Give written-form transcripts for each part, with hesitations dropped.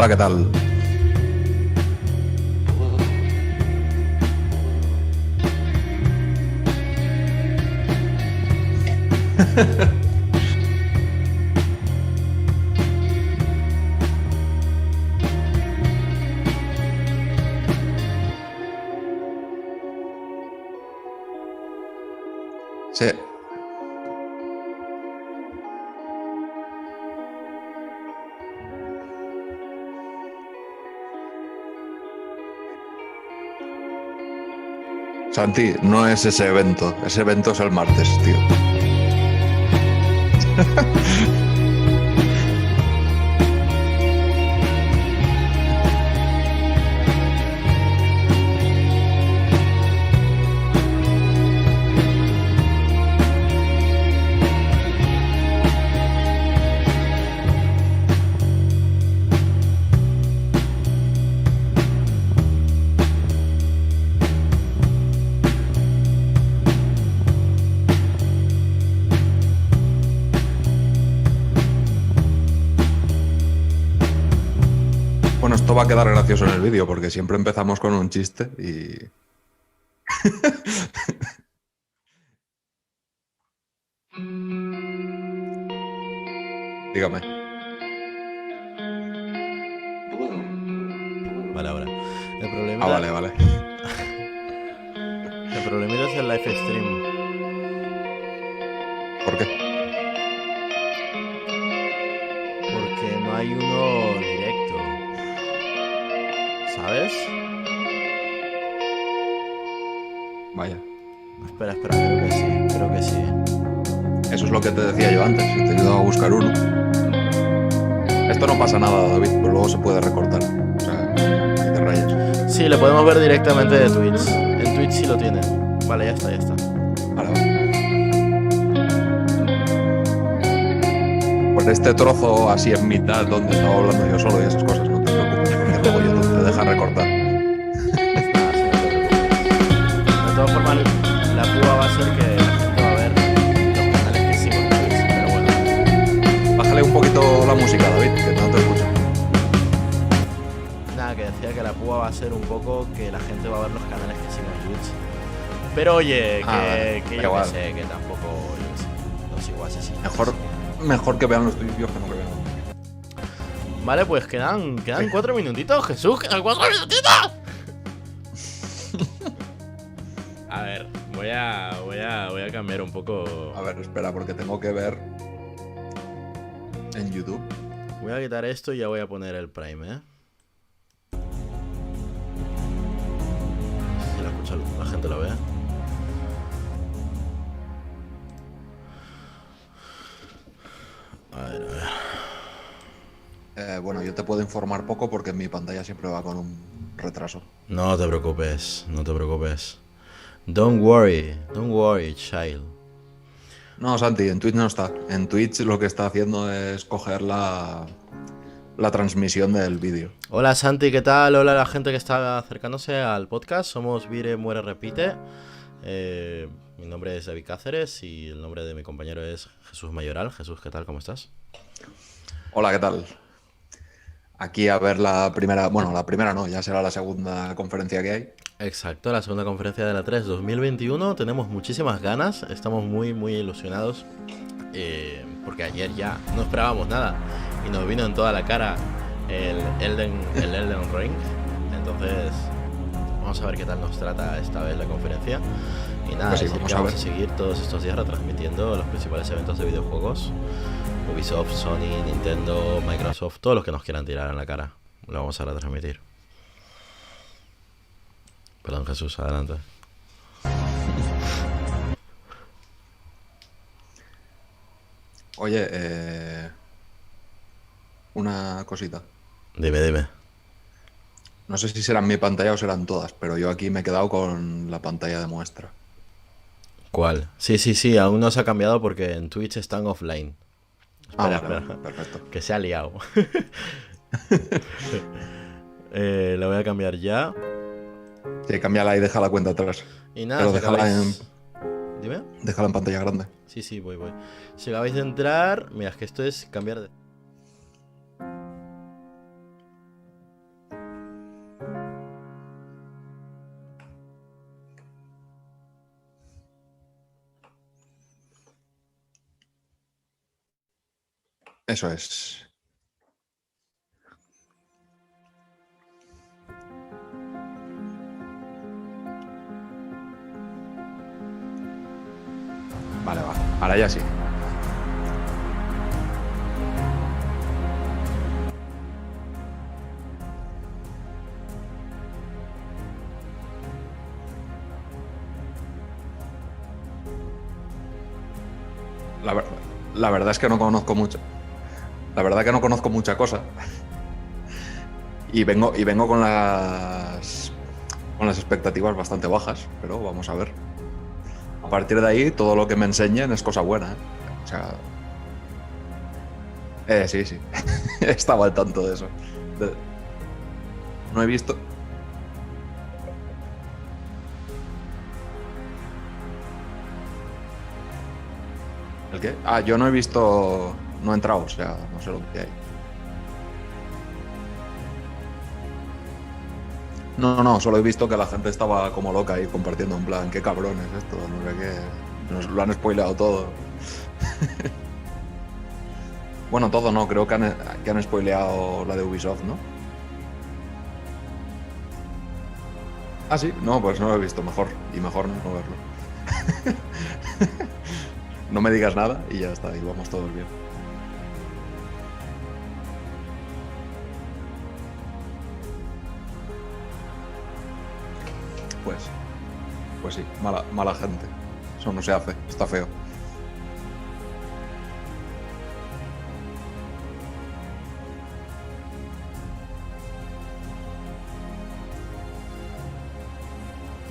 Hola, ¿qué tal? Sí. Santi, no es ese evento es el martes, tío. Bueno, esto va a quedar gracioso en el vídeo porque siempre empezamos con un chiste y... Dígame. Vale, ahora. El problema Vale. El problemita es el live stream. ¿Por qué? Porque no hay uno directo. ¿Sabes? Vaya. Espera, creo que sí. Eso es lo que te decía yo antes, te he ayudado a buscar uno. Esto no pasa nada, David, pero luego se puede recortar. O sea, que te rayes. Sí, lo podemos ver directamente de Twitch. En Twitch sí lo tiene. Vale, ya está. Vale. Por este trozo así en mitad donde estaba hablando yo solo y esas cosas, no te preocupes, porque luego YouTube te deja recortar. De todas formas, la prueba va a ser que la gente va a ver los canales que sigo en Twitch, pero bueno. Bájale un poquito la música, David, que no te escucho. Nada, que decía que la púa va a ser un poco que la gente va a ver los canales que sigo en Twitch. Pero oye, que yo que sé, que tampoco, yo que sé, no sigo así. Mejor que vean los tuyos que no que vean. Vale, pues quedan 4 minutitos, Jesús, quedan 4 minutitos. A ver, voy a cambiar un poco. A ver, espera, porque tengo que ver en YouTube. Voy a quitar esto y ya voy a poner el Prime, ¿eh? No sé si la escucha la gente lo ve. A ver. Bueno, yo te puedo informar poco porque mi pantalla siempre va con un retraso. No te preocupes. Don't worry, child. No, Santi, en Twitch no está. En Twitch lo que está haciendo es coger la transmisión del vídeo. Hola Santi, ¿qué tal? Hola a la gente que está acercándose al podcast. Somos Vive, Muere, Repite. Mi nombre es David Cáceres y el nombre de mi compañero es Jesús Mayoral. Jesús, ¿qué tal? ¿Cómo estás? Hola, ¿qué tal? Aquí a ver la primera... Bueno, la primera no, ya será la segunda conferencia que hay. Exacto, la segunda conferencia de la 3 2021. Tenemos muchísimas ganas, estamos muy ilusionados. Porque ayer ya no esperábamos nada y nos vino en toda la cara el Elden Ring. Entonces vamos a ver qué tal nos trata esta vez la conferencia. Y nada, pues sí, vamos a seguir todos estos días retransmitiendo los principales eventos de videojuegos. Ubisoft, Sony, Nintendo, Microsoft, todos los que nos quieran tirar en la cara. Lo vamos a retransmitir. Perdón, Jesús, adelante. Oye, una cosita. Dime. No sé si serán mi pantalla o serán todas, pero yo aquí me he quedado con la pantalla de muestra. ¿Cuál? Sí, aún no se ha cambiado porque en Twitch están offline. Espera. Perfecto. Que se ha liado. La voy a cambiar ya. Sí, cámbiala y deja la cuenta atrás. Y nada, pero déjala Dime. Déjala en pantalla grande. Sí, voy. Si acabáis de entrar, mira, es que esto es cambiar de... Eso es. Vale, va. Ahora ya sí. La verdad es que no conozco mucho. La verdad que no conozco mucha cosa. Y vengo con las expectativas bastante bajas, pero vamos a ver. A partir de ahí, todo lo que me enseñen es cosa buena, ¿eh? O sea... sí. Estaba al tanto de eso. No he visto... ¿El qué? Ah, yo no he visto... No he entrado, o sea, no sé lo que hay. No, solo he visto que la gente estaba como loca ahí compartiendo en plan, qué cabrones esto, no sé qué. Nos lo han spoileado todo. Bueno, todo no, creo que han spoileado la de Ubisoft, ¿no? Ah, sí, no, pues no lo he visto, mejor. Y mejor no verlo. No me digas nada y ya está, y vamos todos bien. Pues sí, mala gente. Eso no se hace, está feo.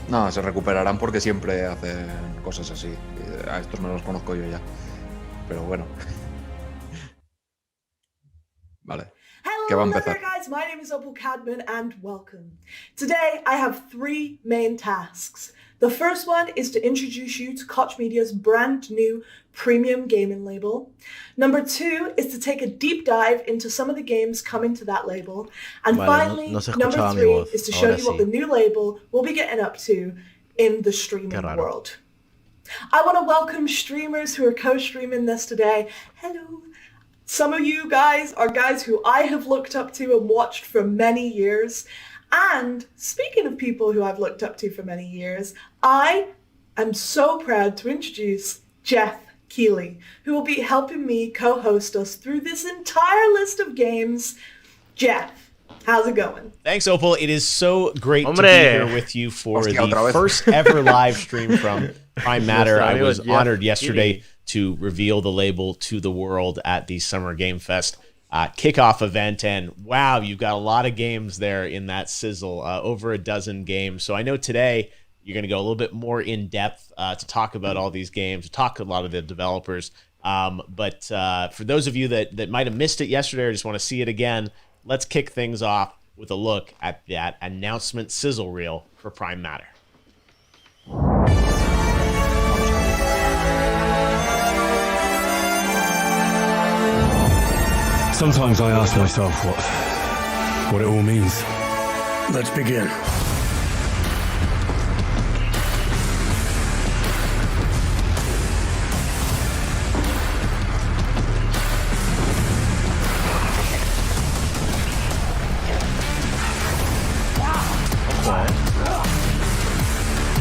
No, se recuperarán porque siempre hacen cosas así. A estos me los conozco yo ya. Pero bueno. Vale. Hello there guys, my name is Opal Cadman and welcome. Today I have 3 main tasks. The first one is to introduce you to Koch Media's brand new premium gaming label. Number 2 is to take a deep dive into some of the games coming to that label. And finally, number 3 is to show you what the new label will be getting up to in the streaming world. I want to welcome streamers who are co-streaming this today. Hello. Some of you guys are guys who I have looked up to and watched for many years. And speaking of people who I've looked up to for many years, I am so proud to introduce Jeff Keighley, who will be helping me co-host us through this entire list of games. Jeff, how's it going? Thanks, Opal. It is so great to be here with you for the first ever live stream from Prime Matter. I was honored yesterday to reveal the label to the world at the Summer Game Fest kickoff event, and wow, you've got a lot of games there in that sizzle, over a dozen games. So I know today you're going to go a little bit more in depth to talk about all these games, to talk to a lot of the developers. But for those of you that might have missed it yesterday or just want to see it again, let's kick things off with a look at that announcement sizzle reel for Prime Matter. Sometimes I ask myself what it all means. Let's begin.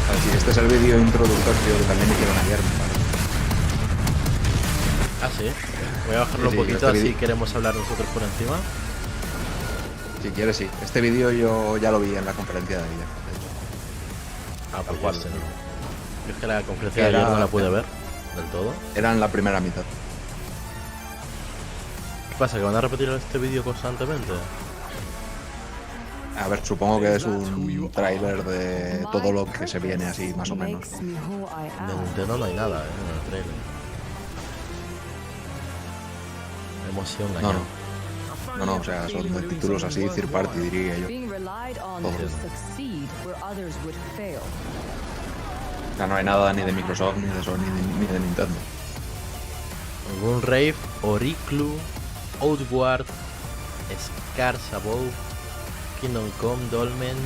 Así, este es el vídeo introductorio que también hicieron ayer, me parece. Ah, sí. Voy a bajarlo un poquito, así queremos hablar nosotros por encima. Si quieres, sí. Este vídeo yo ya lo vi en la conferencia de ayer, de hecho. Ah, pues cuál. Yo es que la conferencia de ayer no la pude ver del todo. Era en la primera mitad. ¿Qué pasa? ¿Que van a repetir este vídeo constantemente? A ver, supongo que es un tráiler de todo lo que se viene así, más o menos. De Nintendo no hay nada, en el tráiler. Emoción engañado. No, o sea, son de títulos así, third party, diría yo. O sea, no hay nada ni de Microsoft, ni de Sony, ni de Nintendo. Algún Rave, Oriclu, Outward, Scars Above, Kingdom Come, Dolmen,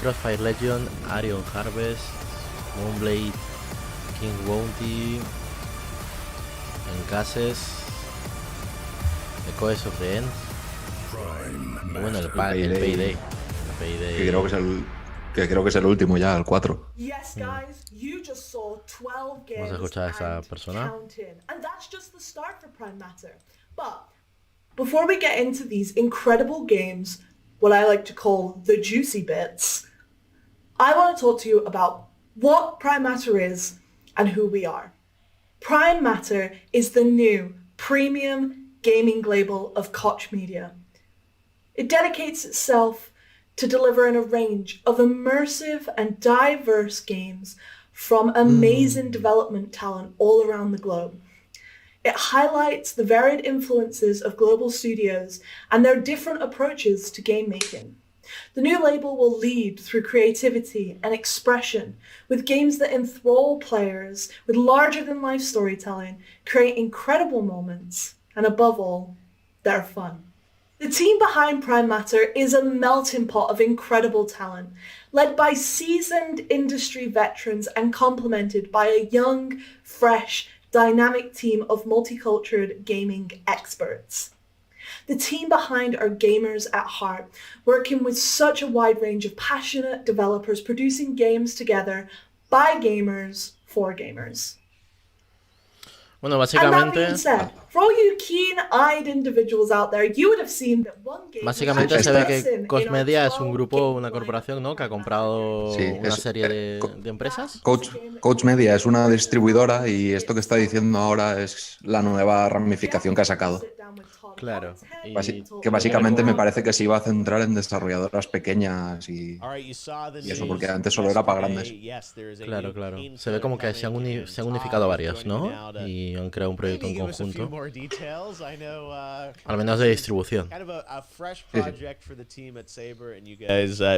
Crossfire Legion, Arion Harvest, Moonblade, King Bounty, Encases, Coes of the End. Y bueno, el Payday. Que creo que es el último ya, el 4. Yes, guys, you just saw 12 games. Vamos a escuchar a esta persona. And that's just the start for Prime Matter. But before we get into these incredible games, what I like to call the juicy bits, I want to talk to you about what Prime Matter is and who we are. Prime Matter is the new premium gaming label of Koch Media. It dedicates itself to delivering a range of immersive and diverse games from amazing development talent all around the globe. It highlights the varied influences of global studios and their different approaches to game making. The new label will lead through creativity and expression, with games that enthrall players with larger-than-life storytelling, create incredible moments, and above all, they're fun. The team behind Prime Matter is a melting pot of incredible talent, led by seasoned industry veterans and complemented by a young, fresh, dynamic team of multicultural gaming experts. The team behind are gamers at heart, working with such a wide range of passionate developers producing games together by gamers for gamers. Bueno, básicamente, básicamente se ve que Koch Media es un grupo, una corporación, ¿no? Que ha comprado una serie de empresas. Koch Media es una distribuidora y esto que está diciendo ahora es la nueva ramificación que ha sacado. Claro. Que básicamente me parece que se iba a centrar en desarrolladoras pequeñas y eso, porque antes solo era para grandes. Claro, claro. Se ve como que se han unificado varias, ¿no? Y han creado un proyecto en conjunto. Al menos de distribución.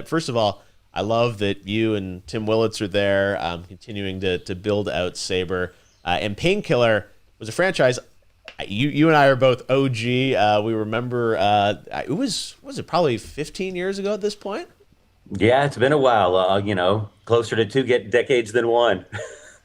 First of all, I love that you and Tim Willits are there, continuing to build out Saber. And Painkiller was a franchise. You and I are both OG. We remember it was it probably 15 years ago at this point? Yeah, it's been a while. Closer to 2 decades than 1.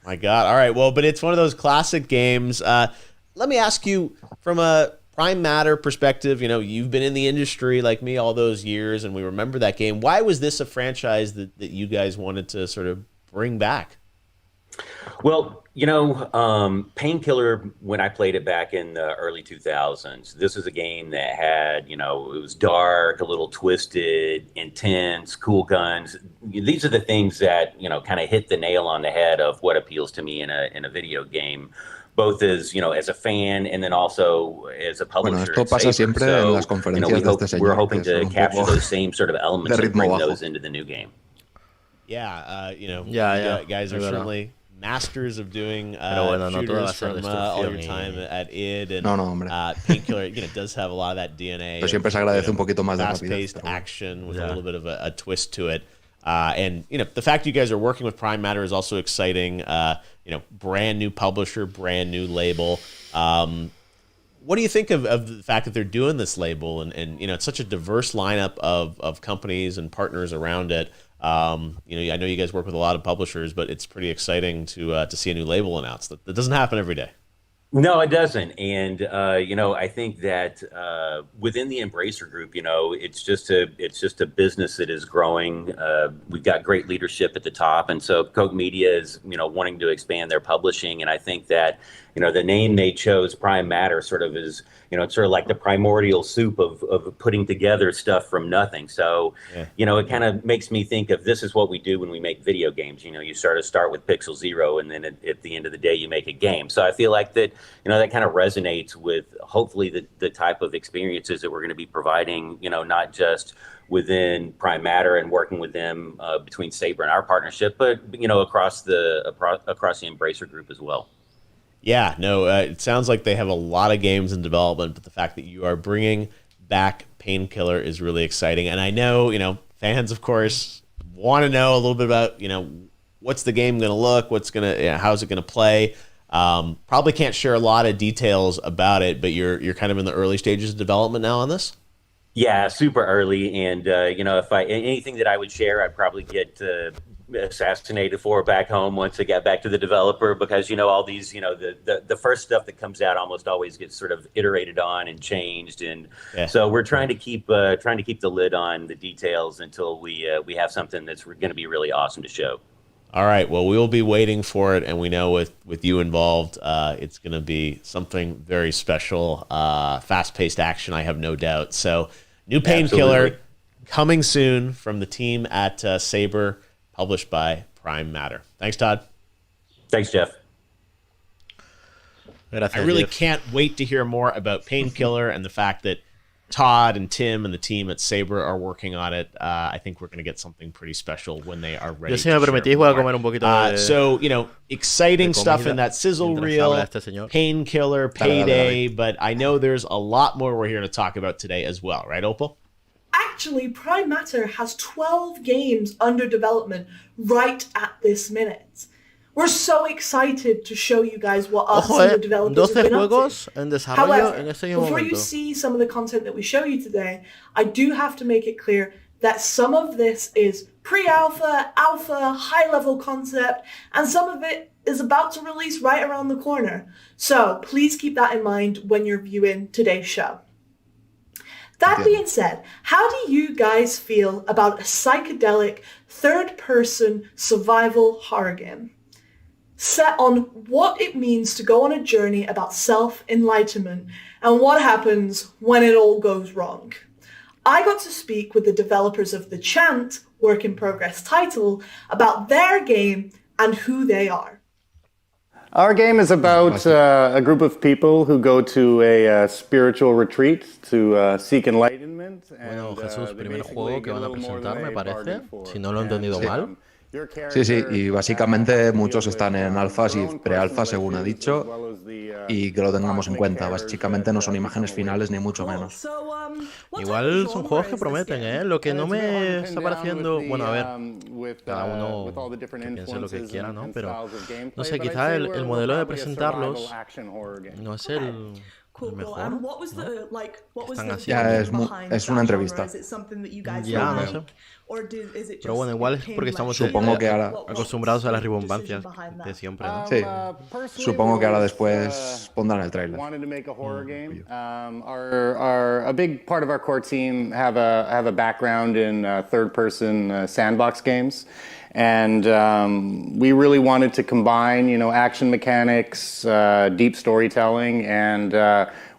My God. All right. Well, but it's one of those classic games. Let me ask you, from a Prime Matter perspective, you've been in the industry like me all those years, and we remember that game. Why was this a franchise that you guys wanted to sort of bring back? Well, Painkiller, when I played it back in the early 2000s, this is a game that had, it was dark, a little twisted, intense, cool guns. These are the things that, kind of hit the nail on the head of what appeals to me in a video game, both as, as a fan and then also as a publisher. Bueno, esto pasa siempre en las conferencias de este señor. We're hoping to capture those same sort of elements and bring those into the new game. Yeah, you guys are verdad. Certainly masters of doing shooters from all your time at id, and Painkiller, does have a lot of that DNA. Pero siempre se agradece un poquito más de rapidez. Fast-paced action with a little bit of a twist to it. And the fact you guys are working with Prime Matter is also exciting. Brand new publisher, brand new label. What do you think of the fact that they're doing this label and it's such a diverse lineup of companies and partners around it? I know you guys work with a lot of publishers, but it's pretty exciting to see a new label announced. That doesn't happen every day. No, it doesn't. And, I think that within the Embracer Group, it's just a business that is growing. We've got great leadership at the top. And so Koch Media is, wanting to expand their publishing. And I think that, the name they chose, Prime Matter, sort of is, it's sort of like the primordial soup of putting together stuff from nothing. So, it kind of makes me think of this is what we do when we make video games. You start with Pixel 0, and then at the end of the day, you make a game. So I feel like that, that kind of resonates with hopefully the type of experiences that we're going to be providing, not just within Prime Matter and working with them between Saber and our partnership, but, across the Embracer Group as well. Yeah, no, it sounds like they have a lot of games in development, but the fact that you are bringing back Painkiller is really exciting. And I know, fans, of course, want to know a little bit about, what's the game going to look, how's it going to play. Probably can't share a lot of details about it, but you're kind of in the early stages of development now on this? Yeah, super early. And, if anything that I would share, I'd probably get assassinated for back home once it got back to the developer, because all these the first stuff that comes out almost always gets sort of iterated on and changed, and so we're trying to keep the lid on the details until we have something that's going to be really awesome to show. All right, well, we'll be waiting for it, and we know with you involved, it's going to be something very special, fast-paced action, I have no doubt. So new Painkiller coming soon from the team at Saber, published by Prime Matter. Thanks, Todd. Thanks, Jeff. I really can't wait to hear more about Painkiller and the fact that Todd and Tim and the team at Saber are working on it. I think we're going to get something pretty special when they are ready. So, exciting stuff in that sizzle reel, Painkiller, Payday, but I know there's a lot more we're here to talk about today as well, right, Opal? Actually, Prime Matter has 12 games under development right at this minute. We're so excited to show you guys what us and the developers have been up to. However, before you see some of the content that we show you today, I do have to make it clear that some of this is pre-alpha, alpha, high-level concept, and some of it is about to release right around the corner. So please keep that in mind when you're viewing today's show. That being said, how do you guys feel about a psychedelic third-person survival horror game set on what it means to go on a journey about self-enlightenment and what happens when it all goes wrong? I got to speak with the developers of The Chant, work in progress title, about their game and who they are. Our game is about a group of people who go to a spiritual retreat to seek enlightenment. Bueno, Jesús, primer juego que van a presentar, me parece, si no lo he entendido mal. Sí, y básicamente muchos están en alfas y prealfas, según ha dicho, y que lo tengamos en cuenta. Básicamente no son imágenes finales ni mucho menos. Igual son juegos que prometen, ¿eh? Lo que no me está pareciendo... Bueno, a ver, cada uno que piense lo que quiera, ¿no? Pero, no sé, quizá el modelo de presentarlos no es el mejor, ¿no? Están así. Ya, es una entrevista. Ya, no sé. Pero bueno, igual es porque estamos acostumbrados a las rimbombancias de siempre, ¿no? Sí, supongo que ahora después pondrán el tráiler. A big part of our core team have a background in third-person sandbox games. And we really wanted to combine, action mechanics, deep storytelling, and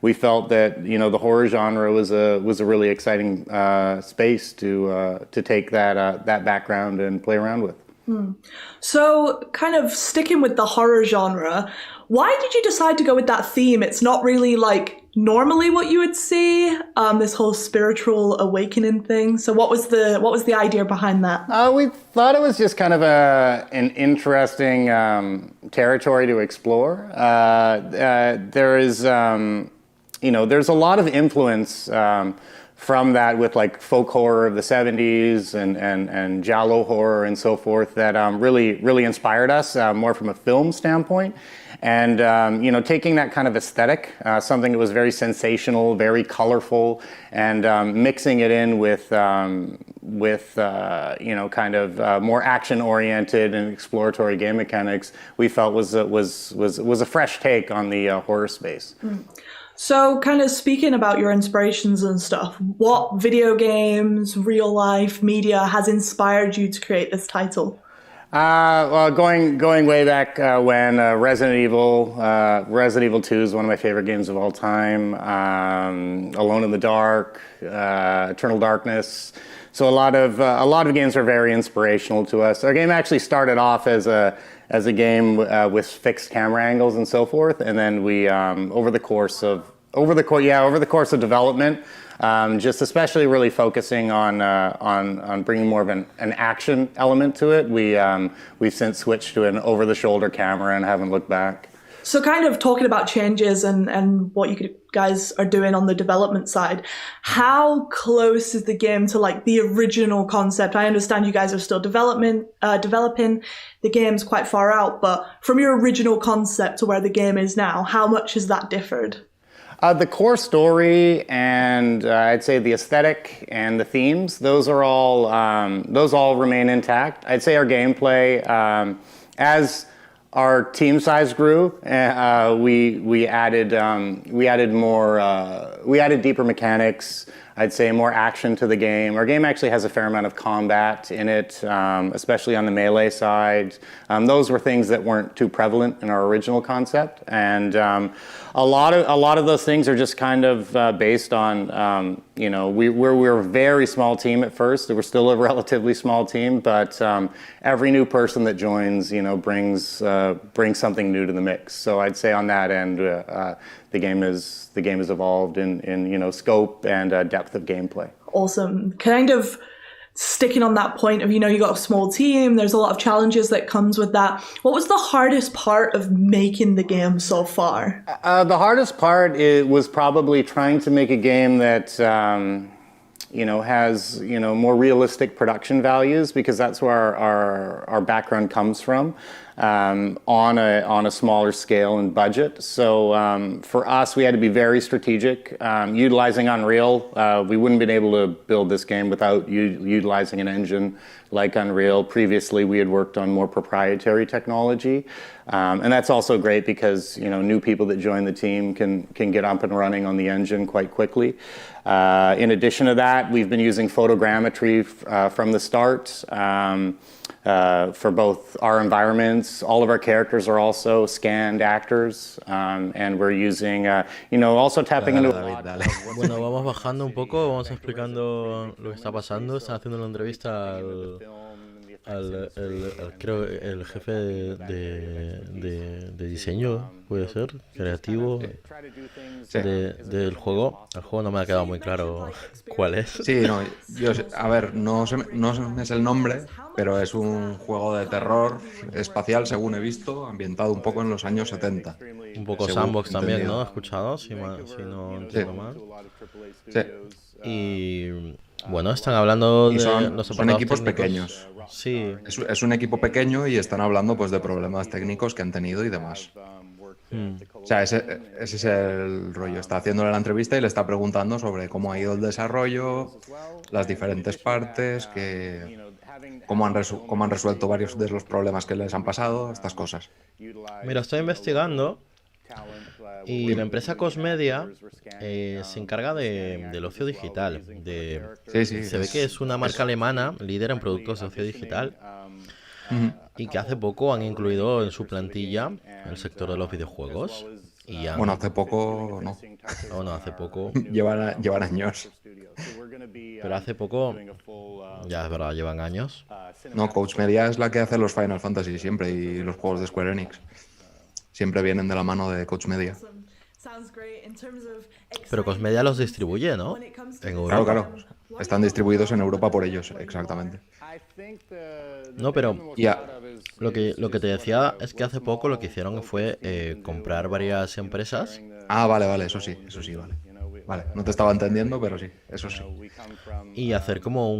we felt that the horror genre was a really exciting space to take that background and play around with. So, kind of sticking with the horror genre, why did you decide to go with that theme? It's not really like normally what you would see, this whole spiritual awakening thing. So what was the idea behind that? We thought it was just kind of an interesting territory to explore. There is, there's a lot of influence from that with like folk horror of the 70s and giallo horror and so forth that really inspired us more from a film standpoint. And, taking that kind of aesthetic, something that was very sensational, very colorful, and mixing it in with kind of more action-oriented and exploratory game mechanics, we felt was a fresh take on the horror space. So kind of speaking about your inspirations and stuff, what video games, real life media has inspired you to create this title? Well, going way back when Resident Evil 2 is one of my favorite games of all time. Alone in the Dark, Eternal Darkness. So a lot of games are very inspirational to us. Our game actually started off as a game with fixed camera angles and so forth, and then we over the course of development. Just especially really focusing on bringing more of an action element to it. We've since switched to an over-the-shoulder camera and haven't looked back. So kind of talking about changes and what you guys are doing on the development side, how close is the game to like the original concept? I understand you guys are still developing the game's quite far out, but from your original concept to where the game is now, how much has that differed? The core story and I'd say the aesthetic and the themes, those all remain intact. I'd say our gameplay, as our team size grew, we added deeper mechanics. I'd say more action to the game. Our game actually has a fair amount of combat in it, especially on the melee side. Those were things that weren't too prevalent in our original concept, and a lot of those things are just kind of based on we're a very small team at first. We're still a relatively small team, but every new person that joins, brings something new to the mix. So I'd say on that end, the game has evolved in scope and depth of gameplay. Awesome. Kind of sticking on that point of, you got a small team, there's a lot of challenges that comes with that. What was the hardest part of making the game so far? The hardest part was probably trying to make a game that has more realistic production values, because that's where our background comes from, on a smaller scale and budget. So for us, we had to be very strategic, utilizing Unreal. We wouldn't have been able to build this game without utilizing an engine like Unreal. Previously, we had worked on more proprietary technology, and that's also great because new people that join the team can get up and running on the engine quite quickly. In addition to that, we've been using photogrammetry from the start for both our environments. All of our characters are also scanned actors, and we're using, also tapping into. Bueno, vamos bajando un poco, vamos explicando lo que está pasando. Están haciendo una entrevista creo el jefe de diseño, puede ser, creativo, del juego. El juego no me ha quedado muy claro cuál es. Sí, no, a ver, no es el nombre, pero es un juego de terror espacial, según he visto, ambientado un poco en los años 70. Un poco sandbox también, ¿no? ¿He escuchado? Si no entiendo mal. Sí. Y bueno, están hablando de son equipos pequeños. Sí. Es un equipo pequeño y están hablando pues de problemas técnicos que han tenido y demás. O sea, ese es el rollo. Está haciéndole la entrevista y le está preguntando sobre cómo ha ido el desarrollo, las diferentes partes, cómo han resuelto varios de los problemas que les han pasado, estas cosas. Mira, estoy investigando y la empresa Koch Media se encarga del ocio digital. Se ve que es una marca alemana líder en productos de ocio digital. Y que hace poco han incluido en su plantilla el sector de los videojuegos. Bueno, hace poco no. Bueno, hace poco. Llevan años. Pero hace poco, ya es verdad, llevan años. No, Koch Media es la que hace los Final Fantasy siempre y los juegos de Square Enix. Siempre vienen de la mano de Koch Media. Pero Koch Media los distribuye, ¿no? En Europa. Claro. Están distribuidos en Europa por ellos, exactamente. No, pero lo que te decía es que hace poco lo que hicieron fue comprar varias empresas. Ah, vale, eso sí, vale. Vale, no te estaba entendiendo, pero sí, eso sí. Y hacer como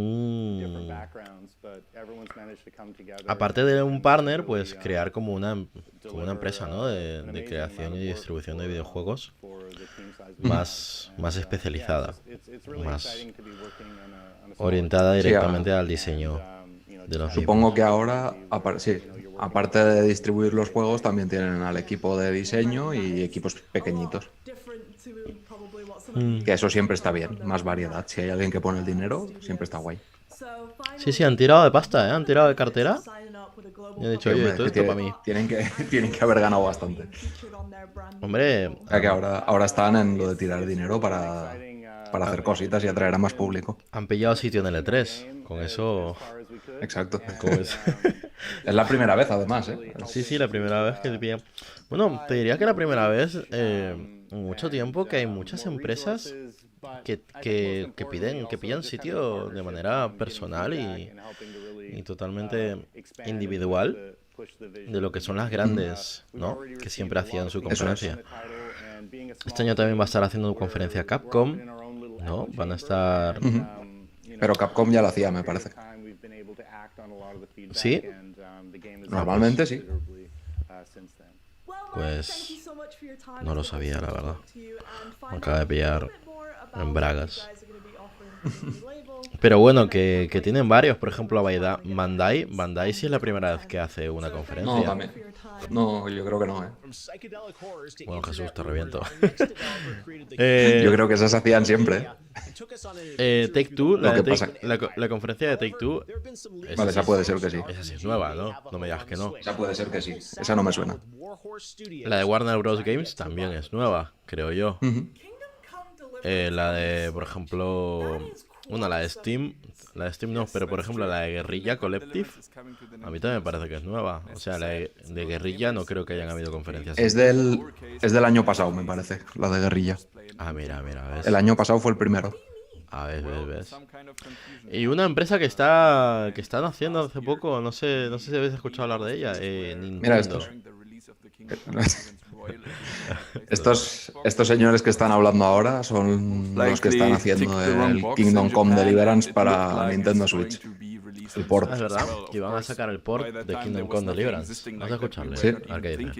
aparte de un partner, pues crear como una empresa, ¿no? De creación y distribución de videojuegos más especializada, más orientada directamente al diseño de los Supongo que ahora, aparte de distribuir los juegos, también tienen al equipo de diseño y equipos pequeñitos. Que eso siempre está bien, más variedad. Si hay alguien que pone el dinero, siempre está guay. Sí, han tirado de pasta, ¿eh? Han tirado de cartera. Y he dicho, oye, todo esto para mí. Tienen que haber ganado bastante. Hombre, O sea que ahora están en lo de tirar dinero para hacer cositas y atraer a más público. Han pillado sitio en el E3. Con eso... Exacto. Es la primera vez, además, ¿eh? Sí, la primera vez que pillan. Bueno, te diría que la primera vez en mucho tiempo que hay muchas empresas que pillan sitio de manera personal y totalmente individual de lo que son las grandes, ¿no? Que siempre hacían su conferencia. Este año también va a estar haciendo conferencia Capcom, ¿no? Van a estar... Pero Capcom ya lo hacía, me parece. ¿Sí? Normalmente sí. Pues no lo sabía, la verdad. Me acaba de pillar en bragas. Pero bueno, que tienen varios. Por ejemplo, Bandai sí es la primera vez que hace una conferencia. No, también. No, yo creo que no, Bueno, Jesús, te reviento. Yo creo que esas se hacían siempre, Take-Two, la conferencia de Take-Two. Vale, esa puede ser que sí. Esa sí es nueva, ¿no? No me digas que no. Esa puede ser que sí. Esa no me suena. La de Warner Bros. Games también es nueva, creo yo. La de, por ejemplo... Bueno, la de Steam no, pero por ejemplo la de Guerrilla Collective, a mí también me parece que es nueva. O sea, la de Guerrilla no creo que hayan habido conferencias. Es del año pasado, me parece, la de Guerrilla. Ah, mira, ¿ves? El año pasado fue el primero. Ah, ves. Y una empresa que están haciendo hace poco, no sé si habéis escuchado hablar de ella, Nintendo. Mira estos señores que están hablando ahora son los que están haciendo el Kingdom Come Deliverance para Nintendo Switch. El port. Es verdad, que van a sacar el port de Kingdom Come Deliverance. ¿Vas a escucharle? Sí,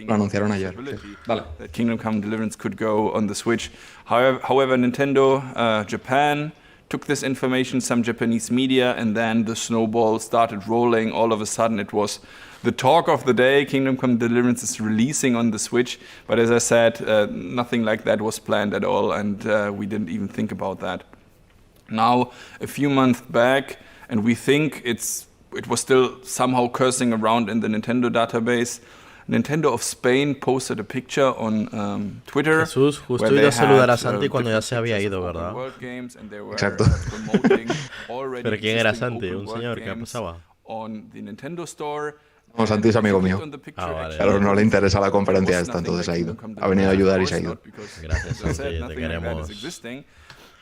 lo anunciaron ayer. Sí. Dale. Kingdom Come Deliverance could go on the Switch. However, Nintendo Japan took this information, some Japanese media, and then the snowball started rolling. All of a sudden, it was the talk of the day. Kingdom Come Deliverance is releasing on the Switch, but as I said, nothing like that was planned at all, and we didn't even think about that. Now, a few months back, and we think it was still somehow cursing around in the Nintendo database. Nintendo of Spain posted a picture on Twitter. Jesús, justo iba a saludar a Santi cuando ya se había ido, ¿verdad? Exacto. ¿Pero quién era Santi? ¿Un señor que pasaba? No, Santi es amigo mío. Vale. Pero no le interesa la conferencia esta, entonces ha ido. Ha venido a ayudar y se ha ido. Gracias, Santi, te queremos.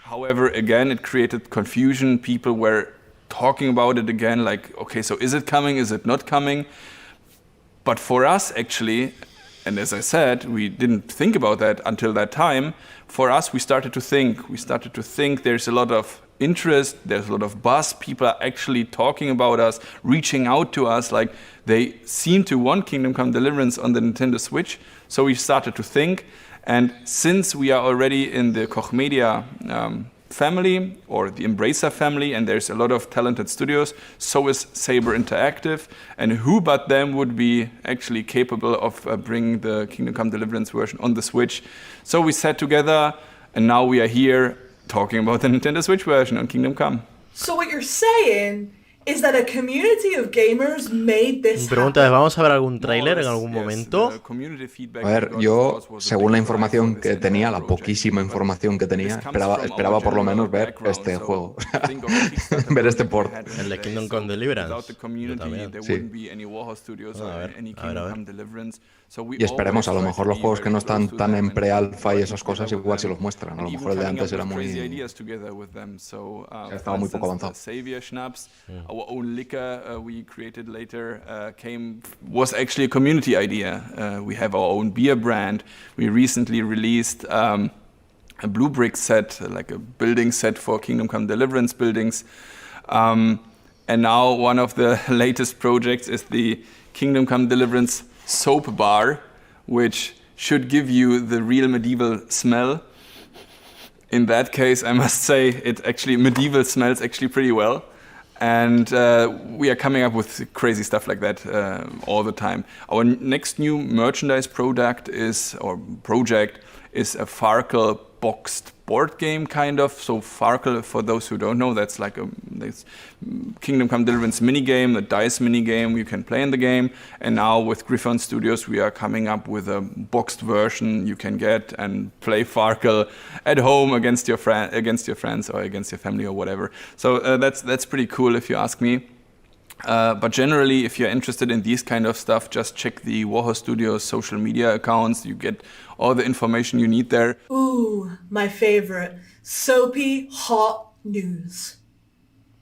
However, again, it created confusion. People were talking about it again, like, okay, so is it coming? Is it not coming? But for us, actually, and as I said, we didn't think about that until that time. For us, we started to think. There's a lot of interest, there's a lot of buzz. People are actually talking about us, reaching out to us, like they seem to want Kingdom Come Deliverance on the Nintendo Switch. So we started to think. And since we are already in the Koch Media family or the Embracer family, and there's a lot of talented studios, so is Saber Interactive, and who but them would be actually capable of bringing the Kingdom Come Deliverance version on the Switch. So we sat together, and now we are here talking about the Nintendo Switch version on Kingdom Come. So what you're saying is that a community of gamers made this Pregunta, ¿vamos a ver algún tráiler en algún momento? A ver, yo, según la información que tenía, la poquísima información que tenía, esperaba por lo menos ver este juego. Ver este port. El de Kingdom Come Deliverance. Yo también. Sí. A ver. Y esperemos, a lo mejor los juegos que no están tan en pre-alpha y esas cosas, igual si los muestran. A lo mejor el de antes era muy... estaba muy poco avanzado. Our own liquor we created later was actually a community idea. We have our own beer brand. We recently released a blue brick set, like a building set for Kingdom Come Deliverance buildings. And now one of the latest projects is the Kingdom Come Deliverance soap bar, which should give you the real medieval smell. In that case, I must say, medieval smells actually pretty well. And we are coming up with crazy stuff like that all the time. Our next new merchandise project is a Farkle boxed board game, kind of. So Farkle, for those who don't know, that's like this Kingdom Come Deliverance minigame, a dice minigame you can play in the game. And now with Griffon Studios, we are coming up with a boxed version you can get and play Farkle at home against your friends or against your family or whatever. So that's pretty cool if you ask me. But generally, if you're interested in these kind of stuff, just check the Warhol Studios social media accounts. You get all the information you need there. Ooh, my favorite. Soapy hot news.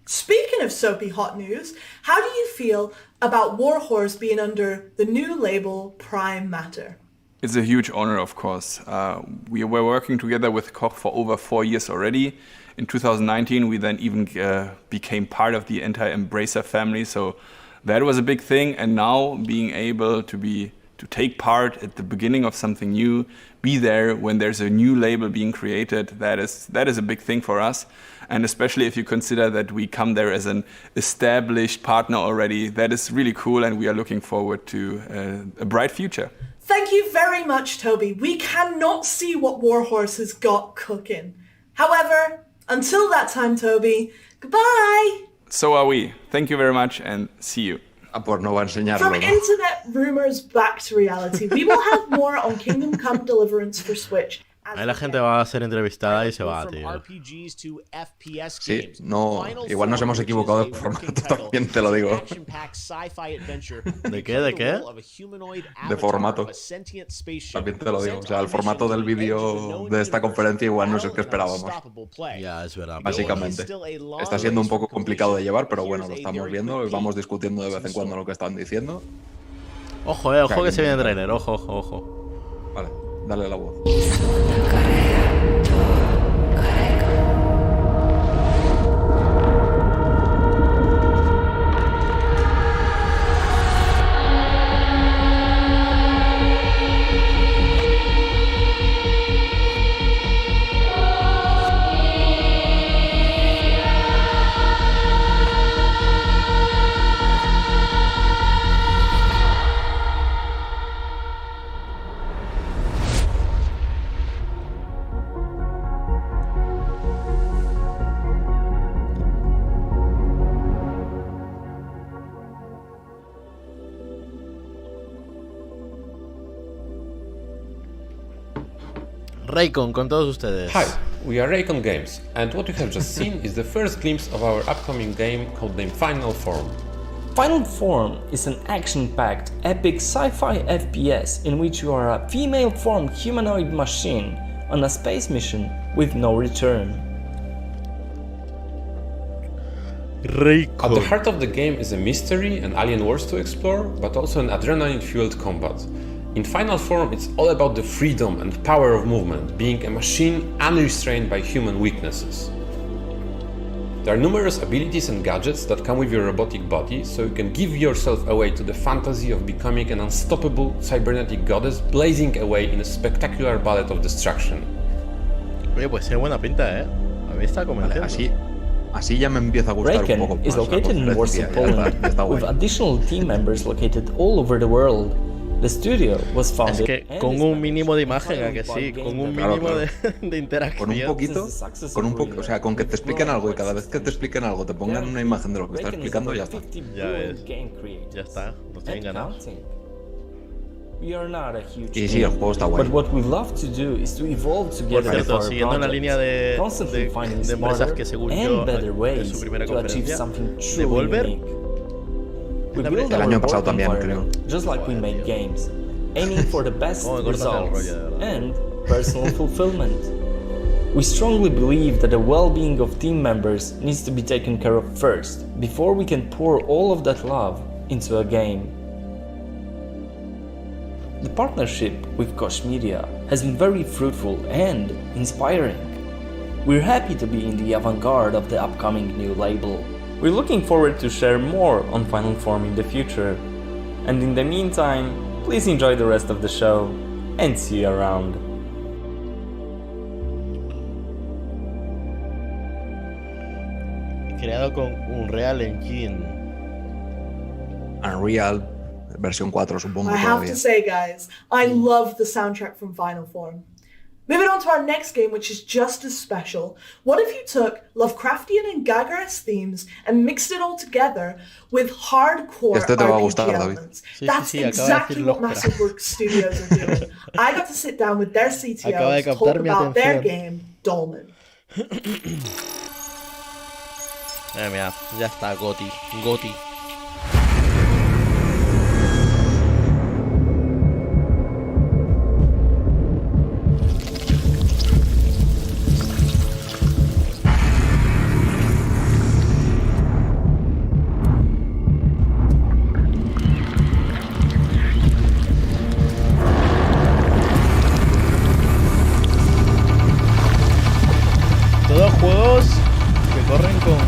Speaking of soapy hot news, how do you feel about Warhorse being under the new label Prime Matter? It's a huge honor, of course. We were working together with Koch for over 4 years already. In 2019, we then even became part of the entire Embracer family. So that was a big thing. And now being able to be to take part at the beginning of something new, be there when there's a new label being created. That is a big thing for us. And especially if you consider that we come there as an established partner already, that is really cool, and we are looking forward to a bright future. Thank you very much, Toby. We cannot see what Warhorse has got cooking. However, until that time, Toby, goodbye! So are we. Thank you very much, and see you. Pues no va a enseñarlo, From ¿no? internet rumors back to reality, we will have more on Kingdom Come Deliverance for Switch. Ahí la gente va a ser entrevistada y se va, tío. Sí, no, igual nos hemos equivocado de formato, también te lo digo. ¿De qué? ¿De qué? De formato. También te lo digo. O sea, el formato del vídeo de esta conferencia igual no es el que esperábamos. Ya, es verdad. Básicamente. Está siendo un poco complicado de llevar, pero bueno, lo estamos viendo y vamos discutiendo de vez en cuando lo que están diciendo. Ojo, ojo que se viene el trailer. Ojo, ojo, ojo. Vale, dale la voz. Raycon, con todos ustedes. Hi, we are Raycon Games, and what you have just seen is the first glimpse of our upcoming game called the Final Form. Final Form is an action-packed, epic sci-fi FPS in which you are a female-formed humanoid machine on a space mission with no return. Raycon. At the heart of the game is a mystery and alien worlds to explore, but also an adrenaline-fueled combat. In Final Form, it's all about the freedom and power of movement, being a machine unrestrained by human weaknesses. There are numerous abilities and gadgets that come with your robotic body, so you can give yourself away to the fantasy of becoming an unstoppable cybernetic goddess blazing away in a spectacular ballet of destruction. Oye, pues tiene buena pinta, ¿eh? A mí está convenciendo. Así ya me empieza a gustar un poco Raycon más. is located in Warsaw, Poland, with additional team members located all over the world. The studio was founded. Es que con un mínimo de imagen, ¿a que sí? Con un mínimo de interacción. Con un poquito, o sea, con que te expliquen algo y cada vez que te expliquen algo te pongan una imagen de lo que está explicando, ya está. Ya ves. Ya está, nos tienen ganado. Y sí, el juego está guay. But what we love to do is to evolve Por together cierto, siguiendo la línea de empresas que según yo en su primera conferencia, Devolver. El año pasado también, creo. Just like we make games, aiming for the best results and personal fulfillment. We strongly believe that the well-being of team members needs to be taken care of first, before we can pour all of that love into a game. The partnership with Koch Media has been very fruitful and inspiring. We're happy to be in the avant-garde of the upcoming new label. We're looking forward to share more on Final Form in the future. And in the meantime, please enjoy the rest of the show and see you around. Creado con Unreal Engine. Unreal versión 4, supongo. I have to say, guys, I love the soundtrack from Final Form. Moving on to our next game, which is just as special. What if you took Lovecraftian and Gagares themes and mixed it all together with hardcore RPG elements? That's exactly what Massive Works Studios are doing. I got to sit down with their CTO to talk about their game, Dolmen. Mira, ya está, Goti. Todos juegos que corren con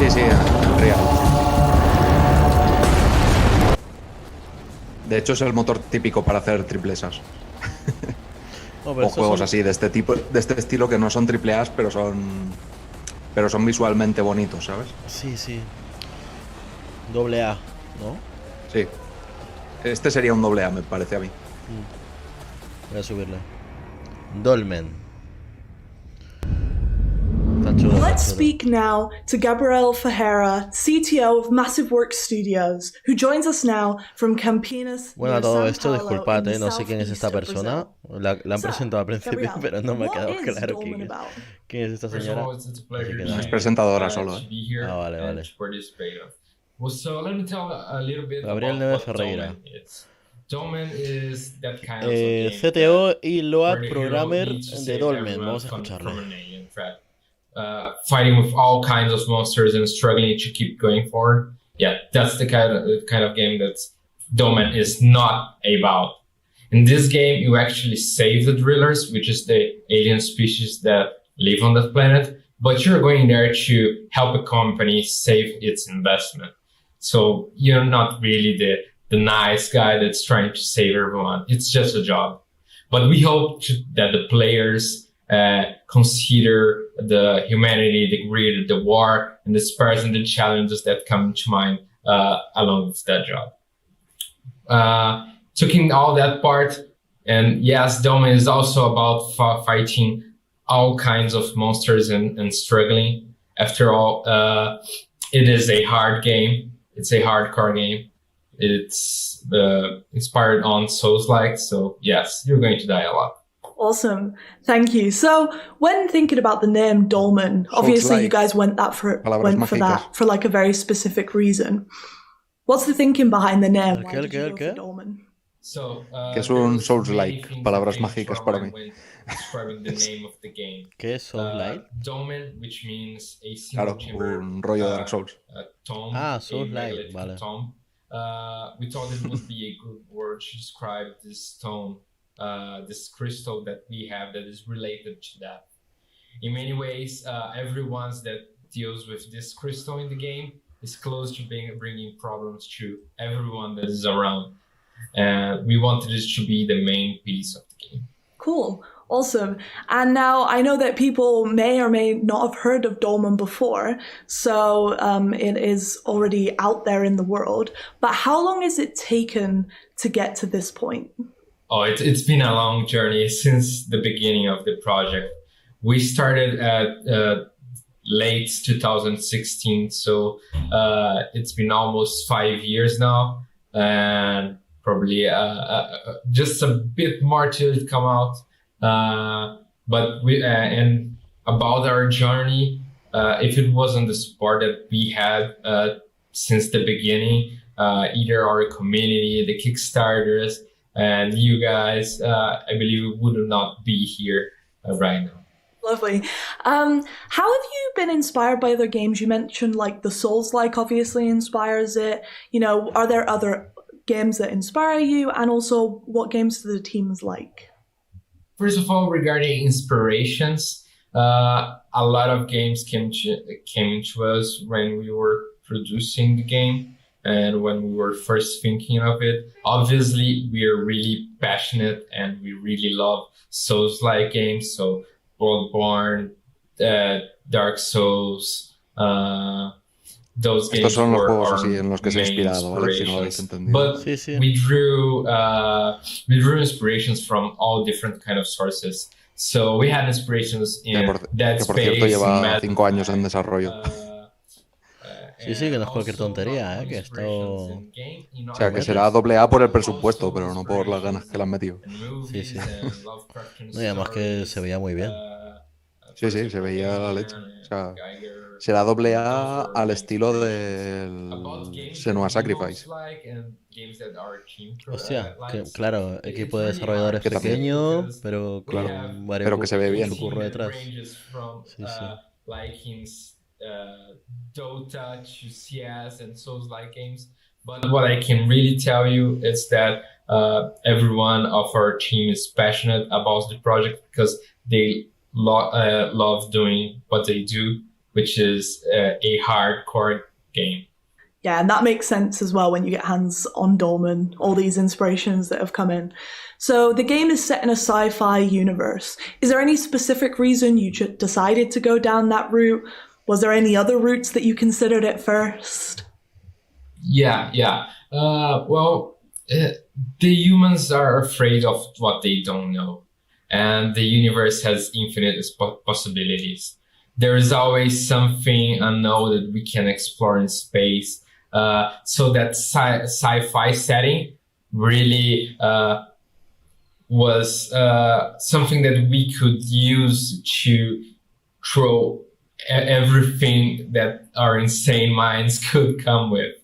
Sí, real. De hecho, es el motor típico para hacer triplesas. Oh, o juegos así, de este tipo, de este estilo, que no son triple A's, pero son visualmente bonitos, ¿sabes? Sí. Doble A, ¿no? Sí. Este sería un doble A, me parece a mí. Voy a subirle. Dolmen. Let's speak now to Gabriel Ferreira, CTO of Massive Works Studios, who joins us now from Campinas. Bueno, a todo esto, disculpad, no sé quién es esta persona. La han presentado al principio, pero no me ha quedado claro quién es esta señora. Es presentadora solo, Ah, vale. Gabriel Neves Ferreira. CTO y Load Programmer de Dolmen. Vamos a escucharlo. Fighting with all kinds of monsters and struggling to keep going forward. Yeah, that's the kind of game that Dolmen is not about. In this game, you actually save the drillers, which is the alien species that live on that planet, but you're going there to help a company save its investment. So you're not really the nice guy that's trying to save everyone. It's just a job. But we hope that the players consider the humanity, the greed, the war, and the spares and the challenges that come to mind along with that job. Taking all that part, and yes, Dolmen is also about fighting all kinds of monsters and struggling. After all, it is a hard game. It's a hardcore game. It's inspired on Souls-like, so yes, you're going to die a lot. Awesome. Thank you. So when thinking about the name Dolmen, obviously you guys went for that for like a very specific reason. What's the thinking behind the name? Why did you go for Dolmen? So, que es un Souls-like, palabras mágicas para mí. Describing the name of the game. ¿Qué es Souls-like? Dolmen, which means a single chamber. Un rollo de Dark Souls. Tomb, Souls-like, vale. Tomb. We thought it would be a good word to describe this stone, this crystal that we have that is related to that. In many ways, everyone that deals with this crystal in the game is close to bringing problems to everyone that is around. And we wanted this to be the main piece of the game. Cool. Awesome. And now I know that people may or may not have heard of Dolmen before, so it is already out there in the world. But how long has it taken to get to this point? Oh, it's been a long journey since the beginning of the project. We started at late 2016, so it's been almost 5 years now, and probably just a bit more to come out. But we and about our journey, if it wasn't the support that we had since the beginning, either our community, the Kickstarters, and you guys, I believe we would not be here right now. Lovely. How have you been inspired by other games? You mentioned like the Souls-like obviously inspires it. You know, are there other games that inspire you? And also, what games do the teams like? First of all, regarding inspirations, a lot of games came to us when we were producing the game and when we were first thinking of it. Obviously, we are really passionate and we really love Souls-like games. So Bloodborne, Dark Souls, those games. Estos son los juegos así en los que se ha inspirado, ¿vale? Si no lo habéis entendido. But we drew inspirations from all different kind of sources. So we had inspirations in Dead Space. Por cierto, lleva 5 años en desarrollo. Sí, que no es cualquier tontería, que esto... O sea, que será AA por el presupuesto, pero no por las ganas que le han metido. Sí. No, y además que se veía muy bien. Sí, se veía la leche. O sea, será AA al estilo del Senua Sacrifice. Hostia, que, claro, equipo de desarrolladores pequeño, pero claro, pero que se ve bien. Curro detrás. Sí. Dota to CS and Souls-like games. But what I can really tell you is that every one of our team is passionate about the project because they love doing what they do. which is a hardcore game. Yeah, and that makes sense as well when you get hands on Dolmen, all these inspirations that have come in. So the game is set in a sci-fi universe. Is there any specific reason you decided to go down that route? Was there any other routes that you considered at first? Yeah. The humans are afraid of what they don't know. And the universe has infinite possibilities. There is always something unknown that we can explore in space. So that sci-fi setting really was something that we could use to throw everything that our insane minds could come with.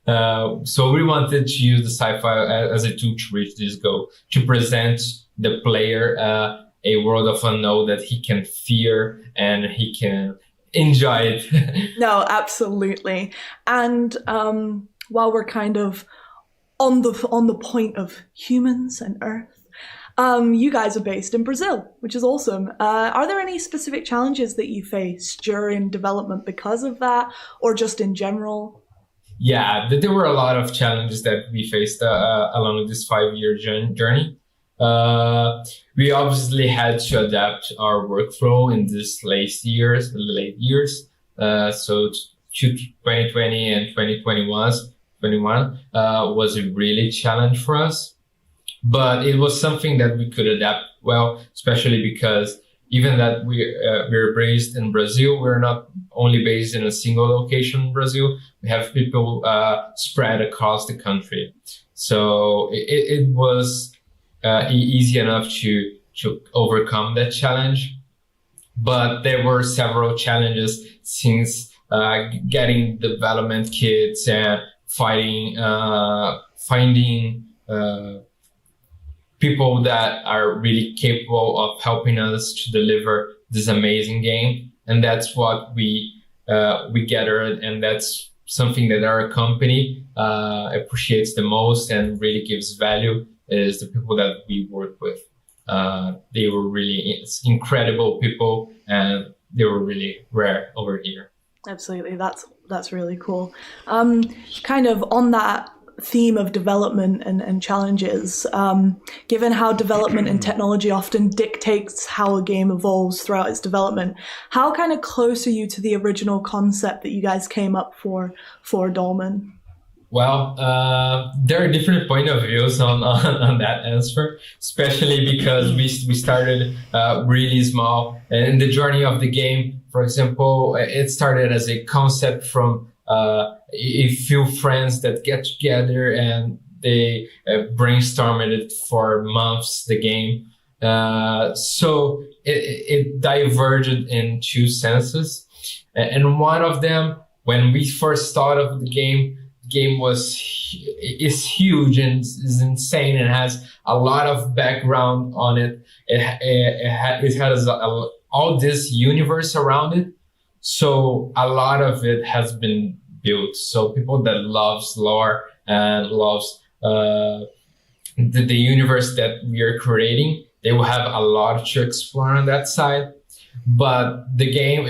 So we wanted to use the sci-fi as a tool to reach this goal, to present the player a world of unknown that he can fear and he can enjoy it. No, absolutely. And while we're kind of on the point of humans and Earth, you guys are based in Brazil, which is awesome. Are there any specific challenges that you faced during development because of that, or just in general? Yeah, there were a lot of challenges that we faced along this 5-year journey. We obviously had to adapt our workflow in these late years. So 2020 and 2021 was a really challenge for us. But it was something that we could adapt well, especially because even that we're based in Brazil, we're not only based in a single location in Brazil. We have people spread across the country. So it was easy enough to overcome that challenge. But there were several challenges since getting development kits and finding people that are really capable of helping us to deliver this amazing game. And that's what we gathered, and that's something that our company appreciates the most and really gives value, is the people that we work with. They were really incredible people, and they were really rare over here. Absolutely, that's really cool. Kind of on that theme of development and challenges, given how development and technology often dictates how a game evolves throughout its development, how kind of close are you to the original concept that you guys came up for Dolmen? Well, there are different point of views on that answer, especially because we started really small. And the journey of the game, for example, it started as a concept from a few friends that get together and they brainstormed it for months, the game. So it diverged in two senses. And one of them, when we first started the game is huge and is insane and has a lot of background on it. It has all this universe around it. So a lot of it has been built. So people that loves lore and loves the universe that we are creating, they will have a lot to explore on that side. But the game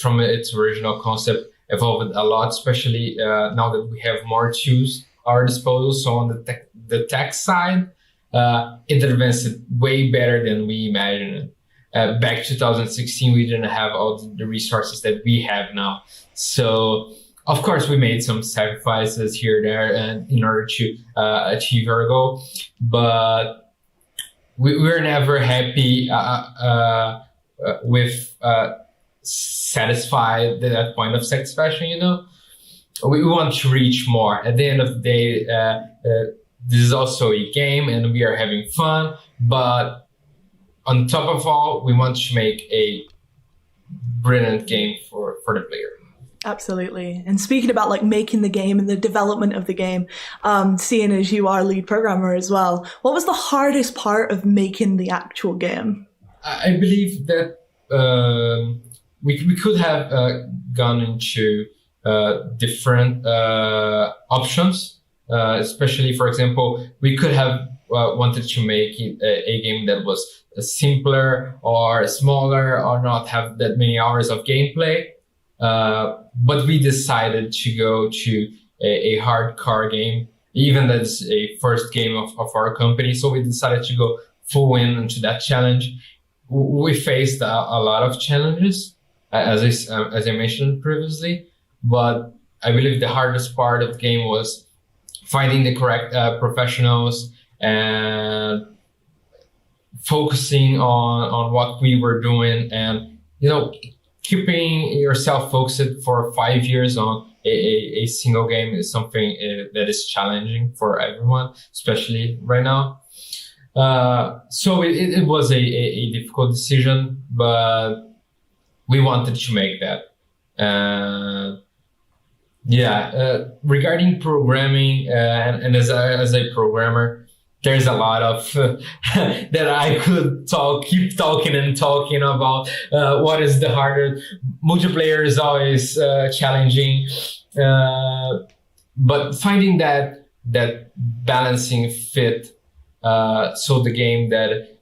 from its original concept evolved a lot, especially now that we have more tools at our disposal. So on the tech side, it advanced way better than we imagined. Back 2016, we didn't have all the resources that we have now. So, of course, we made some sacrifices here and there and in order to achieve our goal. But we're never happy with satisfied that point of satisfaction, you know. We want to reach more. At the end of the day, this is also a game and we are having fun, but on top of all, we want to make a brilliant game for the player. Absolutely. And speaking about like making the game and the development of the game, seeing as you are lead programmer as well, what was the hardest part of making the actual game? I believe that we could have gone into different options, especially, for example, we could have wanted to make it a game that was simpler or smaller or not have that many hours of gameplay. But we decided to go to a hard car game, even that's a first game of our company. So we decided to go full in into that challenge. We faced a lot of challenges, as I mentioned previously, but I believe the hardest part of the game was finding the correct professionals and focusing on what we were doing, and keeping yourself focused for 5 years on a single game is something that is challenging for everyone, especially right now. So it was a difficult decision, but we wanted to make that. Regarding programming, and as a programmer, there's a lot of that I could keep talking about what is the harder. Multiplayer is always challenging, but finding that balancing fit, so the game that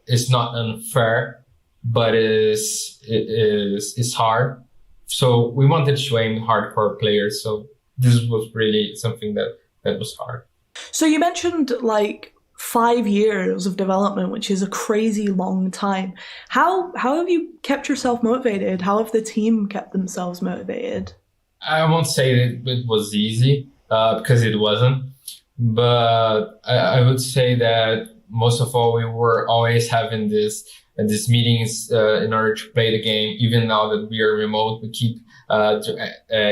is not unfair, but is hard. So we wanted to aim hardcore players. So this was really something that was hard. So you mentioned 5 years of development, which is a crazy long time. How have you kept yourself motivated? How have the team kept themselves motivated? I won't say that it was easy, because it wasn't. But I would say that most of all, we were always having these meetings in order to play the game. Even now that we are remote, we keep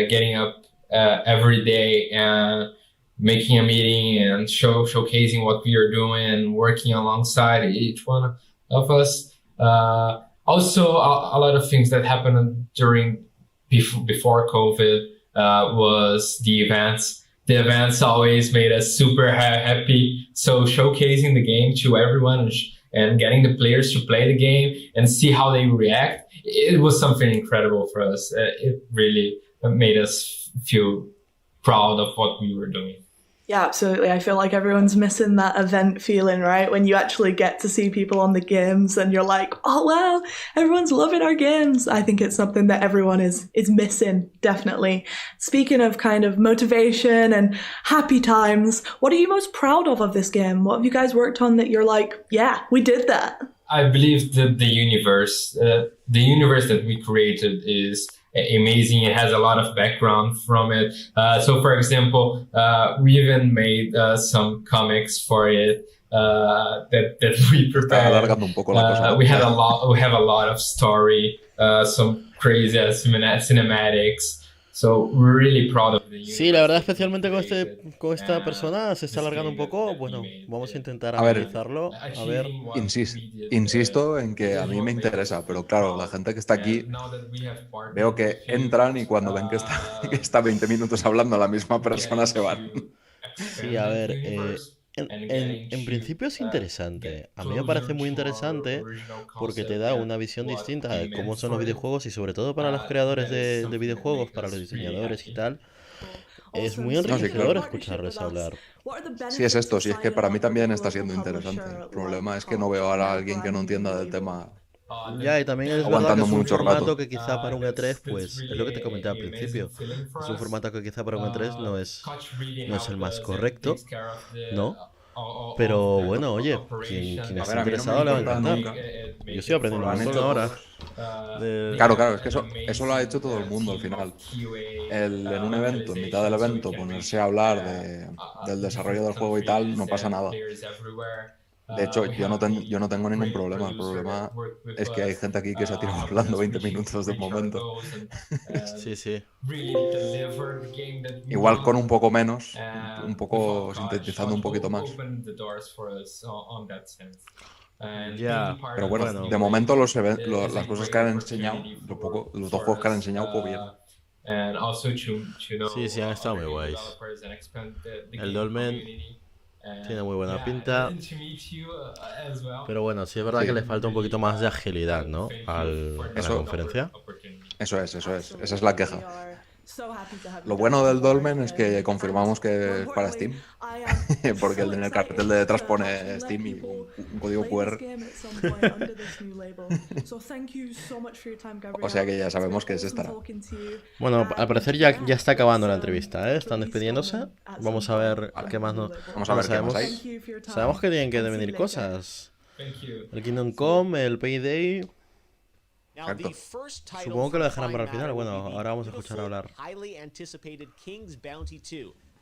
getting up every day and making a meeting and showcasing what we are doing and working alongside each one of us. Also, a lot of things that happened before COVID was the events. The events always made us super happy. So showcasing the game to everyone and getting the players to play the game and see how they react, it was something incredible for us. It really made us feel proud of what we were doing. Yeah, absolutely. I feel like everyone's missing that event feeling, right? When you actually get to see people on the games and you're like, oh, wow, everyone's loving our games. I think it's something that everyone is missing, definitely. Speaking of kind of motivation and happy times, what are you most proud of this game? What have you guys worked on that you're like, yeah, we did that? I believe that the universe that we created is amazing. It has a lot of background from it. So, for example, we even made some comics for it that we prepared. We have a lot of story, some crazy cinematics. So we're really proud of the universe. Sí, la verdad, especialmente con esta persona se está alargando un poco. Bueno, vamos a intentar analizarlo. A ver. Insisto en que a mí me interesa, pero claro, la gente que está aquí veo que entran y cuando ven que está 20 minutos hablando la misma persona se van. Sí, a ver, en principio es interesante. A mí me parece muy interesante porque te da una visión distinta de cómo son los videojuegos y sobre todo para los creadores de videojuegos, para los diseñadores y tal. Es muy enriquecedor escucharles hablar. Sí, es esto. Sí, es que para mí también está siendo interesante. El problema es que no veo ahora a alguien que no entienda del tema. Ya, y también es verdad que es un formato que quizá para un E3, pues es lo que te comenté al principio. Es un formato que quizá para un E3 no es el más correcto, ¿no? Pero bueno, oye, quien esté interesado le va a encantar. Yo estoy aprendiendo un montón ahora. Claro, es que eso lo ha hecho todo el mundo al final. En un evento, en mitad del evento, ponerse a hablar del desarrollo del juego y tal, no pasa nada. De hecho, yo no tengo ningún problema. El problema es que hay gente aquí que se ha tirado hablando 20 minutos de un momento. Sí, sí. Igual con un poco menos, un poco sintetizando un poquito más. Ya, pero bueno, de momento las cosas que han enseñado, los dos juegos que han enseñado, pues bien. Sí, han estado muy guays. El Dolmen tiene muy buena pinta. Pero bueno, sí es verdad que le falta un poquito más de agilidad, ¿no? A la conferencia. Eso es. Esa es la queja. Lo bueno del dolmen es que confirmamos que es para Steam, porque en el cartel de detrás pone Steam y un código QR. O sea que ya sabemos que es esta. Bueno, al parecer ya está acabando la entrevista, ¿eh? Están despidiéndose. Vamos a ver qué más nos... Vamos a ver qué más hay. Sabemos que tienen que venir cosas. El Kingdom Come, el Payday... Exacto. Supongo que lo dejarán para el final. Bueno, ahora vamos a escuchar hablar.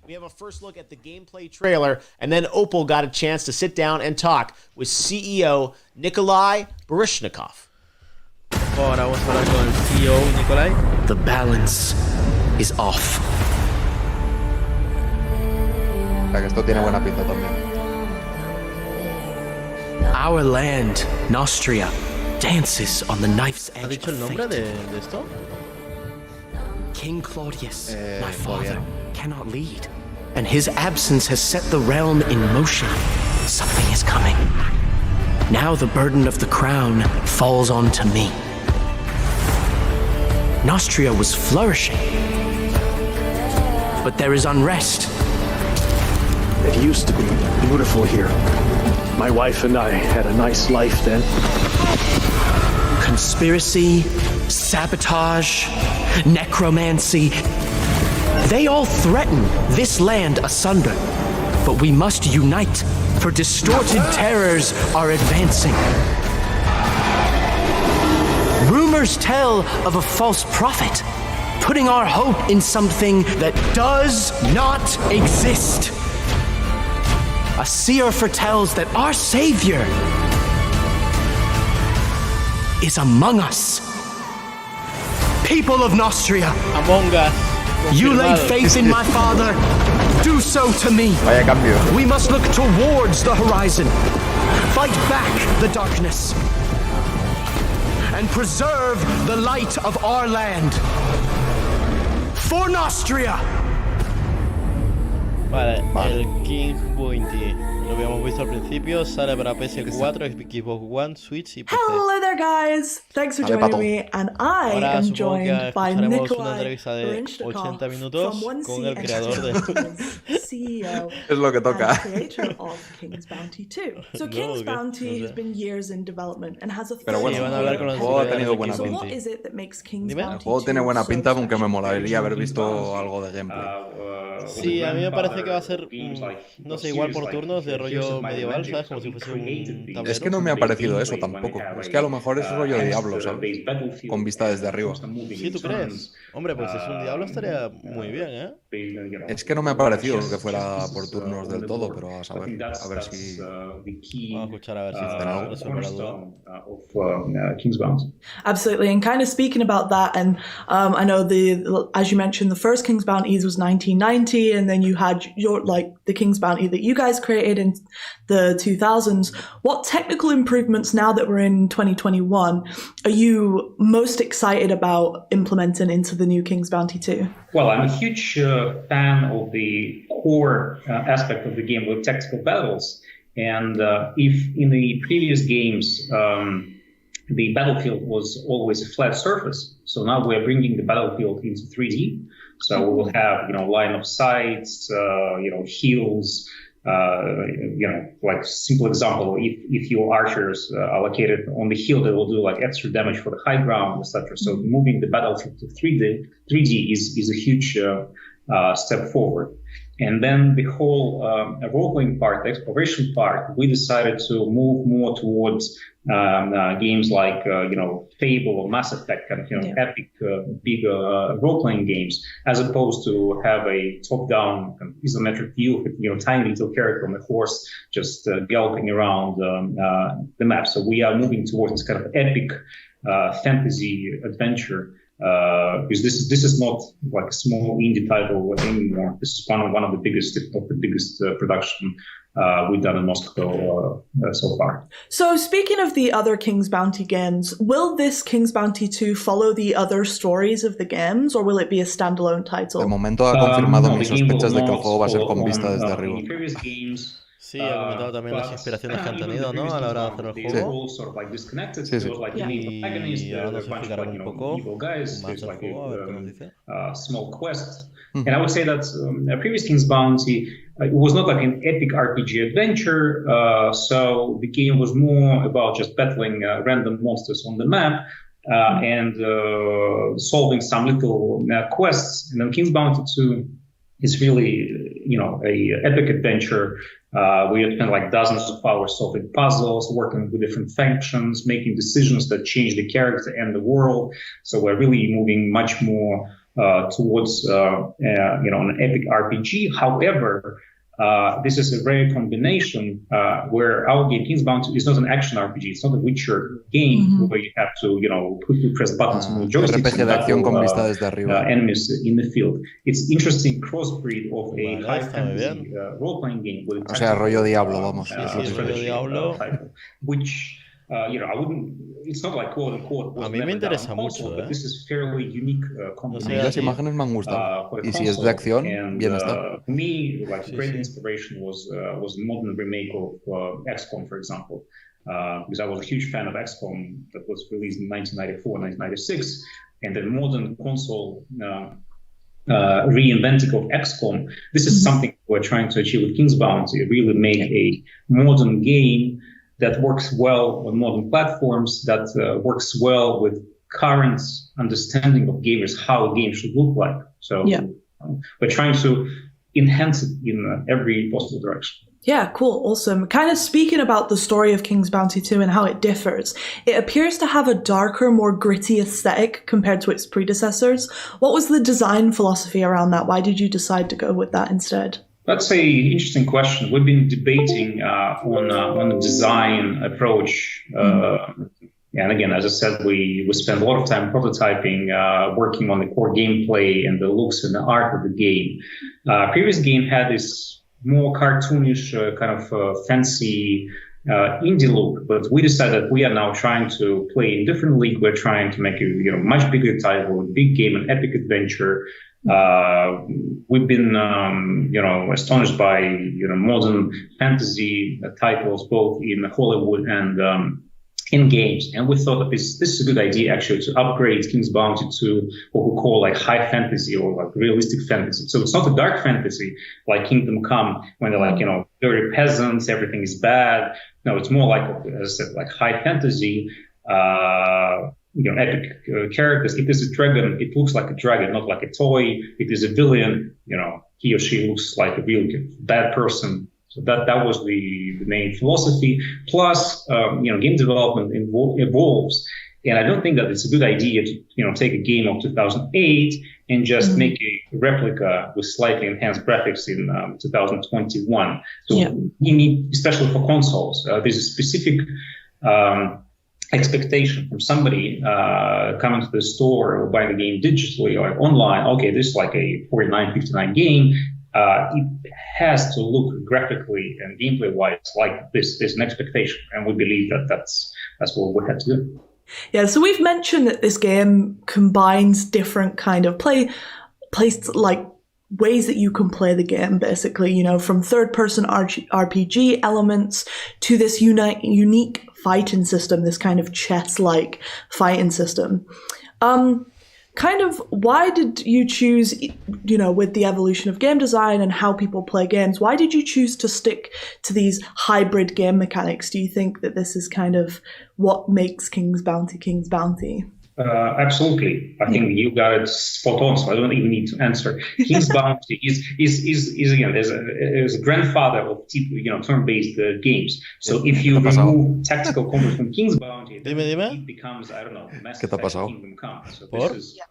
We have a first look at the gameplay trailer, and then Opal got a chance to sit down and talk with CEO Nikolai Baryshnikov. Ahora vamos a hablar con el CEO Nikolai. The balance is off. O sea que esto tiene buena pinta también. Our land, Nostria, dances on the knife's edge. ¿Ha dicho el nombre de esto? King Claudius, my father, cannot lead, and his absence has set the realm in motion. Something is coming. Now the burden of the crown falls onto me. Nostria was flourishing, but there is unrest. It used to be beautiful here. My wife and I had a nice life then. Conspiracy, sabotage, necromancy. They all threaten this land asunder. But we must unite, for distorted terrors are advancing. Rumors tell of a false prophet, putting our hope in something that does not exist. A seer foretells that our Savior is among us. People of Nostria, Among Us. you laid faith in my father. Do so to me. Vaya cambio. We must look towards the horizon. Fight back the darkness. And preserve the light of our land. For Nostria. Vale, el King 20. Lo habíamos visto al principio. Sale para PS4, Xbox One, Switch y PC. Hello there, guys. Thanks for joining me, and I Ahora am supongo que joined by escucharemos una Nikolai entrevista de 80 minutos from con el creador de... CEO Es lo que toca. and creator of King's Bounty 2. So King's Bounty has been years in development and has a Pero bueno, Sí, van a hablar con los el juego ha tenido desarrolladores buena de So pinta. what is it that makes King's Dime. Bounty El juego tiene 2 buena so pinta, aunque me special? molaría haber visto algo de gameplay. Sí, a mí me parece que va a ser, no sé, igual por turnos de rollo medieval, ¿sabes? Como si fuese un tablero. Es que no me ha parecido eso tampoco. Es que a lo mejor es rollo Diablo, ¿sabes? Con vista desde arriba. ¿Sí, tú crees? Hombre, pues si es un Diablo estaría muy bien, ¿eh? Es que no me ha parecido que fuera por turnos del todo, pero a saber, a ver si... Vamos a escuchar a ver si resuelve la duda. Absolutely, and kind of speaking about that, and I know as you mentioned, the first King's Bounties was 1990, and then you had the King's Bounty that you guys created in the 2000s. What technical improvements now that we're in 2021 are you most excited about implementing into the new King's Bounty 2? Well, I'm a huge fan of the core aspect of the game with tactical battles. And if in the previous games, the battlefield was always a flat surface, so now we're bringing the battlefield into 3D. So we will have, line of sights, hills, like simple example, if your archers are located on the hill, they will do like extra damage for the high ground, etc. So moving the battlefield to 3D is a huge step forward. And then the whole role-playing part, the exploration part, we decided to move more towards games like, Fable or Mass Effect, kind of, epic, big role-playing games, as opposed to have a top-down isometric view with, tiny little character on a horse just galloping around the map. So we are moving towards this kind of epic fantasy adventure. Because this is not like a small indie title anymore. This is one of the biggest, if not the biggest, production we've done in Moscow so far. So speaking of the other King's Bounty games, will this King's Bounty 2 follow the other stories of the games, or will it be a standalone title? De momento ha confirmado mis sospechas de que el juego va a ser con vista desde arriba. In previous games, Sí, ha comentado también las inspiraciones que han tenido, ¿no? A la hora de hacer el juego. Sí, sí. Y ahora nos explicará un poco más del juego, a ver qué nos dice. Small quests. And I would say that previous King's Bounty, it was not like an epic RPG adventure, so the game was more about just battling random monsters on the map and solving some little quests. And then King's Bounty 2 is really, a epic adventure. We had spent like dozens of hours solving puzzles, working with different factions, making decisions that change the character and the world. So we're really moving much more towards, an epic RPG. However, this is a rare combination where our game, King's Bounty, is not an action RPG. It's not a Witcher game where you have to, press buttons on the joystick RPG de acción con vista desde arriba. Enemies in the field. It's interesting crossbreed of a high fantasy role-playing game. O sea, rollo Diablo, vamos. Rollo Diablo. Which, I wouldn't. It's not like quote unquote. A mí me interesa mucho, but this is fairly unique. Las imágenes me han gustado. Y si es de acción, bien está. For me, like great inspiration was a modern remake of XCOM, for example, because I was a huge fan of XCOM that was released in 1994, 1996, and the modern console reinventing of XCOM. This is something we're trying to achieve with King's Bounty. Really make a modern game that works well on modern platforms, that works well with current understanding of gamers, how a game should look like. So we're trying to enhance it in every possible direction. Yeah, cool, awesome. Kind of speaking about the story of King's Bounty 2 and how it differs, it appears to have a darker, more gritty aesthetic compared to its predecessors. What was the design philosophy around that? Why did you decide to go with that instead? That's an interesting question. We've been debating on the design approach. And again, as I said, we spent a lot of time prototyping, working on the core gameplay and the looks and the art of the game. Previous game had this more cartoonish, kind of fancy indie look, but we decided we are now trying to play in different league. We're trying to make a much bigger title, a big game, an epic adventure. We've been, astonished by, modern fantasy titles, both in Hollywood and in games. And we thought that this is a good idea, actually, to upgrade King's Bounty to what we call like high fantasy or like realistic fantasy. So it's not a dark fantasy like Kingdom Come, when they're like, dirty peasants, everything is bad. No, it's more like, as I said, like high fantasy, epic characters. If there's a dragon, it looks like a dragon, not like a toy. If there's a villain, he or she looks like a real bad person. So that was the main philosophy. Plus, game development evolves, and I don't think that it's a good idea to take a game of 2008 and just make a replica with slightly enhanced graphics in 2021. So you need, especially for consoles, there's a specific expectation from somebody coming to the store or buying the game digitally or online. Okay, this is like a $49, $59 game. It has to look graphically and gameplay-wise like this. There's an expectation, and we believe that that's what we have to do. Yeah, so we've mentioned that this game combines different kind of like ways that you can play the game, basically, from third-person RPG elements to this unique fighting system, this kind of chess-like fighting system. Kind of, why did you choose, with the evolution of game design and how people play games, why did you choose to stick to these hybrid game mechanics? Do you think that this is kind of what makes King's Bounty? Absolutely. I think you got it spot on, so I don't even need to answer. King's Bounty is again, is a grandfather of turn-based games. So if you remove tactical combat from King's Bounty, it becomes, I don't know, Mass Effect Kingdom Come.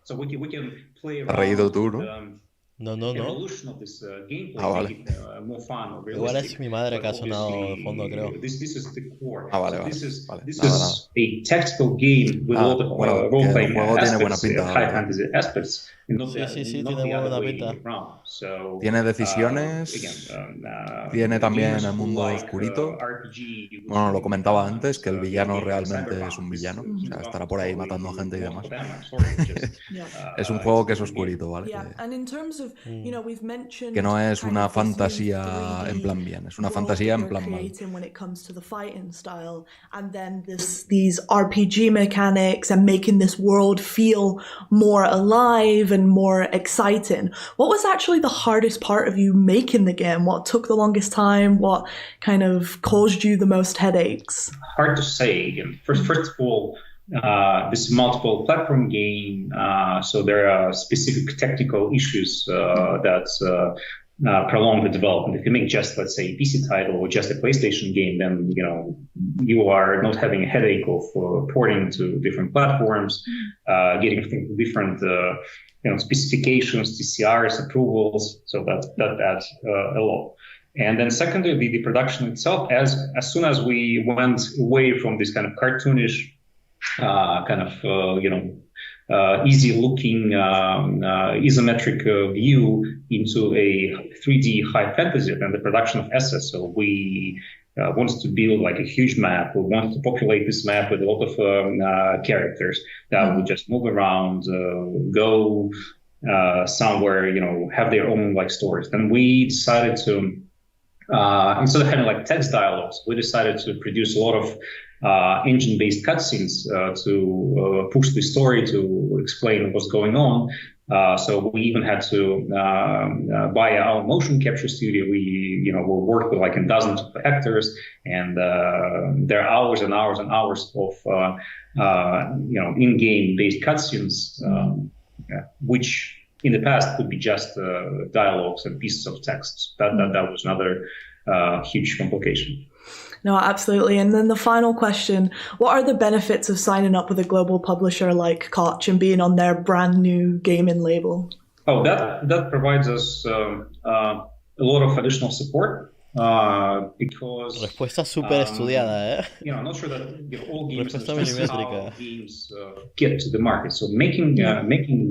So we can play around No. evolution of this gameplay, make it more fun or realistic. Igual es mi madre que ha sonado de fondo, creo. This is the core. Vale. This is a tactical game with a lot of role-playing aspects, high fantasy aspects. Sí, tiene muy buena pinta. Tiene decisiones, tiene también el mundo oscurito. Bueno, lo comentaba antes, que el villano realmente es un villano. O sea, estará por ahí matando a gente y demás. Es un juego que es oscurito, ¿vale? Que no es una fantasía en plan bien, es una fantasía en plan mal. These RPG mechanics and making this world feel more alive and more exciting. What was actually the hardest part of you making the game? What took the longest time? What kind of caused you the most headaches? Hard to say. Again, first of all, this is a multiple platform game, so there are specific technical issues that prolong the development. If you make just, let's say, a PC title or just a PlayStation game, then you are not having a headache of porting to different platforms, getting different specifications, TCRs, approvals. So that adds a lot. And then secondly, the production itself. As soon as we went away from this kind of cartoonish easy-looking isometric view into a 3D high fantasy and the production of assets. So we wanted to build like a huge map. We wanted to populate this map with a lot of characters that would just move around, go somewhere, have their own like stories. Then we decided to, instead of having like text dialogues, we decided to produce a lot of engine-based cutscenes to push the story, to explain what's going on. So we even had to buy our motion capture studio. We worked with like a dozen of actors, and there are hours and hours and hours of in-game based cutscenes, which in the past could be just dialogues and pieces of text. That was another huge complication. No, absolutely. And then the final question, what are the benefits of signing up with a global publisher like Koch and being on their brand new gaming label? Oh, that provides us a lot of additional support. Because respuesta súper estudiada, I'm not sure that all games get to the market. So making a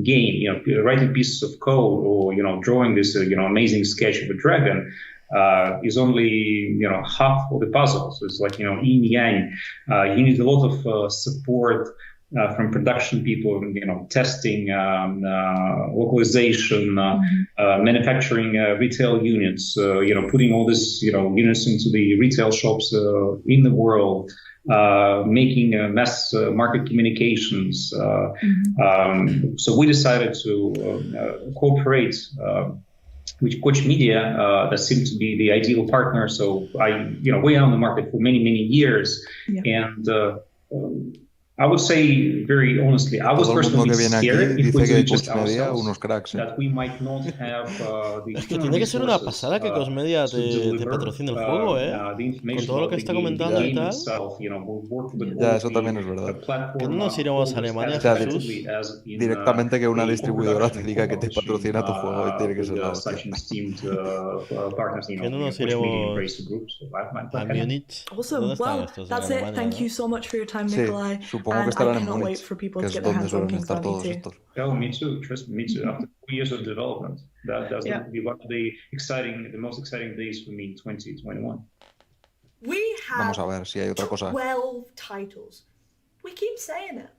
game, writing pieces of code or drawing this amazing sketch of a dragon is only half of the puzzle. So it's like yin yang. You need a lot of support from production people, testing, localization, manufacturing retail units, putting all this units into the retail shops in the world, making mass market communications. So we decided to cooperate with Koch Media. That seemed to be the ideal partner. So we are on the market for many years, and I would say very honestly, I was personally scared it was just ourselves, that we might not have the tiene que ser una pasada que Koch Media te patrocine el juego, con todo lo que está comentando y tal. Ya, eso también es verdad. ¿Que no nos iremos a Alemania, Jesús? Directamente que una distribuidora te diga que te patrocina tu juego y tiene que ser la hostia. ¿Que no nos iremos a Múnich? Awesome. Well, that's it. Thank you so much for your time, Nikolai. Supongo que estarán en Múnich, que es donde suelen estar todos estos. Oh, me too. Trust me, me too. After 4 years of development, that's going to be one of the most exciting days for me in 2021. We have Vamos a ver si hay otra cosa. 12 titles. We keep saying it.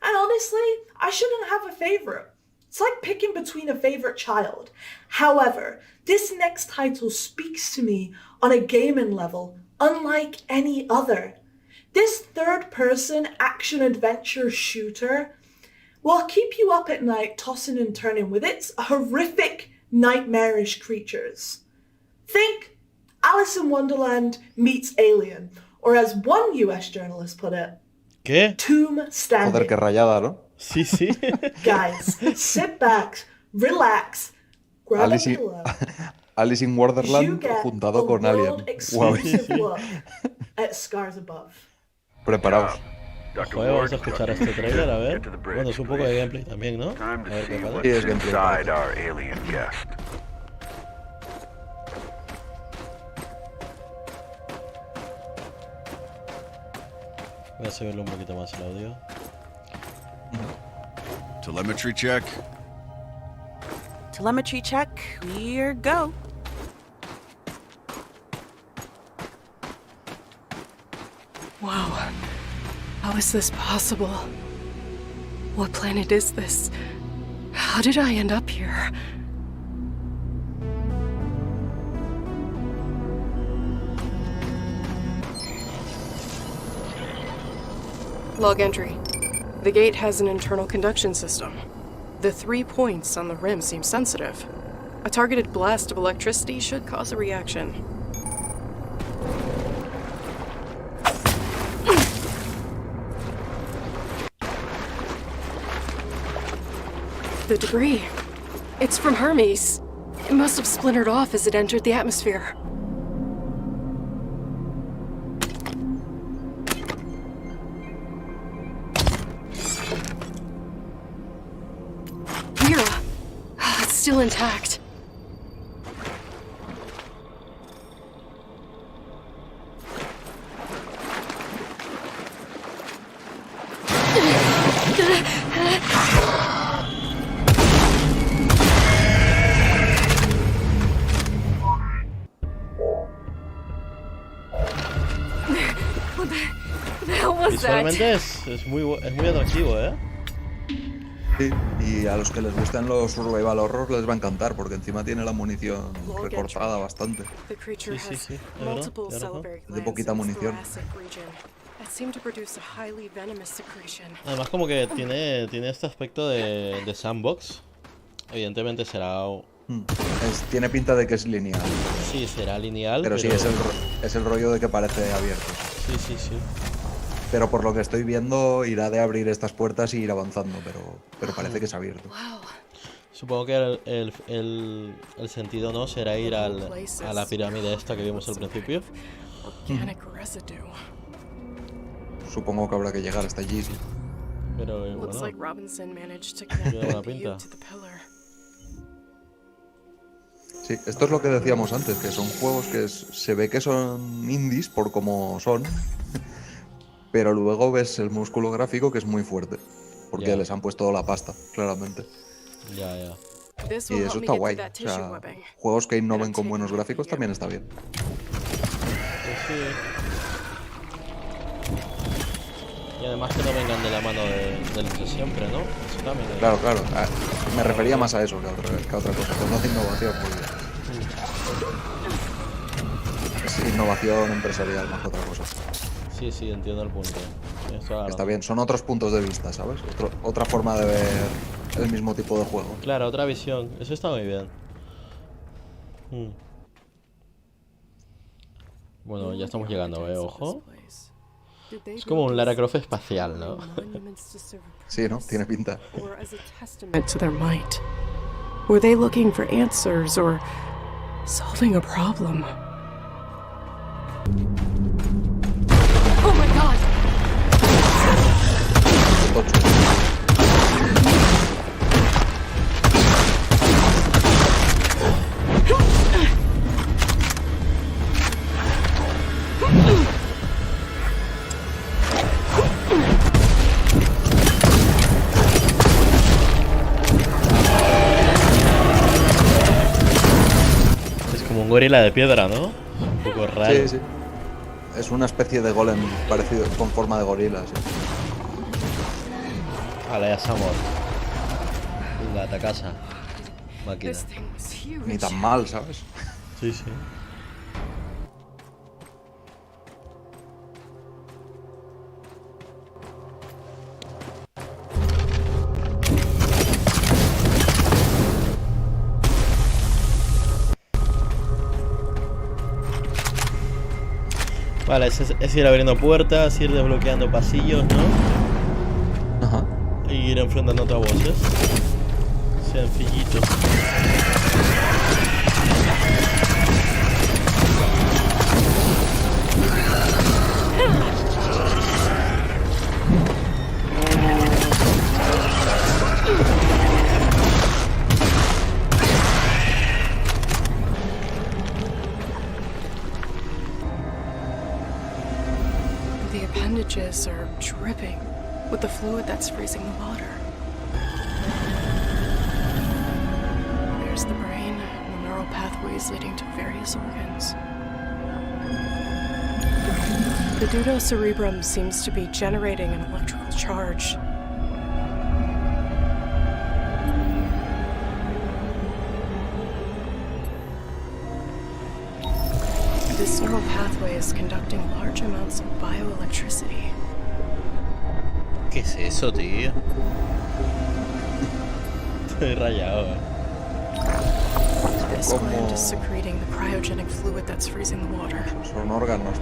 And honestly, I shouldn't have a favorite. It's like picking between a favorite child. However, this next title speaks to me on a gaming level unlike any other. This third-person action-adventure shooter will keep you up at night tossing and turning with its horrific, nightmarish creatures. Think Alice in Wonderland meets Alien, or as one US journalist put it, ¿Qué? Tomb Standing. Joder, qué rayada, ¿no? Sí, sí. Guys, sit back, relax, grab a pillow. Alice in Wonderland juntado con Alien. Wow. At Scars Above. Preparaos. Joder, vamos a escuchar este trailer, a ver. Bueno, es un poco de gameplay también, ¿no? A ver qué pasa. Sí, es gameplay. Voy a subirle un poquito más el audio. Telemetry check. telemetry check. Here go. Wow. How is this possible? What planet is this? How did I end up here? Log entry. The gate has an internal conduction system. The 3 points on the rim seem sensitive. A targeted blast of electricity should cause a reaction. The debris. It's from Hermes. It must have splintered off as it entered the atmosphere. Mira! It's still intact. Visualmente es muy atractivo, ¿eh? Sí, y a los que les gusten los survival horror les va a encantar, porque encima tiene la munición recortada bastante. Sí. De poquita munición. Además como que tiene este aspecto de sandbox. Evidentemente será... tiene pinta de que es lineal. Sí, será lineal. Pero sí, es el rollo de que parece abierto. Sí. Pero por lo que estoy viendo, irá de abrir estas puertas y ir avanzando, pero parece que es abierto. Supongo que el sentido no será ir a la pirámide esta que vimos al principio. Supongo que habrá que llegar hasta allí, sí. Pero bueno, tiene buena pinta. Sí, esto es lo que decíamos antes, que son juegos que se ve que son indies por cómo son, pero luego ves el músculo gráfico que es muy fuerte, porque les han puesto la pasta, claramente. Ya. Y eso está guay. O sea, juegos que innoven con buenos gráficos también está bien. Pues sí. Y además que no vengan de la mano de los de siempre, ¿no? Eso también es... Claro. Me refería más a eso que a otra cosa. Pues no hace innovación, muy bien. Es innovación empresarial más que otra cosa. Sí, entiendo el punto. Está bien, son otros puntos de vista, ¿sabes? Otra forma de ver el mismo tipo de juego. Claro, otra visión. Eso está muy bien. Bueno, ya estamos llegando, ojo. Es como un Lara Croft espacial, ¿no? Sí, ¿no? Tiene pinta. To their might. Were they looking for answers or solving a problem? Oh my god! Es como un gorila de piedra, ¿no? Un poco raro. Sí. Es una especie de golem parecido con forma de gorila, sí. Vale, ya estamos. Venga, a casa. Máquina. Ni tan mal, ¿sabes? Sí. Vale, es ir abriendo puertas, ir desbloqueando pasillos, ¿no? Ajá. Y ir enfrentando a voces. Sencillito. The appendages are dripping with the fluid that's freezing the water. enters the brain, the neural pathways leading to various organs. The pseudocerebrum seems to be generating an electrical charge. This neural pathway is conducting large amounts of bioelectricity. ¿Qué es eso, tío? Estoy rayado. This gland is secreting the cryogenic fluid that's freezing the water. Son órganos.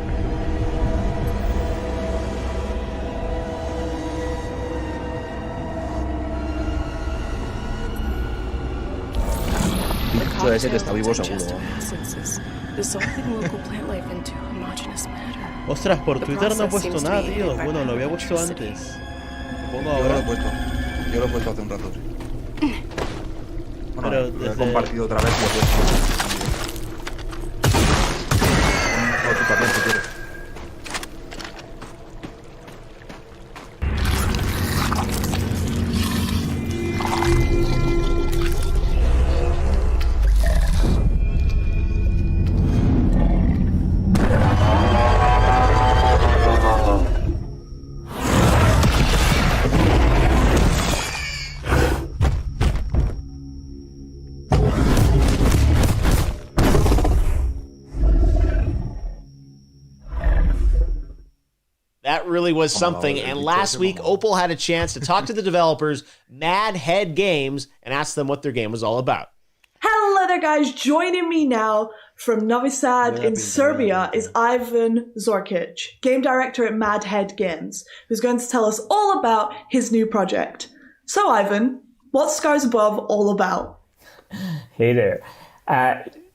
The ese que está vivo seguro. Dissolving local plant life into homogeneous matter. Ostras, por Twitter no he puesto nada, tío. Bueno, lo había puesto antes. Lo pongo ahora. Yo lo he puesto hace un rato, sí. Bueno, pero lo he compartido otra vez y lo he puesto. No, tú también, si quieres. Really was something, and last week Opal had a chance to talk to the developers, Mad Head Games, and ask them what their game was all about. Hello there, guys. Joining me now from Novi Sad in Serbia is Ivan Zorkic, game director at Mad Head Games, who's going to tell us all about his new project. So, Ivan, what's Scars Above all about? Hey there.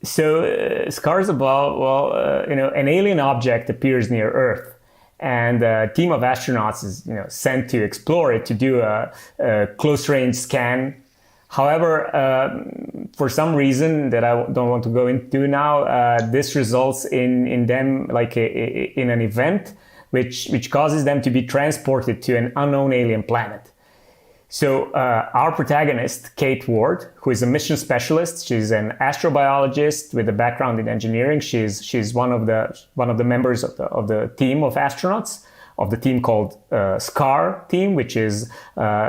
Scars Above, an alien object appears near Earth. And a team of astronauts is, sent to explore it, to do a close-range scan. However, for some reason that I don't want to go into now, this results in them in an event which causes them to be transported to an unknown alien planet. So our protagonist, Kate Ward, who is a mission specialist, she's an astrobiologist with a background in engineering. She's one of the members of the team of astronauts, of the team called SCAR team, which is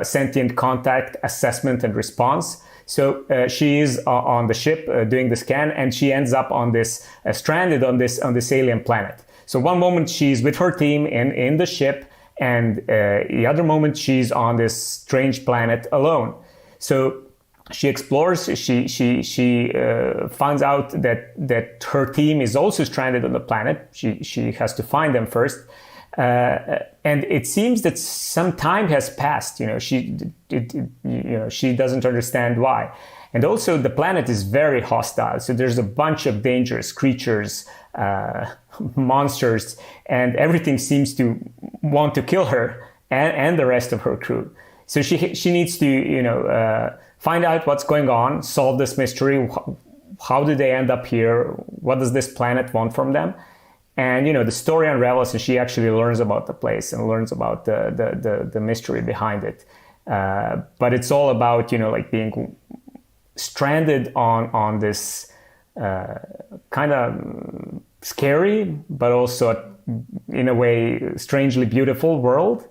Sentient Contact Assessment and Response. So she is on the ship doing the scan, and she ends up on this stranded on this alien planet. So one moment she's with her team in the ship, and the other moment she's on this strange planet alone. So she explores, she finds out that her team is also stranded on the planet. She has to find them first. And it seems that some time has passed. She doesn't understand why. And also the planet is very hostile. So there's a bunch of dangerous creatures, monsters, and everything seems to want to kill her and the rest of her crew. So she needs to, find out what's going on, solve this mystery. How did they end up here? What does this planet want from them? And, the story unravels, and she actually learns about the place and learns about the mystery behind it. But it's all about, being stranded on this kind of scary, but also in a way strangely beautiful world,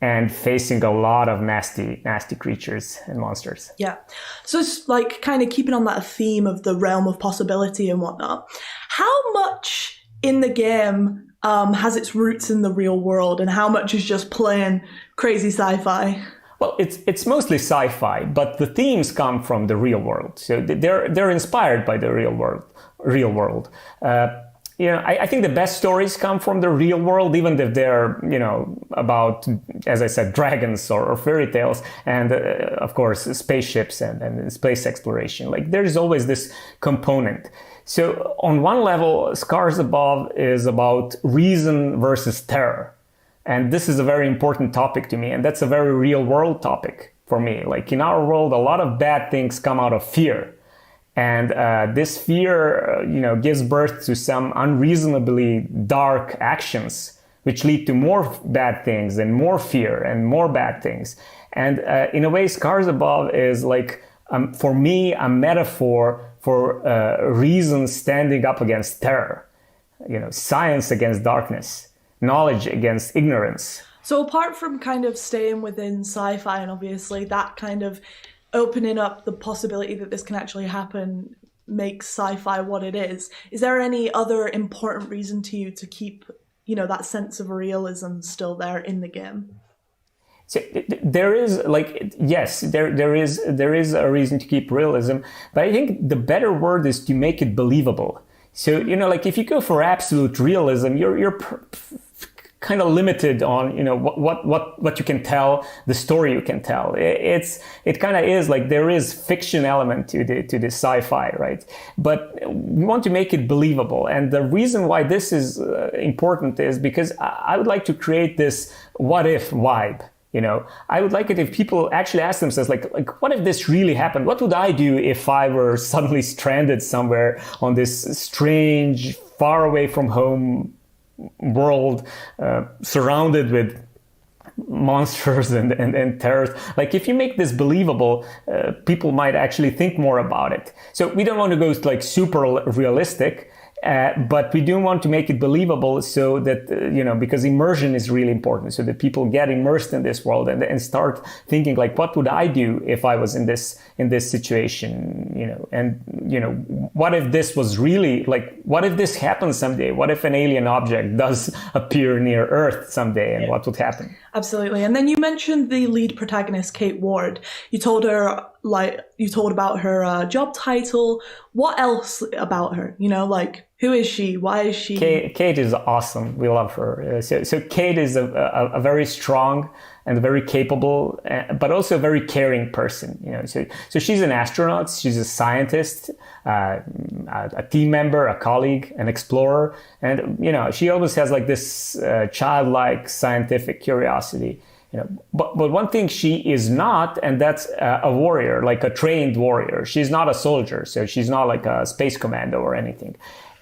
and facing a lot of nasty creatures and monsters. Yeah. So it's kind of keeping on that theme of the realm of possibility and whatnot. How much in the game has its roots in the real world, and how much is just plain crazy sci-fi? Well, it's mostly sci-fi, but the themes come from the real world. So they're inspired by the real world. I think the best stories come from the real world, even if they're, about, as I said, dragons or fairy tales, and of course, spaceships and space exploration. There's always this component. So on one level, Scars Above is about reason versus terror. And this is a very important topic to me, and that's a very real world topic for me. In our world, a lot of bad things come out of fear. And this fear, gives birth to some unreasonably dark actions, which lead to more bad things and more fear and more bad things. And in a way, Scars Above is for me, a metaphor for reason standing up against terror. Science against darkness, knowledge against ignorance. So apart from kind of staying within sci-fi and obviously that kind of opening up the possibility that this can actually happen makes sci-fi what it is there any other important reason to you to keep, that sense of realism still there in the game? So there is there is a reason to keep realism, but I think the better word is to make it believable. So, if you go for absolute realism, you're kind of limited on, what you can tell, the story you can tell. It kind of is like there is fiction element to the sci-fi, right? But we want to make it believable. And the reason why this is important is because I would like to create this what if vibe. I would like it if people actually ask themselves, like, what if this really happened? What would I do if I were suddenly stranded somewhere on this strange, far away from home world, surrounded with monsters and terrors? Like, if you make this believable, people might actually think more about it. So we don't want to go like super realistic. But we do want to make it believable so that, because immersion is really important, so that people get immersed in this world and start thinking like, what would I do if I was in this situation, and, what if this was really like, what if this happens someday? What if an alien object does appear near Earth someday, and what would happen? Absolutely. And then you mentioned the lead protagonist, Kate Ward. You told about her job title. What else about her? Who is she? Why is she? Kate is awesome. We love her. So Kate is a very strong and very capable, but also a very caring person. So she's an astronaut. She's a scientist, a team member, a colleague, an explorer, and she always has like this childlike scientific curiosity. But one thing she is not, and that's a warrior, like a trained warrior. She's not a soldier, so she's not like a space commando or anything.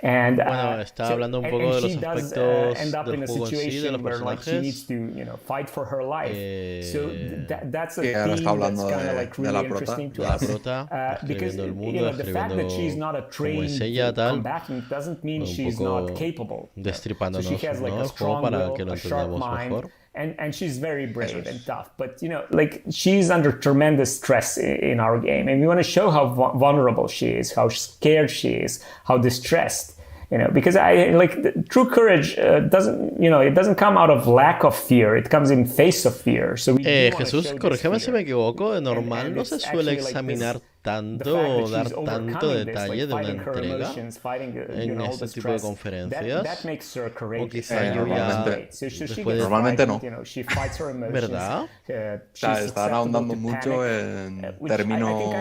And está hablando un poco de los aspectos end up in a del juego en sí, de los situation where like she needs personajes. to fight for her life. So that's a ahora theme está hablando that's kind of like de really la prota. interesting to De la us. prota, Because escribiendo el mundo, the fact that she's not a cómo trained es ella, tal, combatant doesn't mean un she's poco not capable. So destripándonos, she has like ¿no? a El juego strong para will, que lo a sharp entendamos mind, mejor. and she's very brave and tough. But like she's under tremendous stress in our game, and we want to show how vulnerable she is, how scared she is, how distressed. Because true courage doesn't, it doesn't come out of lack of fear. It comes in face of fear. So we Jesús, corrígeme si me equivoco, de normal no se suele examinar tanto o dar tanto detalle de una entrega en este tipo de conferencias. O quizá yo ya después de... Normalmente no. ¿Verdad? Están ahondando mucho en términos,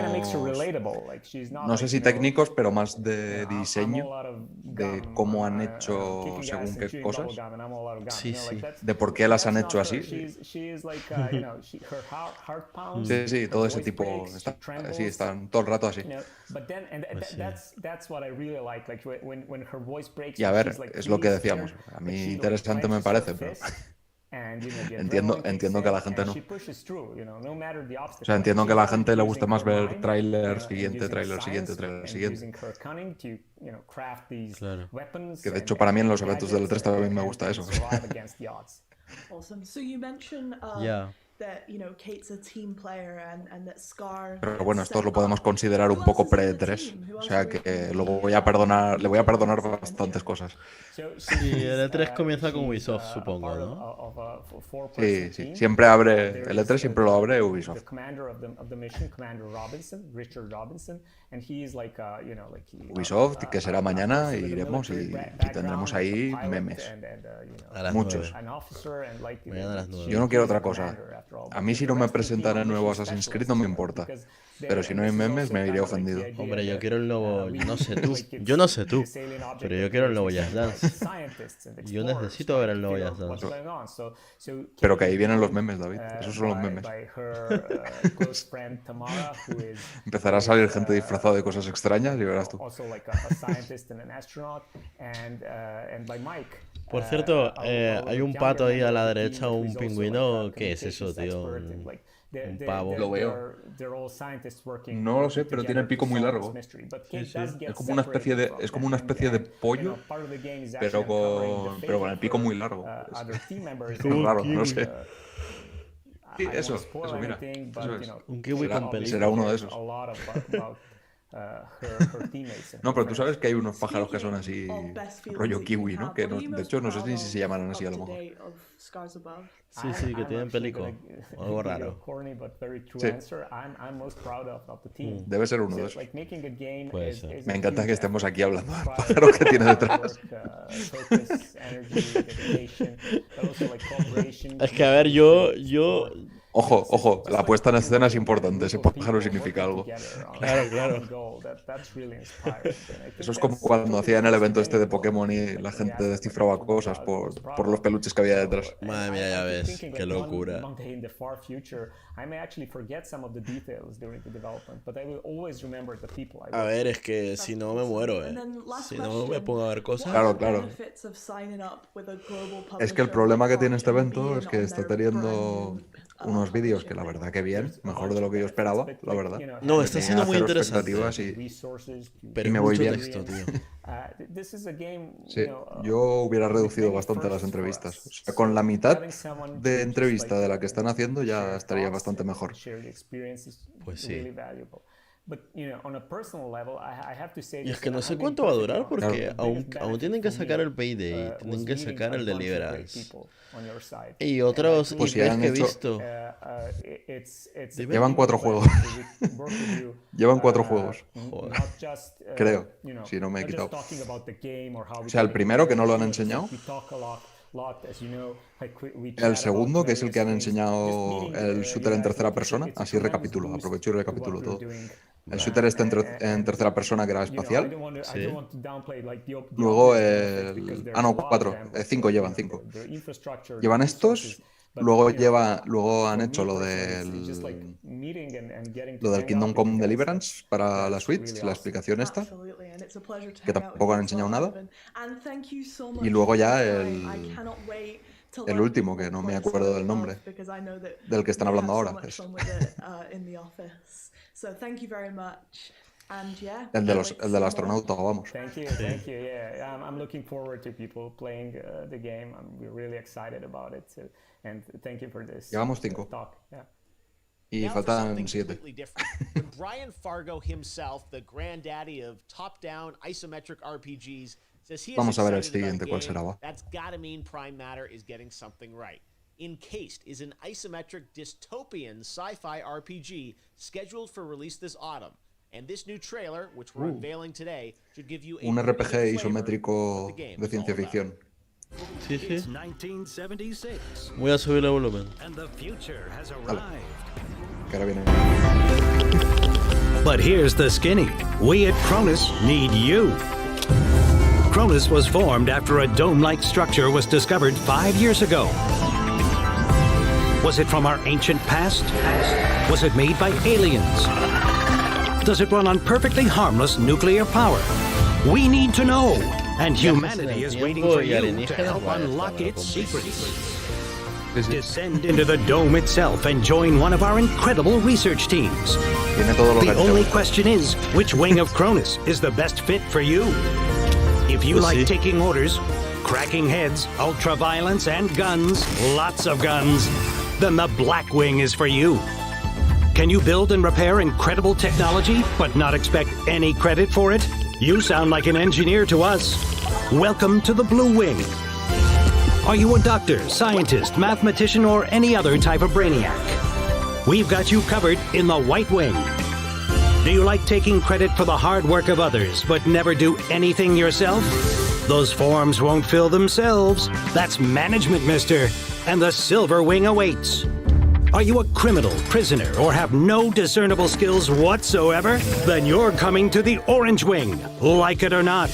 no sé si técnicos, pero más de diseño, de cómo han hecho según qué cosas. Sí, sí. De por qué las han hecho así. Sí, todo ese tipo. Sí, están todo el rato así. Y a ver, es lo que decíamos. A mí interesante me parece, pero entiendo que a la gente no. O sea, entiendo que a la gente le gusta más ver tráiler siguiente, tráiler siguiente, tráiler siguiente. Claro. Que de hecho para mí en los eventos del E3 también me gusta eso. Awesome. So you mentioned that, Kate's a team player and that Scar. Pero bueno, esto lo podemos considerar un poco pre-E3. O sea que le voy a perdonar bastantes cosas. Sí, el E3 comienza con Ubisoft, supongo, ¿no? Sí, sí. Siempre abre, el E3 siempre lo abre Ubisoft. Ubisoft, que será mañana, y iremos y tendremos ahí memes. A las Muchos. 9. Mañana a las 9. Yo no quiero otra cosa. A mí si no me presentan el nuevo Assassin's Creed no me importa. Pero si no hay memes me iré ofendido. Hombre, yo quiero el nuevo... Yo no sé tú. Pero yo quiero el nuevo Just Dance. Yo necesito ver el nuevo Just Dance. Pero que ahí vienen los memes, David. Esos son los memes. Empezará a salir gente disfrazada de cosas extrañas y verás tú. Por cierto, hay un pato ahí a la derecha, un pingüino. ¿Qué es eso, tío? Un pavo. Lo veo. No lo sé, pero tiene el pico muy largo. Sí, sí. Es como una especie de pollo, pero con el pico muy largo. Es raro, no sé. Sí, eso, mira. Eso es. Un kiwi con pelito. Será uno de esos. No, pero tú sabes que hay unos pájaros que son así, rollo kiwi, ¿no? Que no, de hecho no sé ni si se llaman así a lo mejor. Sí, que tienen pelico. Algo raro. Sí. Debe ser uno de esos. Puede ser. Me encanta que estemos aquí hablando del pájaro que tiene detrás. Es que a ver, yo... Ojo, la puesta en escena es importante, ese pájaro significa algo. Claro. Eso es como cuando hacían el evento este de Pokémon y la gente descifraba cosas por los peluches que había detrás. Madre mía, ya ves, qué locura. A ver, es que si no me muero, Si no me pongo a ver cosas. Claro. Es que el problema que tiene este evento es que está teniendo unos vídeos que la verdad que bien, mejor de lo que yo esperaba, la verdad. No, está siendo muy interesante. Pero me voy bien. Texto, tío. Sí, yo hubiera reducido bastante las entrevistas. O sea, con la mitad de entrevista de la que están haciendo ya estaría bastante mejor. Pues sí. Y es que no sé cuánto va a durar porque aún tienen que sacar el Payday, tienen que sacar el Deliverance. Y otros pues IPs que he visto. Llevan 4 juegos. Llevan 4 juegos. Joder. Creo, si no me he quitado. O sea, el primero que no lo han enseñado. El segundo, que es el que han enseñado el shooter en tercera persona. Así recapitulo, aprovecho y recapitulo todo. El shooter este en tercera persona que era espacial. Sí. Luego no, 4. 5 llevan, 5. Llevan estos. Luego han hecho lo del Kingdom Come Deliverance para la Switch, la explicación esta, que tampoco han enseñado nada. Y luego ya el último, que no me acuerdo del nombre, del que están hablando ahora. El del astronauta, vamos. Thank you. Yeah, I'm looking forward to people playing the game. I'm really excited about it. And thank you for this. Llevamos 5. Yeah. Y faltan 7. Brian Fargo himself, the granddaddy of top-down isometric RPGs, says he is Vamos a ver el excited siguiente, about cuál a será, game. va. That's gotta mean Prime Matter is getting something right. Encased is an isometric dystopian sci-fi RPG scheduled for release this autumn. And this new trailer, which we're unveiling today, should give you a Un RPG isométrico de ciencia ficción. Sí. Voy a subir el volumen. Vale. Que ahora viene. But here's the skinny. We at Cronus need you. Cronus was formed after a dome-like structure was discovered 5 years ago. Was it from our ancient past? Was it made by aliens? Does it run on perfectly harmless nuclear power? We need to know. And humanity is waiting for you to help unlock its secrets. Descend into the dome itself and join one of our incredible research teams. The only question is, which wing of Cronus is the best fit for you? If you like taking orders, cracking heads, ultra-violence, and guns, lots of guns, then the Black Wing is for you. Can you build and repair incredible technology, but not expect any credit for it? You sound like an engineer to us. Welcome to the Blue Wing. Are you a doctor, scientist, mathematician, or any other type of brainiac? We've got you covered in the White Wing. Do you like taking credit for the hard work of others, but never do anything yourself? Those forms won't fill themselves. That's management, mister. And the Silver Wing awaits. Are you a criminal, prisoner, or have no discernible skills whatsoever? Then you're coming to the Orange Wing, like it or not.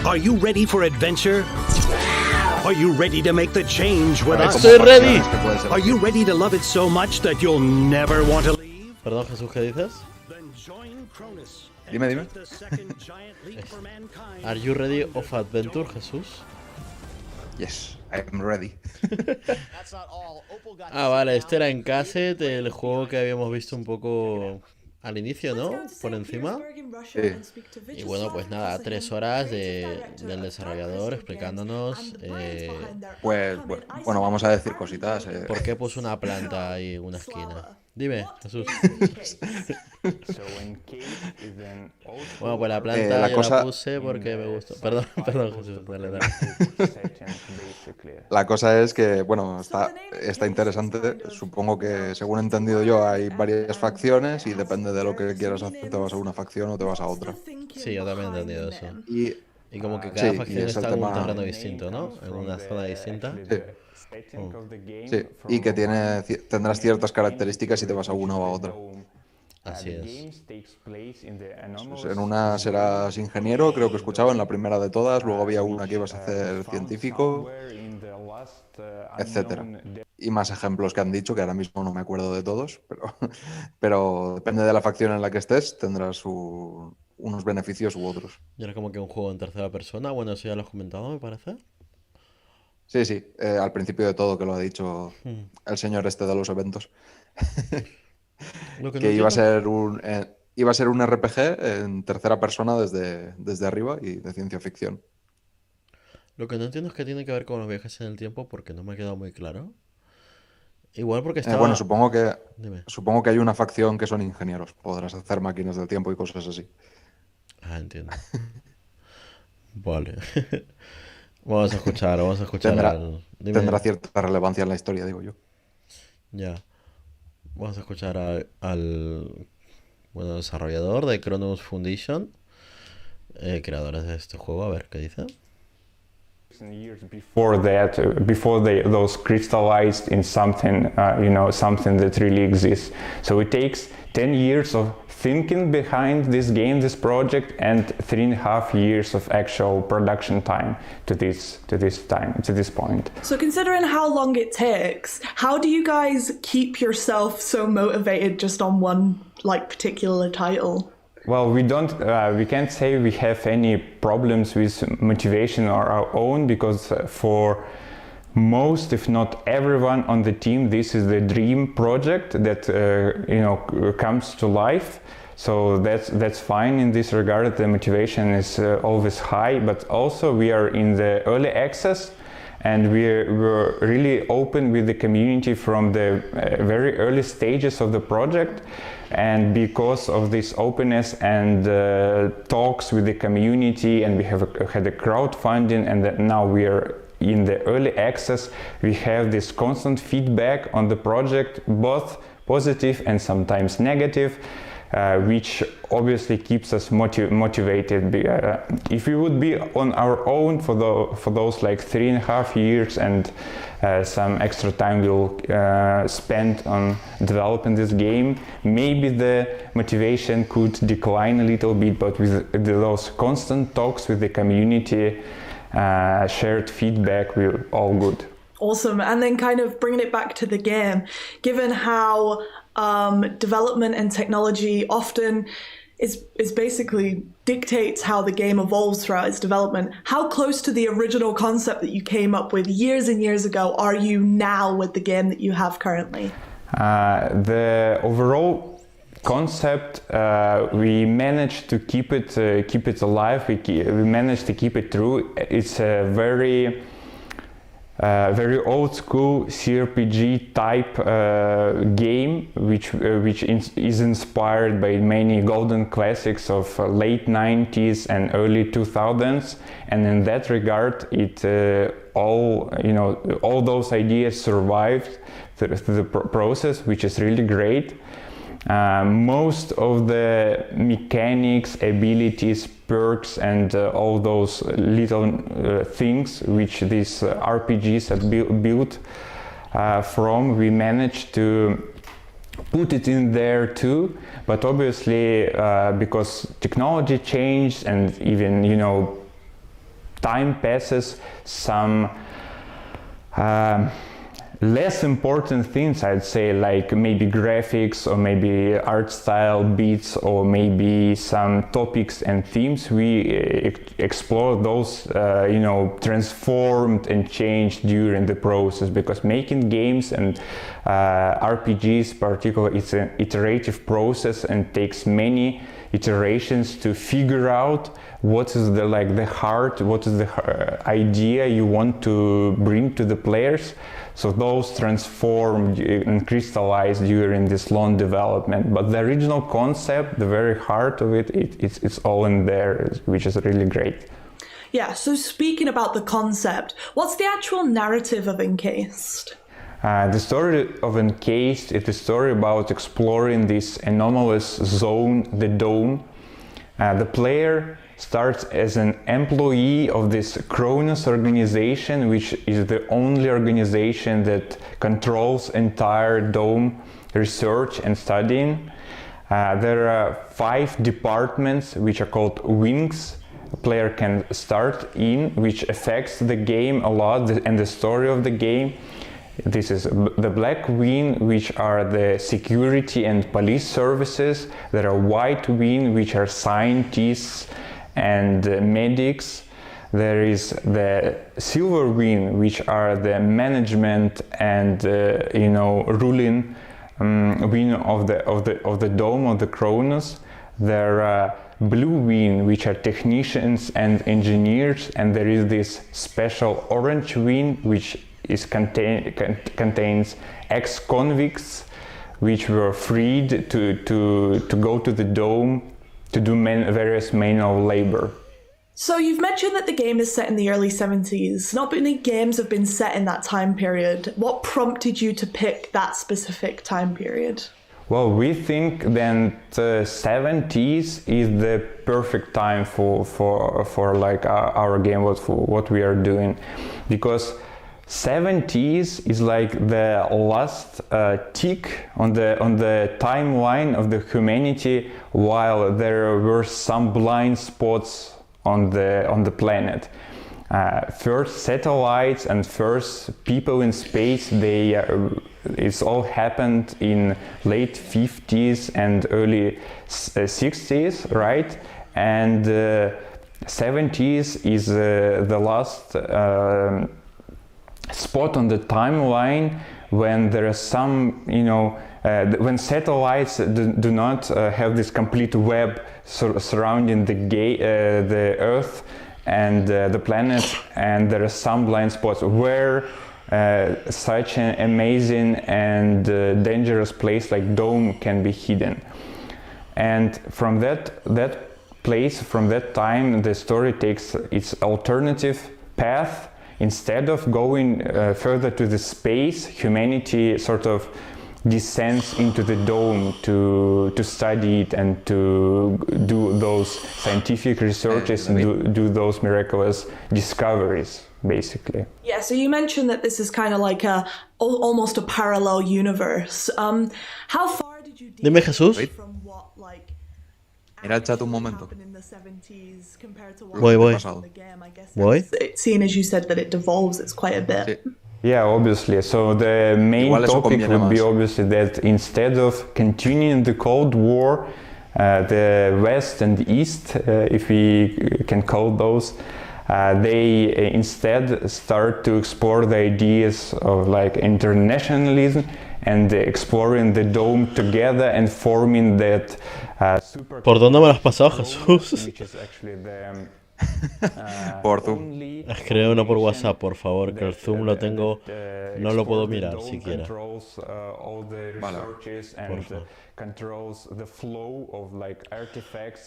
Are you ready for adventure? Are you ready to make the change with us? Estoy ready. Are you ready to love it so much that you'll never want to leave? Perdón, Jesús, ¿qué dices? Dime. Are you ready of adventure, Jesús? Yes, I'm ready. Vale, este era en cassette, el juego que habíamos visto un poco al inicio, ¿no? Por encima. Sí. Y bueno, pues nada, 3 horas del desarrollador explicándonos Pues bueno, vamos a decir cositas. por qué puso una planta ahí en una esquina. Dime, Jesús. Bueno, pues la planta la puse porque me gustó. Perdón, Jesús. Dale. La cosa es que, bueno, está interesante. Supongo que, según he entendido yo, hay varias facciones y depende de lo que quieras hacer, te vas a una facción o te vas a otra. Sí, yo también he entendido eso. Y como que sí, cada facción es el está en un tema- terreno distinto, ¿no? En una zona distinta. Sí, y que tendrás ciertas características si te vas a una o a otra. Así es. Pues en una serás ingeniero, creo que escuchaba en la primera de todas, luego había una que ibas a ser científico, etcétera. Y más ejemplos que han dicho, que ahora mismo no me acuerdo de todos, pero depende de la facción en la que estés, tendrás unos beneficios u otros. Y era como que un juego en tercera persona. Bueno, eso ya lo has comentado, me parece. Sí, al principio de todo, que lo ha dicho el señor este de los eventos. Que iba a ser un RPG en tercera persona desde arriba y de ciencia ficción. Lo que no entiendo es qué tiene que ver con los viajes en el tiempo, porque no me ha quedado muy claro. Igual porque estaba... Bueno, supongo Dime. que hay una facción que son ingenieros. Podrás hacer máquinas del tiempo y cosas así. Entiendo. Vale. Vamos a escuchar Tendrá cierta relevancia en la historia, digo yo. Ya. Vamos a escuchar al desarrollador de Chronos Foundation, creadores de este juego, a ver qué dice. Before those crystallized in something, something that really exists. So it takes 10 years of thinking behind this game, this project, and 3.5 years of actual production time to this point. So considering how long it takes, how do you guys keep yourself so motivated just on one particular title? Well, we can't say we have any problems with motivation on our own, because for most, if not everyone on the team, this is the dream project that comes to life. So that's fine in this regard. The motivation is always high, but also we are in the early access, and we're really open with the community from the very early stages of the project. And because of this openness and talks with the community, and we have had a crowdfunding, and now we are in the early access, we have this constant feedback on the project, both positive and sometimes negative, which obviously keeps us motivated. If we would be on our own for those 3.5 years and some extra time we'll spend on developing this game, maybe the motivation could decline a little bit, but with those constant talks with the community, shared feedback, we're all good. Awesome. And then kind of bringing it back to the game, given how development and technology often is basically dictates how the game evolves throughout its development, how close to the original concept that you came up with years and years ago are you now with the game that you have currently? The overall concept, we managed to keep it alive. We managed to keep it true. It's a very old school CRPG type game, which is inspired by many golden classics of late 90s and early 2000s, and in that regard, all those ideas survived through the process, which is really great. Most of the mechanics, abilities, perks, and all those little things which these RPGs are built from, we managed to put it in there too. But obviously, because technology changed and even less important things, I'd say, like maybe graphics or maybe art style, beats, or maybe some topics and themes. We explore those, transformed and changed during the process, because making games and RPGs particularly, it's an iterative process and takes many iterations to figure out what is the heart, what is the idea you want to bring to the players. So those transformed and crystallized during this long development. But the original concept, the very heart of it's all in there, which is really great. Yeah, so speaking about the concept, what's the actual narrative of Encased? The story of Encased is a story about exploring this anomalous zone, the Dome. The player starts as an employee of this Cronus organization, which is the only organization that controls entire Dome research and studying. There are 5 departments which are called wings. A player can start in, which affects the game a lot and the story of the game. This is the Black Wing, which are the security and police services. There are White Wing, which are scientists and medics. There is the Silver Wing, which are the management and ruling wing of the Dome of the Cronus. There are Blue Wing, which are technicians and engineers, and there is this special Orange Wing, which contains ex-convicts which were freed to go to the Dome to do various manual labor. So you've mentioned that the game is set in the early 70s. Not many games have been set in that time period. What prompted you to pick that specific time period? Well, we think that the 70s is the perfect time for like our game, what we are doing, because 70s is like the last tick on the timeline of the humanity, while there were some blind spots on the planet. First satellites and first people in space, it's all happened in late 50s and early 60s, right? And 70s is the last spot on the timeline when there are some, when satellites do not have this complete web surrounding the Earth and the planet, and there are some blind spots where such an amazing and dangerous place like Dome can be hidden. And from that place, from that time, the story takes its alternative path. Instead of going further to the space, humanity sort of descends into the Dome to study it and to do those scientific researches and do those miraculous discoveries, basically. Yeah, so you mentioned that this is kind of like almost a parallel universe. How far did you Dime, Jesús. from what like Mira el chat un momento. Voy. Seeing as you said that it devolves, it's quite a bit. Yeah, obviously. So the main topic would be obviously that instead of continuing the Cold War, the West and the East, if we can call those, they instead start to explore the ideas of like internationalism and exploring the Dome together and forming that super. ¿Por dónde me lo has pasado, Jesús? Which is actually the por Zoom. Escribe uno por WhatsApp, por favor, que el Zoom lo tengo, no lo puedo mirar siquiera.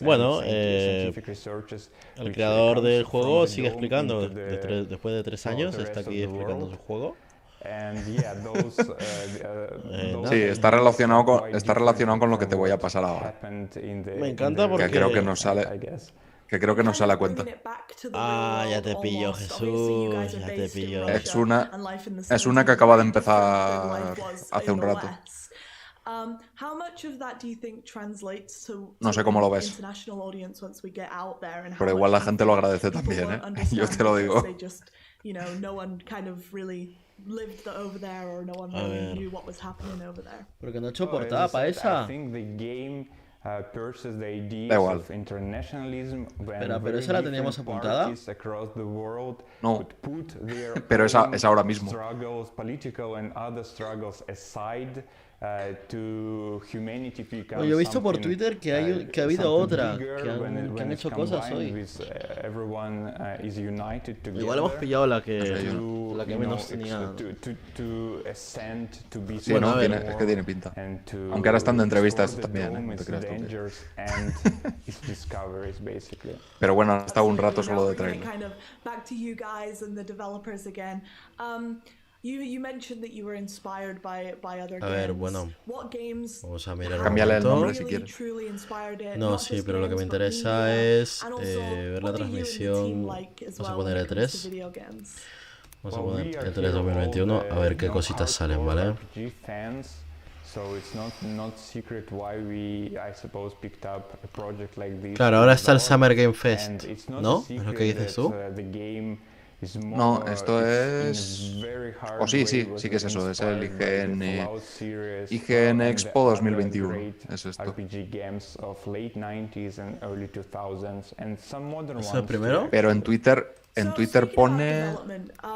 Bueno, el creador del juego sigue explicando, después de 3 años está aquí explicando su juego. Sí, está relacionado con lo que te voy a pasar ahora. Me encanta porque que creo que no sale a cuenta. Ah, ya te pillo, Jesús, ya te pillo. Es una que acaba de empezar hace un rato. How much of that do you think translates to No sé cómo lo ves. international audience once we get out there? And Pero igual la gente lo agradece también, ¿eh? Yo te lo digo. They just, you know, no one kind of really lived over there, or no one really knew what was happening over there. Porque no he hecho portada para esa. Da igual. Pero esa la teníamos apuntada. No, pero es ahora mismo. Yo he visto por Twitter que ha habido otra, que han hecho cosas hoy. Igual hemos pillado la que menos tenía. Sí, no, es que tiene pinta. Aunque ahora están de entrevistas también, no te creas tú. Pero bueno, ha estado un rato solo de trailer. Back to you guys and the developers again. You mentioned that you were inspired by other games. A ver, bueno. What games Vamos a mirar un Cambiarle el nombre momento. si quieres. No, sí, pero lo que me interesa es ver la transmisión. Vamos a poner E3. Vamos a poner E3 2021, a ver qué cositas salen, ¿vale? Claro, ahora está el Summer Game Fest, ¿no? ¿Es lo que dices tú? No, esto es... O sí que es eso, es el IGN Expo 2021, es esto. ¿Es el primero? Pero en Twitter pone...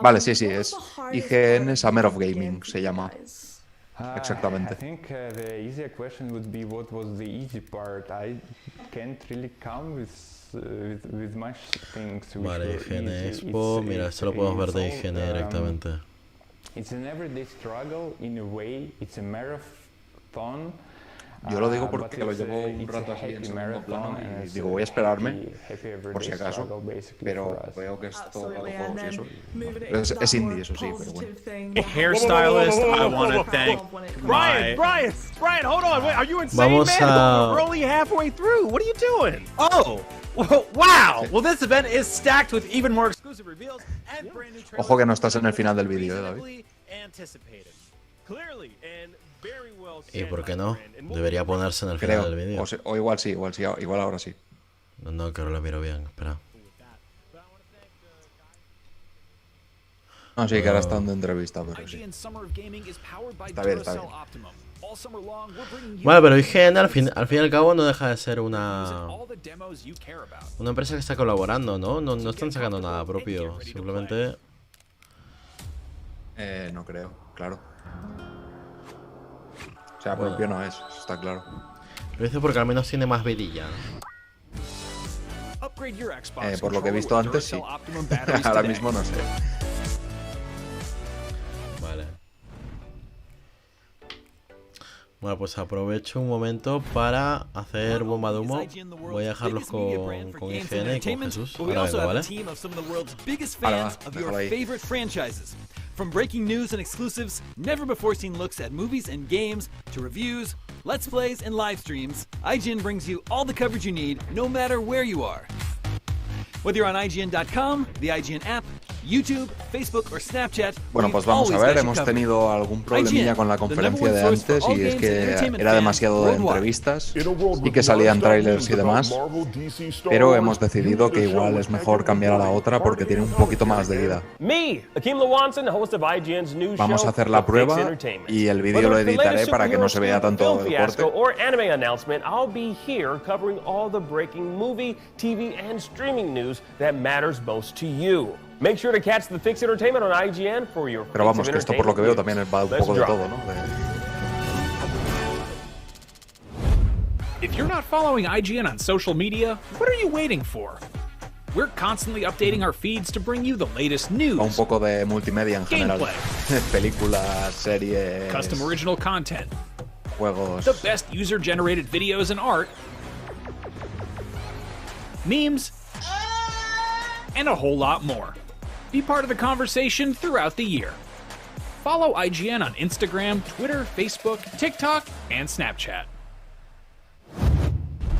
Vale, sí, es IGN Summer of Gaming, se llama. Exactamente. Vale, IGN Expo, mira, esto lo podemos ver de IGN directamente. Yo lo digo porque lo llevo un rato así en segundo plano y digo, voy a esperarme por si acaso, pero veo que es todo de juegos y eso. Es indie, eso sí, pero bueno. Hairstylist, I want to thank Brian, hold on, wait, are you insane, Vamos man? We're only halfway through. What are you doing? Oh, wow. Well, this event is stacked with even more exclusive reveals and brand new trailers. Ojo que no estás en el final del vídeo, David. ¿Y por qué no? Debería ponerse en el final del vídeo. O igual sí, igual ahora sí. No, que ahora lo miro bien, espera. No, sí, que ahora está dando entrevista, pero sí. Está bien. Bueno, pero IGN al fin y al cabo no deja de ser una empresa que está colaborando, ¿no? No están sacando nada propio, simplemente... No creo, claro. O sea, propio no es, está claro. Lo hice porque al menos tiene más vidilla, ¿no? Por lo que he visto antes, sí. Ahora mismo no sé. Vale. Bueno, pues aprovecho un momento para hacer bomba de humo. Voy a dejarlos con IGN y con Jesús. Ahora vengo, ¿vale? Déjalo ahí. From breaking news and exclusives, never before seen looks at movies and games, to reviews, let's plays, and live streams, IGN brings you all the coverage you need, no matter where you are. Whether you're on IGN.com, the IGN app, YouTube, Facebook or Snapchat. Bueno, pues vamos a ver, hemos tenido algún problemilla con la conferencia de antes y es que era demasiado de entrevistas y que salían trailers y demás, pero hemos decidido que igual es mejor cambiar a la otra porque tiene un poquito más de vida. Vamos a hacer la prueba y el vídeo lo editaré para que no se vea tanto el corte. Make sure to catch the Fix Entertainment on IGN for your Pero vamos, que esto por lo que veo también va un poco de todo, ¿no? If you're not following IGN on social media, what are you waiting for? We're constantly updating our feeds to bring you the latest news. Un poco de multimedia en general. Películas, series, custom original content, juegos, the best user-generated videos and art, memes, and a whole lot more. Be part of the conversation throughout the year. Follow IGN on Instagram, Twitter, Facebook, TikTok, and Snapchat.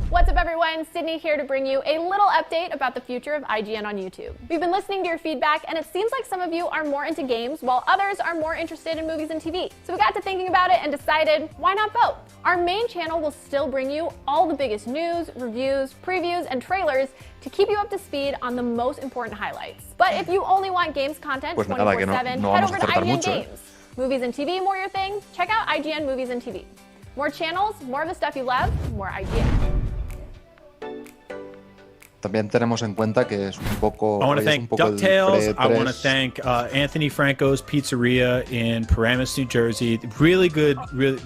What's up everyone, Sydney here to bring you a little update about the future of IGN on YouTube. We've been listening to your feedback and it seems like some of you are more into games while others are more interested in movies and TV. So we got to thinking about it and decided, why not both? Our main channel will still bring you all the biggest news, reviews, previews, and trailers to keep you up to speed on the most important highlights. But if you only want games content 24/7, head over to IGN Games. Movies and TV more your thing? Check out IGN Movies and TV. More channels, more of the stuff you love, more IGN. También tenemos en cuenta que es un poco. I want to thank DuckTales. I want to thank Anthony Franco's Pizzeria in Paramus, New Jersey. Really good, really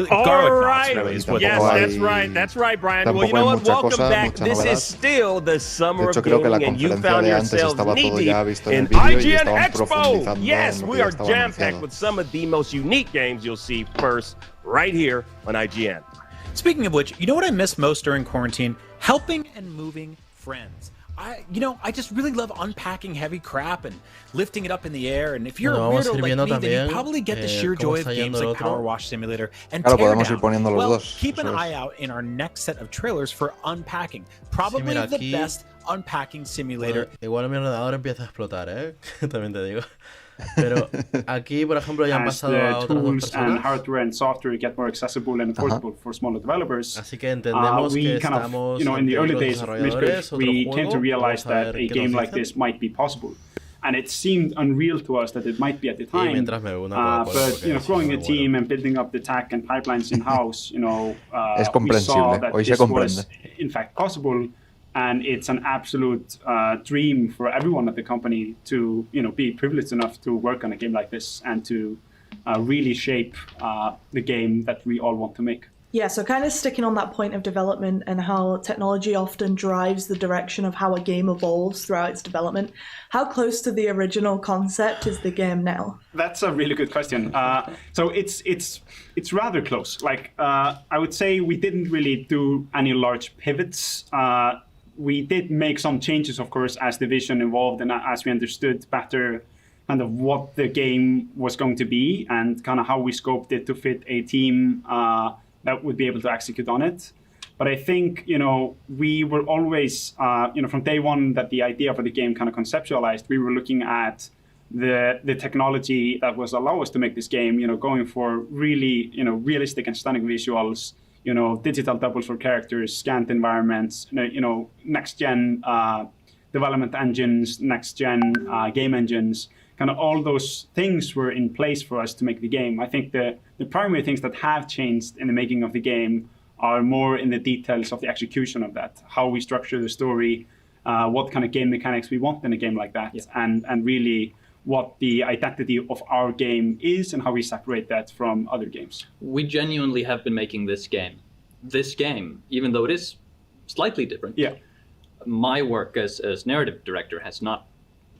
garlic knots. Really is what That's right, Brian. Well, you know what? Welcome back. This is still the summer of gaming, and you found yourselves knee-deep in IGN Expo. Yes, we are jam-packed with some of the most unique games you'll see first right here on IGN. Speaking of which, you know what I miss most during quarantine? Helping and moving friends. I just really love unpacking heavy crap and lifting it up in the air. And if you're a weirdo like me, then you probably get the sheer joy of games like Power Wash Simulator and Teardown. Well, keep an eye out in our next set of trailers for Unpacking. Probably the best unpacking simulator. Igual mi ordenador empieza a explotar, también te digo. Pero aquí, por ejemplo, ya han pasado a otras dos personas. And hardware and software get more accessible and affordable for smaller developers. Así que entendemos que estamos in the early days of Mystery, we came to realize that a game like this might be possible. And it seemed unreal to us that it might be at the time. But growing a team and building up the tech and pipelines in-house, we saw that this was in fact possible. And it's an absolute dream for everyone at the company to, be privileged enough to work on a game like this and to really shape the game that we all want to make. Yeah, so kind of sticking on that point of development and how technology often drives the direction of how a game evolves throughout its development. How close to the original concept is the game now? That's a really good question. So it's rather close. Like I would say we didn't really do any large pivots. We did make some changes, of course, as the vision evolved and as we understood better kind of what the game was going to be and kind of how we scoped it to fit a team that would be able to execute on it. But I think, we were always, from day one that the idea for the game kind of conceptualized, we were looking at the technology that was allow us to make this game, going for really, realistic and stunning visuals, digital doubles for characters, scanned environments, next-gen development engines, next-gen game engines, kind of all those things were in place for us to make the game. I think the primary things that have changed in the making of the game are more in the details of the execution of that, how we structure the story, what kind of game mechanics we want in a game like that, and really what the identity of our game is and how we separate that from other games. We genuinely have been making this game. This game, even though it is slightly different, my work as narrative director has not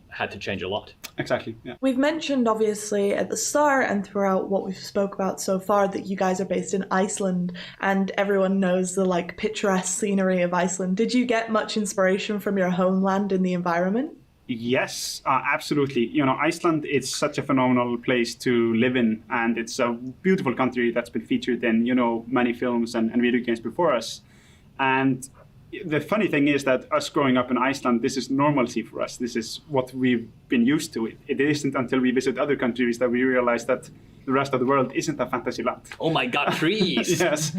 had to change a lot. Exactly, yeah. We've mentioned, obviously, at the start and throughout what we've spoke about so far that you guys are based in Iceland and everyone knows the, picturesque scenery of Iceland. Did you get much inspiration from your homeland in the environment? Yes, absolutely. Iceland is such a phenomenal place to live in, and it's a beautiful country that's been featured in, many films and video games before us. And the funny thing is that us growing up in Iceland, this is normalcy for us. This is what we've been used to. It isn't until we visit other countries that we realize that the rest of the world isn't a fantasy land. Oh my God, trees! Yes.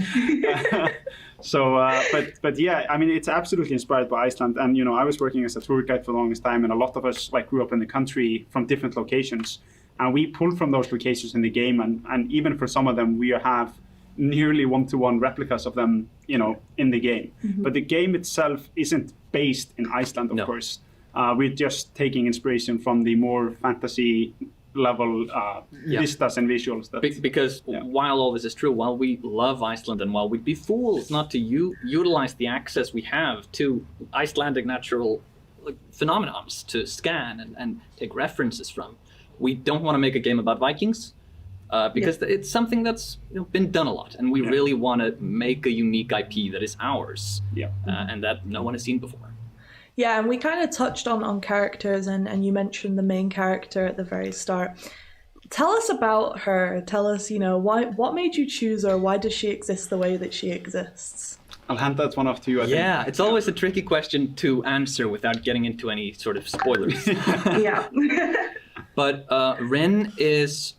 But yeah, I mean, it's absolutely inspired by Iceland. And, I was working as a tour guide for the longest time, and a lot of us grew up in the country from different locations. And we pulled from those locations in the game. And even for some of them, we have nearly one-to-one replicas of them, in the game. Mm-hmm. But the game itself isn't based in Iceland, of course. We're just taking inspiration from the more fantasy level vistas and visuals. Because while all this is true, while we love Iceland and while we'd be fools not to utilize the access we have to Icelandic natural phenomenons to scan and take references from, we don't want to make a game about Vikings. Because it's something that's been done a lot, and we really want to make a unique IP that is ours, and that no one has seen before. Yeah, and we kind of touched on characters, and you mentioned the main character at the very start. Tell us about her. Tell us, what made you choose her? Why does she exist the way that she exists? I'll hand that one off to you. I think. It's always a tricky question to answer without getting into any sort of spoilers. Yeah. But Ren is,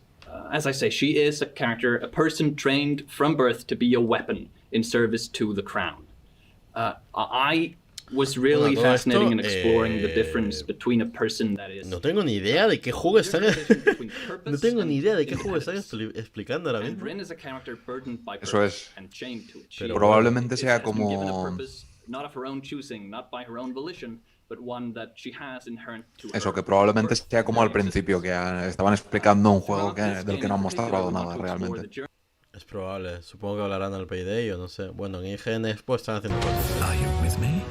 as I say, she is a character, a person trained from birth to be a weapon in service to the crown. I was really fascinating in exploring the difference between a person that is. No tengo ni idea de qué juego están. No tengo ni idea de qué juego están explicando ahora mismo. Ren is a character burdened by Eso es. and chained to it. Pero probablemente sea como. Not of her own choosing, not by her own volition, but one that she has inherent to her. Eso, que probablemente sea como al principio, que estaban explicando un juego del que no han mostrado nada realmente. Es probable, supongo que hablarán al Payday o no sé. Bueno, en IGN Expo están haciendo cosas. Are you with me?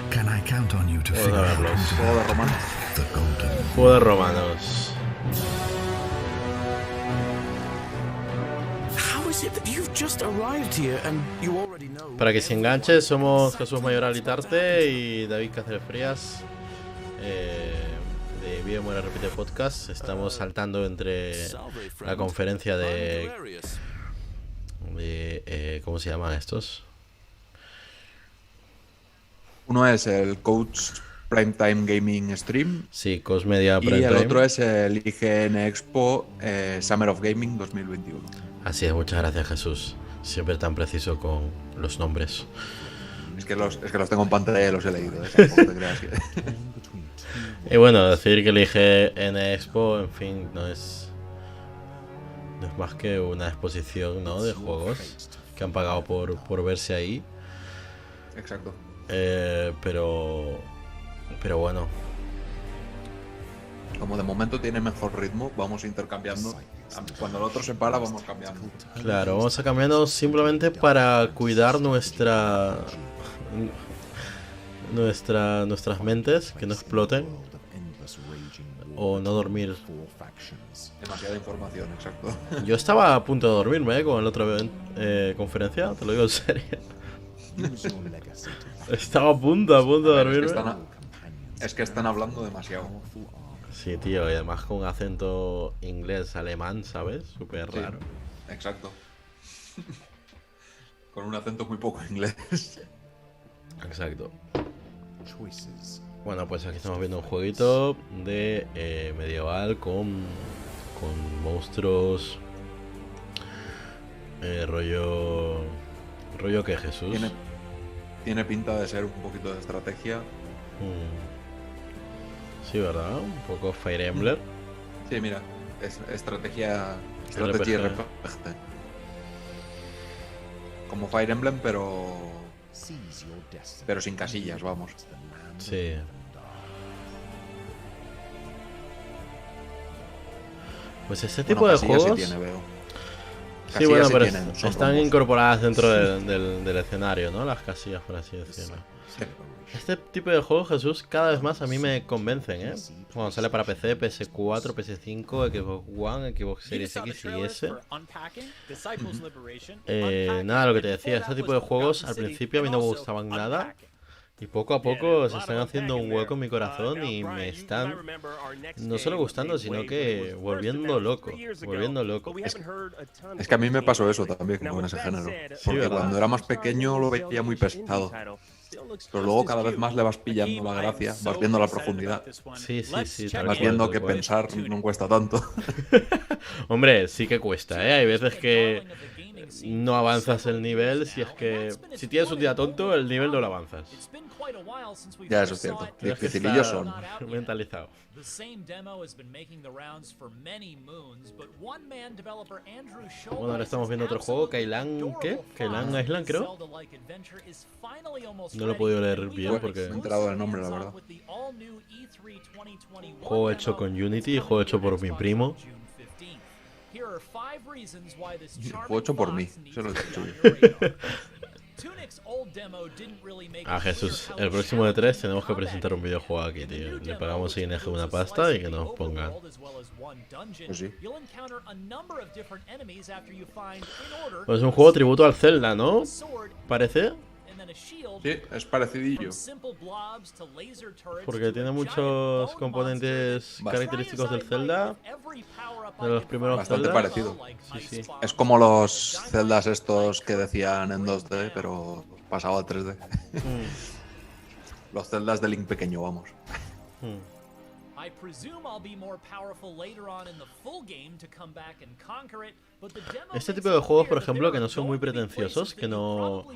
Can I count on you to figure out Juego de romanos. the golden? Juego de romanos. How is it that you've just arrived here and you already know? Para que se enganche, somos Jesús Mayoral Itarte y David Cáceres Frías de Vive, Muere, Repite podcast. Estamos saltando entre la conferencia de ¿cómo se llaman estos? Uno es el Koch Primetime Gaming Stream. Sí, Koch Media Y Primetime. el otro es el IGN Expo Summer of Gaming 2021. Así es, muchas gracias Jesús. Siempre tan preciso con los nombres. Es que los tengo en pantalla y los he leído. Tampoco te creas que... Y bueno, decir que el IGN Expo, en fin, no es más que una exposición, ¿no?, de juegos que han pagado por verse ahí. Exacto. Pero bueno. Como de momento tiene mejor ritmo, vamos intercambiando. Cuando el otro se para, vamos cambiando. Claro, vamos a cambiarnos simplemente para cuidar nuestras mentes, que no exploten. O no dormir. Demasiada información, exacto. Yo estaba a punto de dormirme con el otro conferencia, te lo digo en serio. Estaba a punto de dormirme. Es que están hablando demasiado. Sí, tío, y además con un acento inglés-alemán, ¿sabes? Súper raro. Sí, exacto. Con un acento muy poco inglés. Exacto. Bueno, pues aquí estamos viendo un jueguito de medieval con monstruos. Rollo que Jesús. Tiene pinta de ser un poquito de estrategia. Sí, ¿verdad? Un poco Fire Emblem. Sí, mira, es estrategia RPG. Como Fire Emblem, pero sin casillas, vamos. Sí. Pues ese tipo de juegos. Sí tiene, veo. Sí, bueno, pero están incorporadas dentro del escenario, ¿no? Las casillas, por así decirlo. Sí. Este tipo de juegos, Jesús, cada vez más a mí me convencen, ¿eh? Cuando sale para PC, PS4, PS5, Xbox One, Xbox Series X y S. Nada, lo que te decía, este tipo de juegos al principio a mí no me gustaban nada. Y poco a poco se están haciendo un hueco en mi corazón y me están no solo gustando, sino que volviendo loco. Es que a mí me pasó eso también con ese género. Porque cuando era más pequeño lo veía muy pesado. Pero luego cada vez más le vas pillando la gracia, vas viendo la profundidad. Sí. Vas viendo que pensar no cuesta tanto. Hombre, sí que cuesta, ¿eh? Hay veces que no avanzas el nivel si tienes un día tonto, el nivel no lo avanzas. Ya, eso es cierto. Dificilillos son. Mentalizado. Bueno, ahora estamos viendo otro juego, Kailan, ¿qué? Kailan Island, creo. No lo he podido leer bien porque... Me he enterado del nombre, la verdad. Juego hecho con Unity, juego hecho por mi primo. Juego hecho por mí, eso lo he dicho yo. Jesús, el próximo de 3 tenemos que presentar un videojuego aquí, tío. Le pagamos a IGN una pasta y que nos pongan. Pues sí. Pues es un juego tributo al Zelda, ¿no? ¿Parece? Sí, es parecidillo. Porque tiene muchos componentes característicos del Zelda. De los primeros Bastante Zeldas. parecido. Sí. Es como los Zeldas estos que decían en 2D, pero pasado a 3D. Los Zeldas de Link pequeño, vamos. Este tipo de juegos, por ejemplo, que no son muy pretenciosos, que no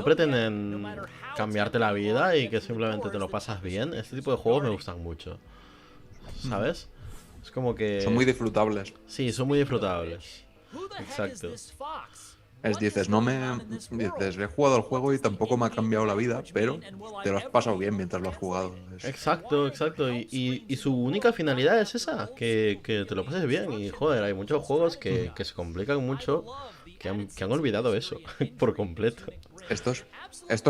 pretenden cambiarte la vida y que simplemente te lo pasas bien, este tipo de juegos me gustan mucho, ¿sabes? Es como que... Son muy disfrutables. Sí, son muy disfrutables. Exacto. Dices, he jugado al juego y tampoco me ha cambiado la vida, pero te lo has pasado bien mientras lo has jugado. Exacto. Y su única finalidad es esa, que te lo pases bien. Y joder, hay muchos juegos que se complican mucho, que han olvidado eso por completo. Estos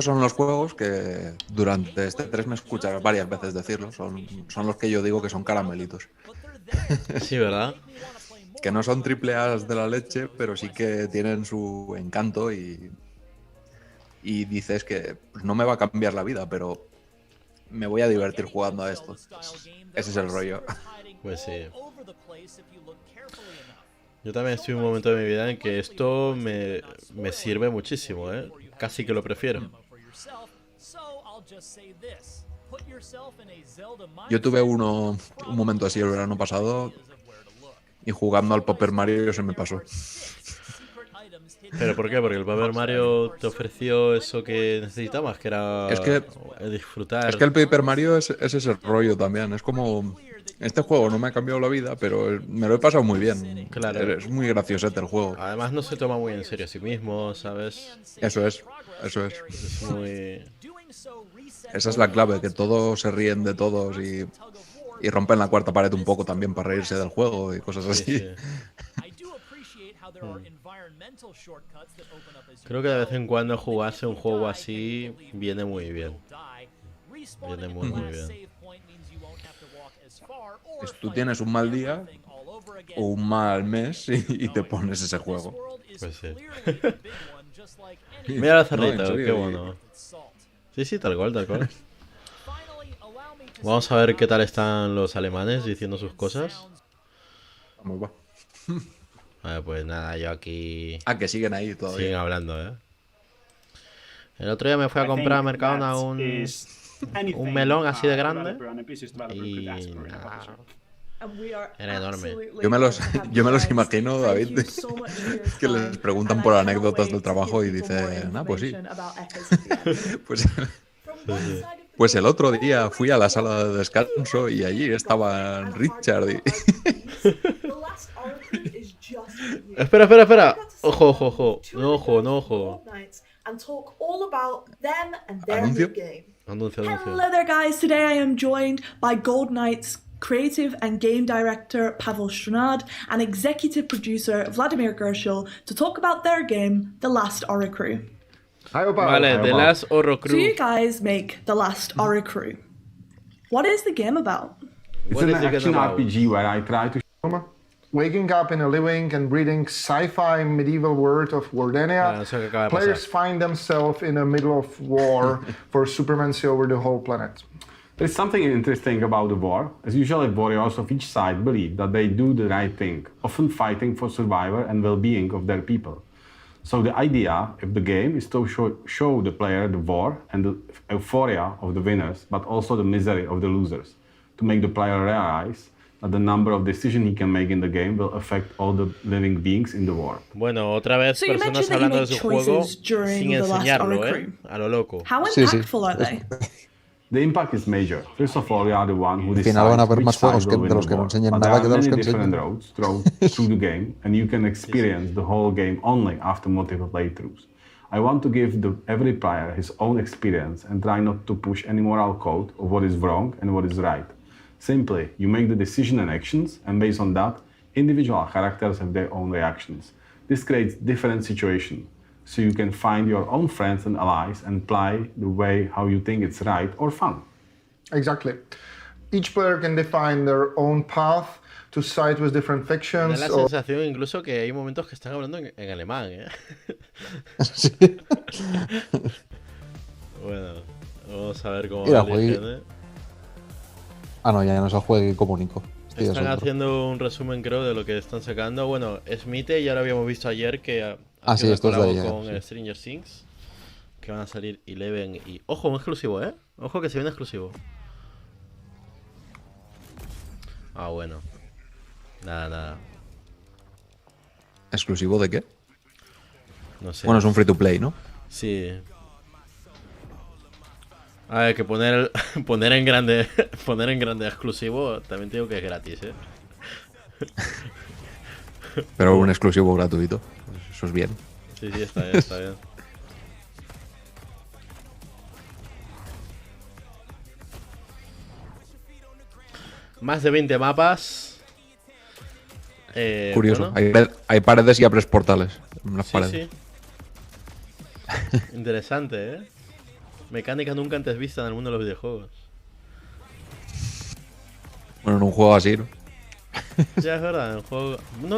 son los juegos que durante este 3 me escucharás varias veces decirlo. Son los que yo digo que son caramelitos. Sí, ¿verdad? Que no son triple A's de la leche, pero sí que tienen su encanto y dices que pues, no me va a cambiar la vida, pero me voy a divertir jugando a esto. Ese es el rollo. Pues sí. Yo también estoy en un momento de mi vida en que esto me sirve muchísimo, ¿eh? Casi que lo prefiero. Yo tuve un momento así el verano pasado y jugando al Paper Mario se me pasó. ¿Pero por qué? Porque el Paper Mario te ofreció eso que necesitabas, que era disfrutar. Es que el Paper Mario es ese rollo también. Es como... Este juego no me ha cambiado la vida, pero me lo he pasado muy bien. Claro. Es muy graciosete el juego. Además no se toma muy en serio a sí mismo, ¿sabes? Eso es. Es muy... Esa es la clave, que todos se ríen de todos y rompen la cuarta pared un poco también para reírse del juego y cosas así. Sí. Creo que de vez en cuando jugarse un juego así viene muy bien. Viene muy bien. Pues tú tienes un mal día o un mal mes y te pones ese juego. Pues sí. Mira la cerrita, qué bueno. Sí, tal cual. Vamos a ver qué tal están los alemanes diciendo sus cosas. Muy va. Vale, pues nada, yo aquí... que siguen ahí todavía. Siguen hablando, ¿eh? El otro día me fui a comprar a Mercadona un melón así de grande y nada, era enorme. Yo me los imagino, David, que les preguntan por anécdotas del trabajo y dicen, pues sí. Pues el otro día fui a la sala de descanso y allí estaban Richard y... Espera. Ojo. No. Anuncio. Hello there, guys. Today I am joined by Gold Knight's creative and game director Pavel Stranad and executive producer Vladimir Gershel to talk about their game, The Last Aura Crew. Vale, The Last Aura Crew. So you guys make The Last Aura Crew. What is the game about? It's an action RPG where I try to waking up in a living and breathing sci-fi medieval world of Wardenia, players find themselves in the middle of war for supremacy over the whole planet. There's something interesting about the war, as usually warriors of each side believe that they do the right thing, often fighting for survival and well-being of their people. So the idea of the game is to show the player the war and the euphoria of the winners, but also the misery of the losers, to make the player realize that the number of decisions he can make in the game will affect all the living beings in the world. Bueno, otra vez personas hablando de su juego sin enseñarlo, a lo loco. How impactful are they? The impact is major. First of all, you are the one who decides van a haber which más side juegos will win de los the que no war. enseñan But nada there que are de los many que different enseñan. roads through the game, and you can experience the whole game only after multiple playthroughs. I want to give every player his own experience and try not to push any moral code of what is wrong and what is right. Simply, you make the decision and actions, and based on that, individual characters have their own reactions. This creates different situations, so you can find your own friends and allies and play the way how you think it's right or fun. Exactly. Each player can define their own path to side with different Me factions. da la sensación incluso que hay momentos que están hablando en alemán, Sí. Bueno, vamos a ver cómo Mira, va el IGN. No, ya no es el juego comunico. Sí, Están haciendo un resumen, creo, de lo que están sacando. Bueno, Smite ya lo habíamos visto ayer que sí, esto es de ayer, con sí. Stranger Things. que van a salir 11 y... Ojo, un exclusivo, ¿eh? Ojo que se viene exclusivo. Ah, bueno. Nada. ¿Exclusivo de qué? No sé. Bueno, es un free to play, ¿no? Sí. A ver, que poner en grande exclusivo también te digo que es gratis, ¿eh? Pero un exclusivo gratuito. Eso es bien. Sí, está bien. Más de 20 mapas. Curioso. Bueno. Hay paredes y abres portales en las paredes. Sí. Interesante, ¿eh? Mecánica nunca antes vista en el mundo de los videojuegos. Bueno, en un juego así, ¿no? Ya es verdad, en el juego...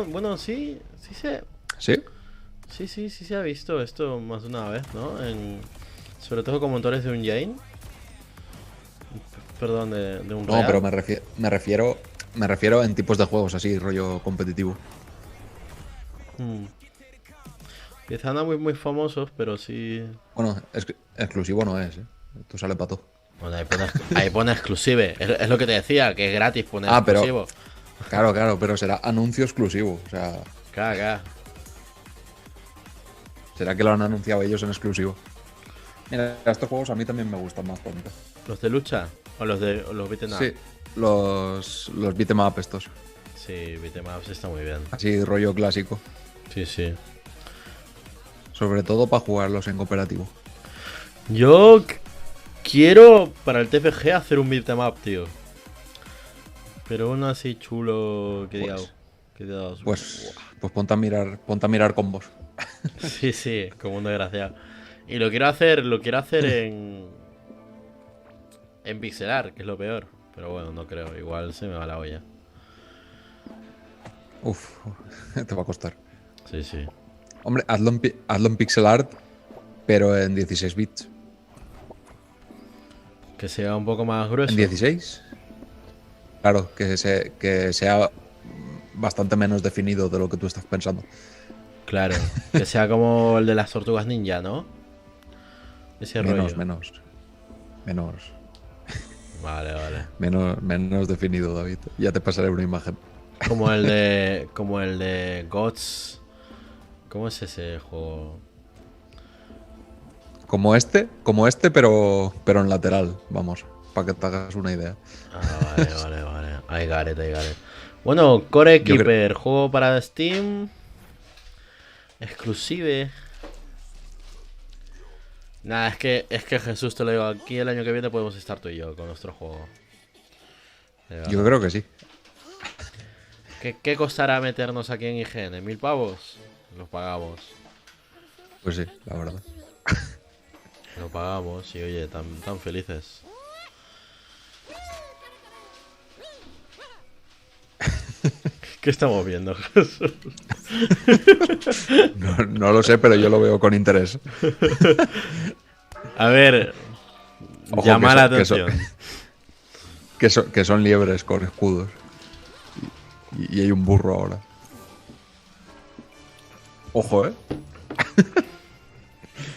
Bueno, sí se... ¿Sí? Sí se ha visto esto más de una vez, ¿no? Sobre todo con motores de un Jane. Perdón, de un No, Real. pero me refiero en tipos de juegos así, rollo competitivo. Quizá no muy famosos, pero sí... Bueno, exclusivo no es, ¿eh? Esto sale para todo. Bueno, ahí pone exclusive. Es lo que te decía, que es gratis poner exclusivo. Pero, claro, pero será anuncio exclusivo. O sea... Claro. Será que lo han anunciado ellos en exclusivo. Mira, estos juegos a mí también me gustan más, por ejemplo. ¿Los de lucha? ¿O los beat'em up? Sí, los beat'em up estos. Sí, beat'em ups está muy bien. Así, rollo clásico. Sí. Sobre todo para jugarlos en cooperativo. Yo quiero para el TFG hacer un beat'em up, tío. Pero uno así chulo que diga... Pues ponte a mirar combos. Sí, como un desgraciado. Y lo quiero hacer en pixelar, que es lo peor. Pero bueno, no creo, igual se me va la olla. Uf, te va a costar. Sí. Hombre, hazlo en pixel art, pero en 16 bits. Que sea un poco más grueso. ¿En 16? Claro, que sea bastante menos definido de lo que tú estás pensando. Claro, que sea como el de las tortugas ninja, ¿no? Ese rollo. Menos. Vale. Menos definido, David. Ya te pasaré una imagen. Como el de Gods. ¿Cómo es ese juego? Como este, pero en lateral, vamos, para que te hagas una idea. Ah, vale. I got it. Bueno, Core Keeper, juego para Steam. Exclusive. Nada, es que Jesús, te lo digo, aquí el año que viene podemos estar tú y yo con nuestro juego. Yo creo que sí. ¿Qué costará meternos aquí en IGN? ¿1.000 pavos? Los pagamos. Pues sí, la verdad. Lo pagamos y oye, tan felices. ¿Qué estamos viendo, Jesús? No lo sé, pero yo lo veo con interés. A ver, ojo, llama la atención. Que son liebres con escudos. Y hay un burro ahora. Ojo,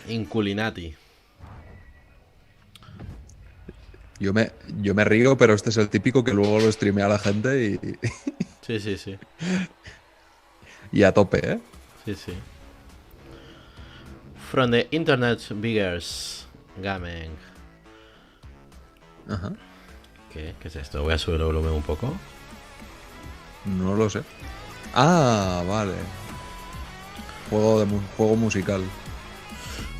Inculinati. Yo me río, pero este es el típico que luego lo streamea la gente y... Sí. Y a tope, ¿eh? Sí. From the Internet Biggers Gaming. Ajá. ¿Qué es esto? Voy a subir el volumen un poco. No lo sé. Ah, vale. Juego musical.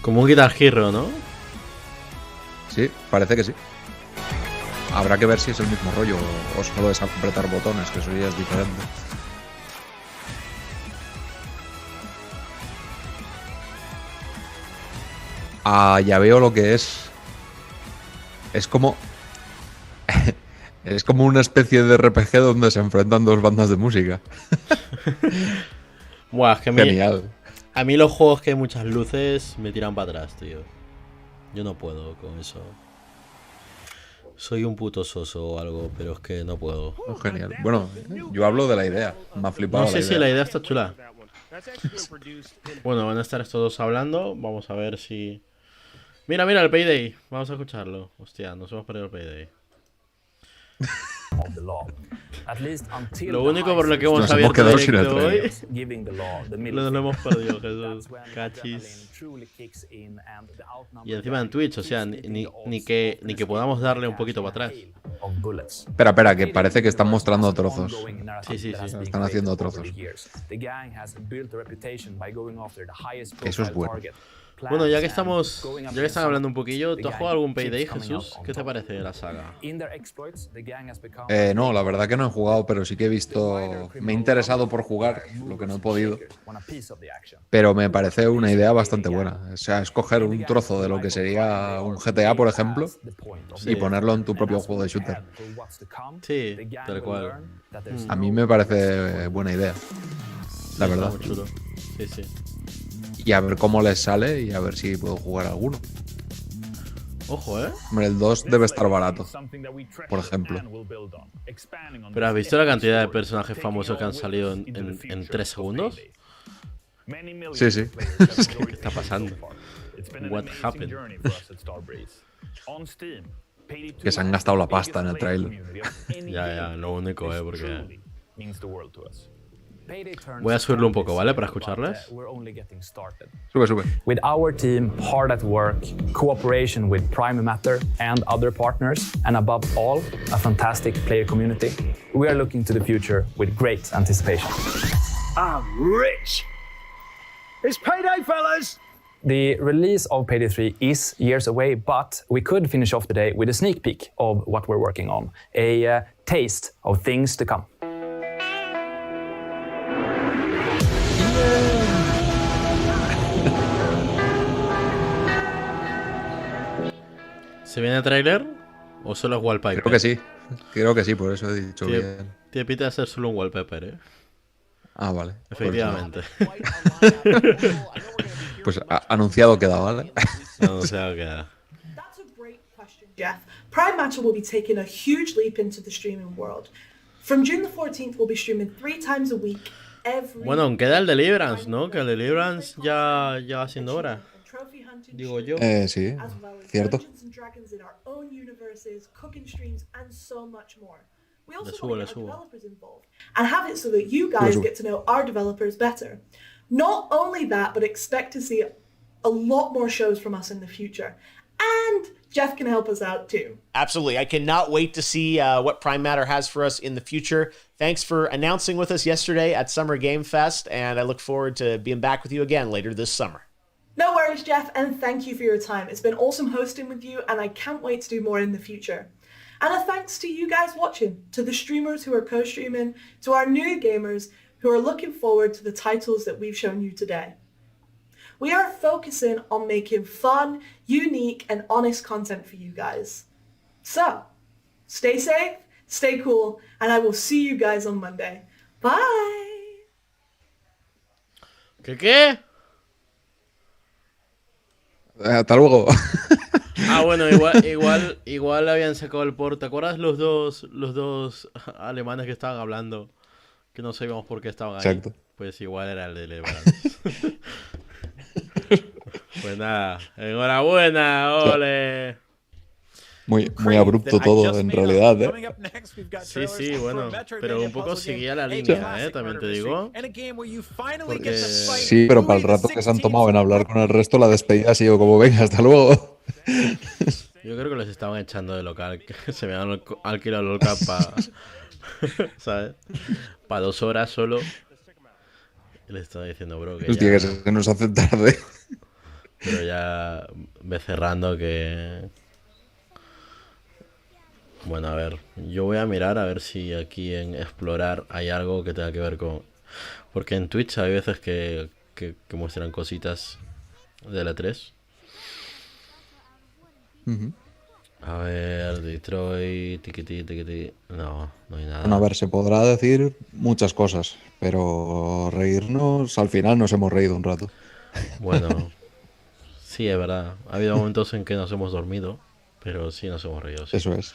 Como un Guitar Hero, ¿no? Sí, parece que sí. Habrá que ver si es el mismo rollo o solo es apretar botones, que eso ya es diferente. Ah, ya veo lo que es. Es como... es como una especie de RPG donde se enfrentan dos bandas de música. Buah, es que genial. A mí los juegos que hay muchas luces me tiran para atrás, tío. Yo no puedo con eso. Soy un puto soso o algo, pero es que no puedo. Oh, genial. Bueno, yo hablo de la idea. Me ha flipado. No sé si la idea está chula. Bueno, van a estar estos dos hablando. Vamos a ver si Mira, el Payday. Vamos a escucharlo. Hostia, nos hemos perdido el Payday. Lo único por lo que hemos abierto directo hoy, lo hemos perdido, Jesús. Cachis. Y encima en Twitch, o sea, ni que podamos darle un poquito para atrás. Espera, que parece que están mostrando trozos. Sí. Están haciendo trozos. Eso es bueno. Bueno, ya que están hablando un poquillo, ¿tú has jugado algún Payday, Jesús? ¿Qué te parece de la saga? No, la verdad que no he jugado, pero sí que he visto... Me he interesado por jugar, lo que no he podido. Pero me parece una idea bastante buena. O sea, escoger un trozo de lo que sería un GTA, por ejemplo, y ponerlo en tu propio juego de shooter. Sí, tal cual. A mí me parece buena idea, la verdad. Muy chulo. Sí. Y a ver cómo les sale y a ver si puedo jugar alguno. Ojo, Hombre, el 2 debe estar barato, por ejemplo. ¿Pero has visto la cantidad de personajes famosos que han salido en 3 segundos? Sí. ¿Qué está pasando? What happened? Que se han gastado la pasta en el trailer. Ya, lo único, porque... Voy a subirlo un poco, ¿vale? Para escucarles. Sube. With our team hard at work, cooperation with Prime Matter and other partners, and above all, a fantastic player community, we are looking to the future with great anticipation. I'm rich! It's payday, fellas! The release of Payday 3 is years away, but we could finish off the day with a sneak peek of what we're working on, a taste of things to come. ¿Se viene el trailer o solo es wallpaper? Creo que sí, por eso he dicho bien. Tiene pinta de ser solo un wallpaper, Ah, vale. Efectivamente. Pues anunciado queda, ¿vale? Anunciado queda. That's a great question, Jeff. Prime Matter will be taking a huge leap into the streaming world. From June the 14th, we'll be streaming 3 times a week. Bueno, aún queda el Deliverance, ¿no? Que el Deliverance ya va siendo hora. Digo yo. Sí, cierto. Le subo. And have it so that you guys get to know our developers better. Not only that, but expect to see a lot more shows from us in the future. And Jeff can help us out too. Absolutely. I cannot wait to see what Prime Matter has for us in the future. Thanks for announcing with us yesterday at Summer Game Fest, and I look forward to being back with you again later this summer. No worries, Jeff, and thank you for your time. It's been awesome hosting with you, and I can't wait to do more in the future. And a thanks to you guys watching, to the streamers who are co-streaming, to our new gamers who are looking forward to the titles that we've shown you today. We are focusing on making fun, unique, and honest content for you guys. So, stay safe, stay cool, and I will see you guys on Monday. Bye! ¿Qué? Hasta luego. Bueno, igual habían sacado el port. ¿Te acuerdas los dos alemanes que estaban hablando? Que no sabíamos por qué estaban ahí. Exacto. Pues igual era el de Lebrans. Pues nada, enhorabuena, ole. Muy abrupto todo, en realidad, Sí, bueno, pero un poco seguía la línea, también te digo. Porque... Sí, pero para el rato que se han tomado en hablar con el resto, la despedida ha sido como, venga, hasta luego. Yo creo que los estaban echando de local, que se me han alquilado el local para, ¿sabes? Para 2 horas solo. Y le estaba diciendo, bro, que hostia, que se nos hace tarde. Pero ya ve cerrando que... Bueno, a ver, yo voy a mirar a ver si aquí en explorar hay algo que tenga que ver con... Porque en Twitch hay veces que muestran cositas de la 3. A ver, Detroit, tiquití. No hay nada. Bueno, a ver, se podrá decir muchas cosas, pero reírnos, al final nos hemos reído un rato. Bueno, sí, es verdad. Ha habido momentos en que nos hemos dormido, pero sí nos hemos reído. Sí. Eso es.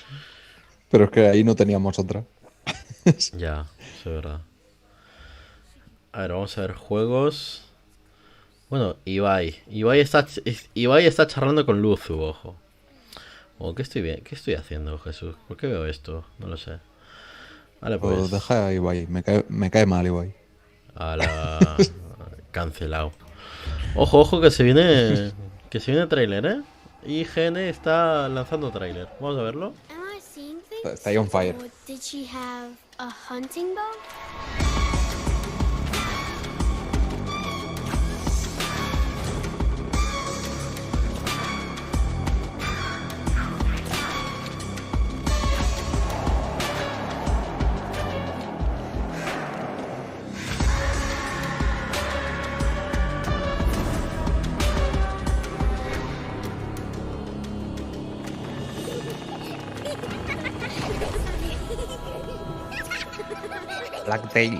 Pero es que ahí no teníamos otra. Ya, eso es verdad. A ver, vamos a ver juegos. Bueno, Ibai está charlando con Luzu, ojo. ¿Qué estoy haciendo, Jesús? ¿Por qué veo esto? No lo sé. Vale, pues deja a Ibai, me cae mal Ibai. Cancelado. Ojo, que se viene tráiler, ¿eh? IGN está lanzando tráiler. Vamos a verlo. Está ahí on fire. Blacktail.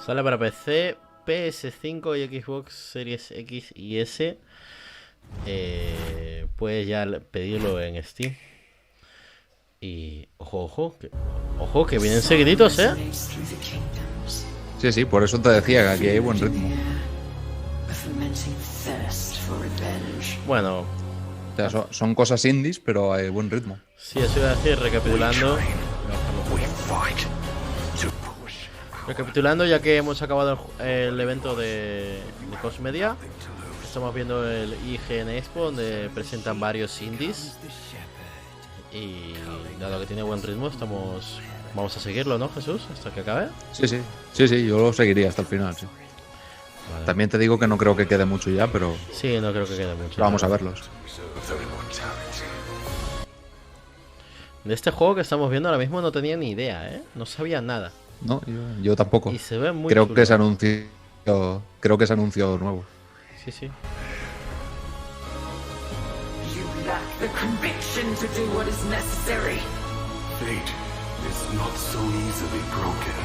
Sale para PC, PS5 y Xbox Series X y S. Puedes ya pedirlo en Steam. Y ojo, que vienen seguiditos, ¿eh? Sí, por eso te decía que aquí hay buen ritmo. Bueno, o sea, son cosas indies, pero hay buen ritmo. Sí, eso iba a decir, recapitulando, ya que hemos acabado el evento de Koch Media, estamos viendo el IGN Expo, donde presentan varios indies. Y dado que tiene buen ritmo, vamos a seguirlo, ¿no, Jesús? Hasta que acabe. Sí, yo lo seguiría hasta el final, sí. Vale. También te digo que no creo que quede mucho ya, pero... Sí, no creo que quede mucho. Vamos a verlos. De este juego que estamos viendo ahora mismo no tenía ni idea, ¿eh? No sabía nada. No, yo tampoco. Y se ve muy creo chulo. que se anunció nuevo. Sí. The conviction to do what is necessary. Fate is not so easily broken.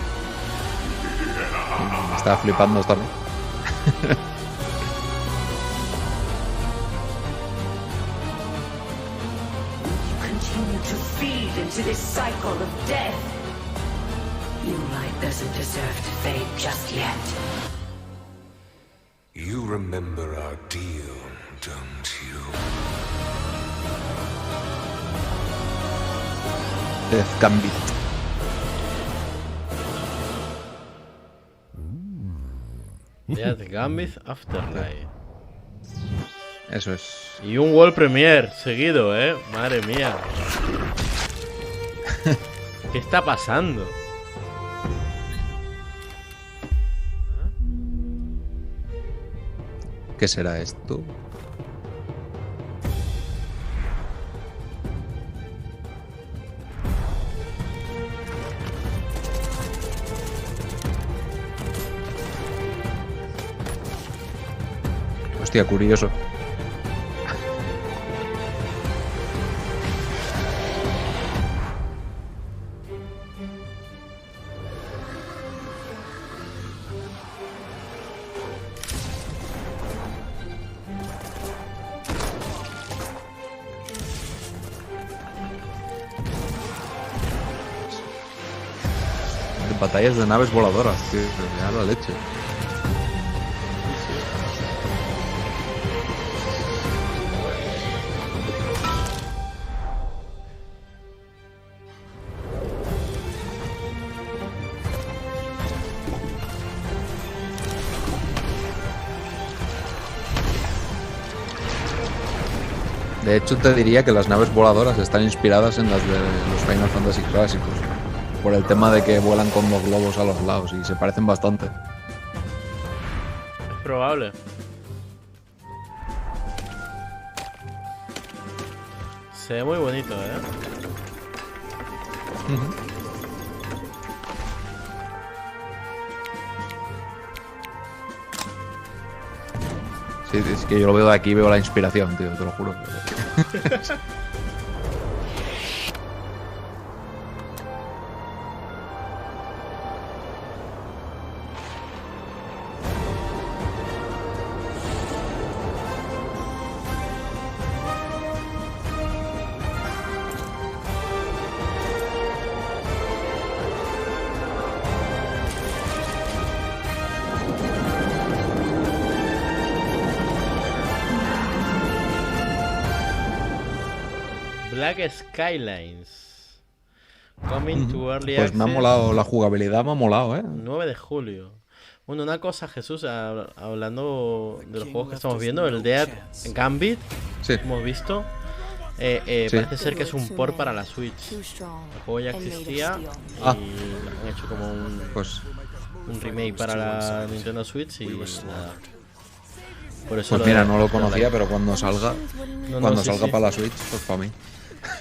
Estaba flipando esta vez. You continue to feed into this cycle of death. Your light doesn't deserve to fade just yet. You remember our deal, don't you? Death Gambit. Death Gambit Afterlife. Eso es. Y un World Premiere seguido, madre mía. ¿Qué está pasando? ¿Qué será esto? Hostia, curioso. Batallas de naves voladoras, tío. Me da la leche. De hecho, te diría que las naves voladoras están inspiradas en las de los Final Fantasy clásicos, por el tema de que vuelan con los globos a los lados y se parecen bastante. Es probable. Se ve muy bonito, Sí, es que yo lo veo de aquí y veo la inspiración, tío, te lo juro. Black Skylines. Coming to Early Pues Access. me ha molado, la jugabilidad me ha molado, 9 de julio. Bueno, una cosa, Jesús, hablando de los juegos que estamos viendo, el Dead Gambit, hemos visto. Parece ser que es un port para la Switch. El juego ya existía y han hecho como un remake para la Nintendo Switch y nada. Por eso pues mira, no lo conocía, pero cuando salga, salga para la Switch, pues para mí.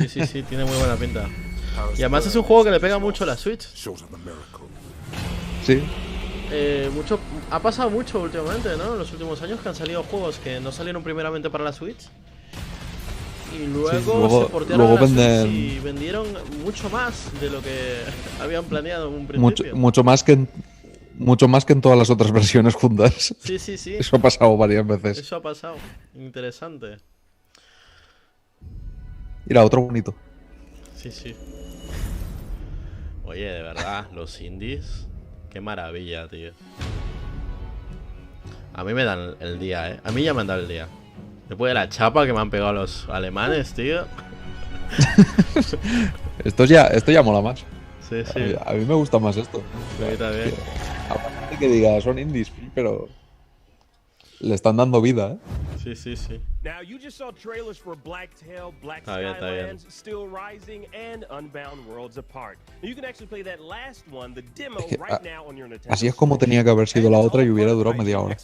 Sí, tiene muy buena pinta. Y además es un juego que le pega mucho a la Switch. Sí. Ha pasado mucho últimamente, ¿no? En los últimos años que han salido juegos que no salieron primeramente para la Switch y luego se portearon a la Switch y vendieron mucho más de lo que habían planeado en un principio. Mucho más que en todas las otras versiones juntas. Sí. Eso ha pasado varias veces. Eso ha pasado. Interesante. Mira, otro bonito. Sí. Oye, de verdad, los indies, qué maravilla, tío. A mí me dan el día, ¿eh? A mí ya me han dado el día. Después de la chapa que me han pegado los alemanes, tío. Esto ya mola más. Sí. A mí me gusta más esto. A mí también. Aparte que diga, son indies, pero le están dando vida, ¿eh? Sí. Now you just saw trailers for Blacktail, Black Está bien. Still Rising, and Unbound Worlds Apart. You can actually play that last one, the demo, Es que, right now on your Nintendo. así es como tenía que haber sido la otra y hubiera durado media hora.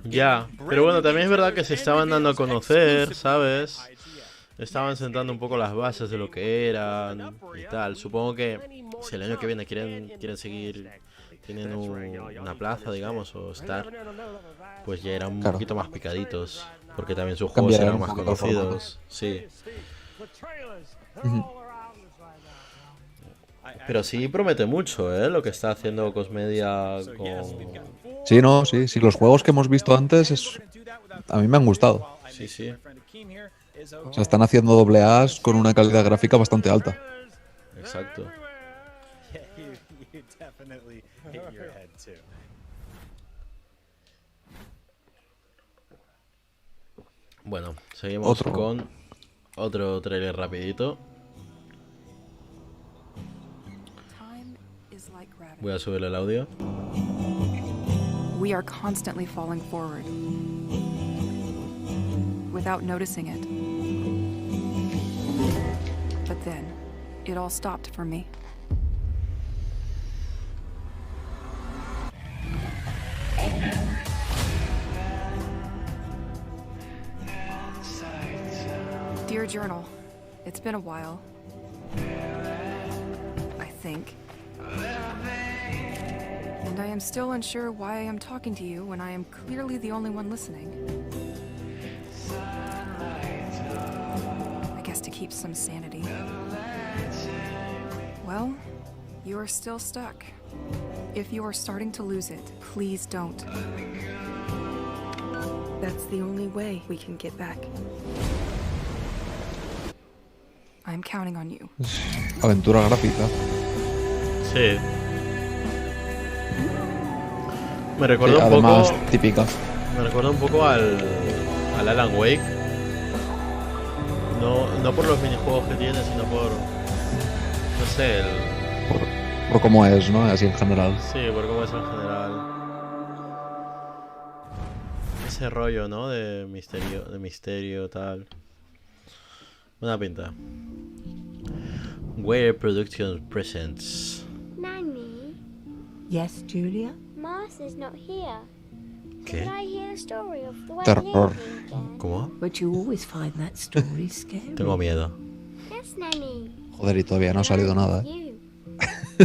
Ya, pero bueno, también es verdad que se estaban dando a conocer, ¿sabes? Estaban sentando un poco las bases de lo que eran y tal. Supongo que si el año que viene quieren seguir teniendo una plaza, digamos, o estar, pues ya eran un poquito más picaditos, porque también sus juegos eran más conocidos. Sí. Pero sí promete mucho, lo que está haciendo Koch Media con... Sí, los juegos que hemos visto antes a mí me han gustado. Sí. O sea, están haciendo AA's con una calidad gráfica bastante alta. Exacto. Bueno, seguimos con otro trailer rapidito. Voy a subirle el audio. We are constantly falling forward without noticing it. But then, it all stopped for me. Dear Journal, it's been a while. I think. And I am still unsure why I am talking to you when I am clearly the only one listening. I guess to keep some sanity. Well, you are still stuck. If you are starting to lose it, please don't. That's the only way we can get back. I'm counting on you. Aventura gráfica. Sí. Me recuerda un además, poco. Típica. Me recuerda un poco al Alan Wake. No por los minijuegos que tiene, sino por. No sé, por cómo es, ¿no? Así en general. Sí, por cómo es en general. Ese rollo, ¿no? De misterio, tal. Buena pinta. Where Productions presents. Nanny? Yes, Julia? Mars is not here. ¿Qué? Did I hear a story of the way Terror. ¿Cómo? But you always find that story scary. Tengo miedo. Yes, Nanny. Joder, y todavía no ha salido nada, ¿eh?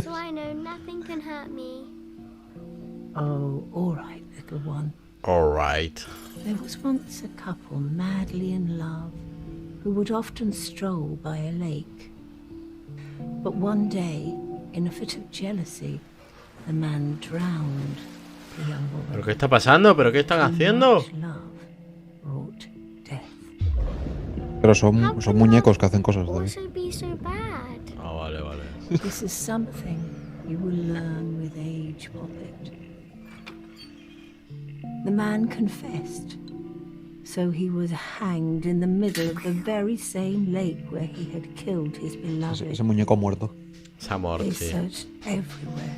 So I know nothing can hurt me. Oh, all right, little one. All right. There was once a couple madly in love who would often stroll by a lake. But one day, in a fit of jealousy, the man drowned the young woman. ¿Pero qué está pasando? ¿Pero qué están haciendo? Brought death. Pero son muñecos que hacen cosas, David. Also be so bad. Ah, vale. This is something you will learn with age, Poppet. The man confessed. So he was hanged in the middle of the very same lake where he had killed his beloved. Ese muñeco muerto. Esa muerte. They searched everywhere,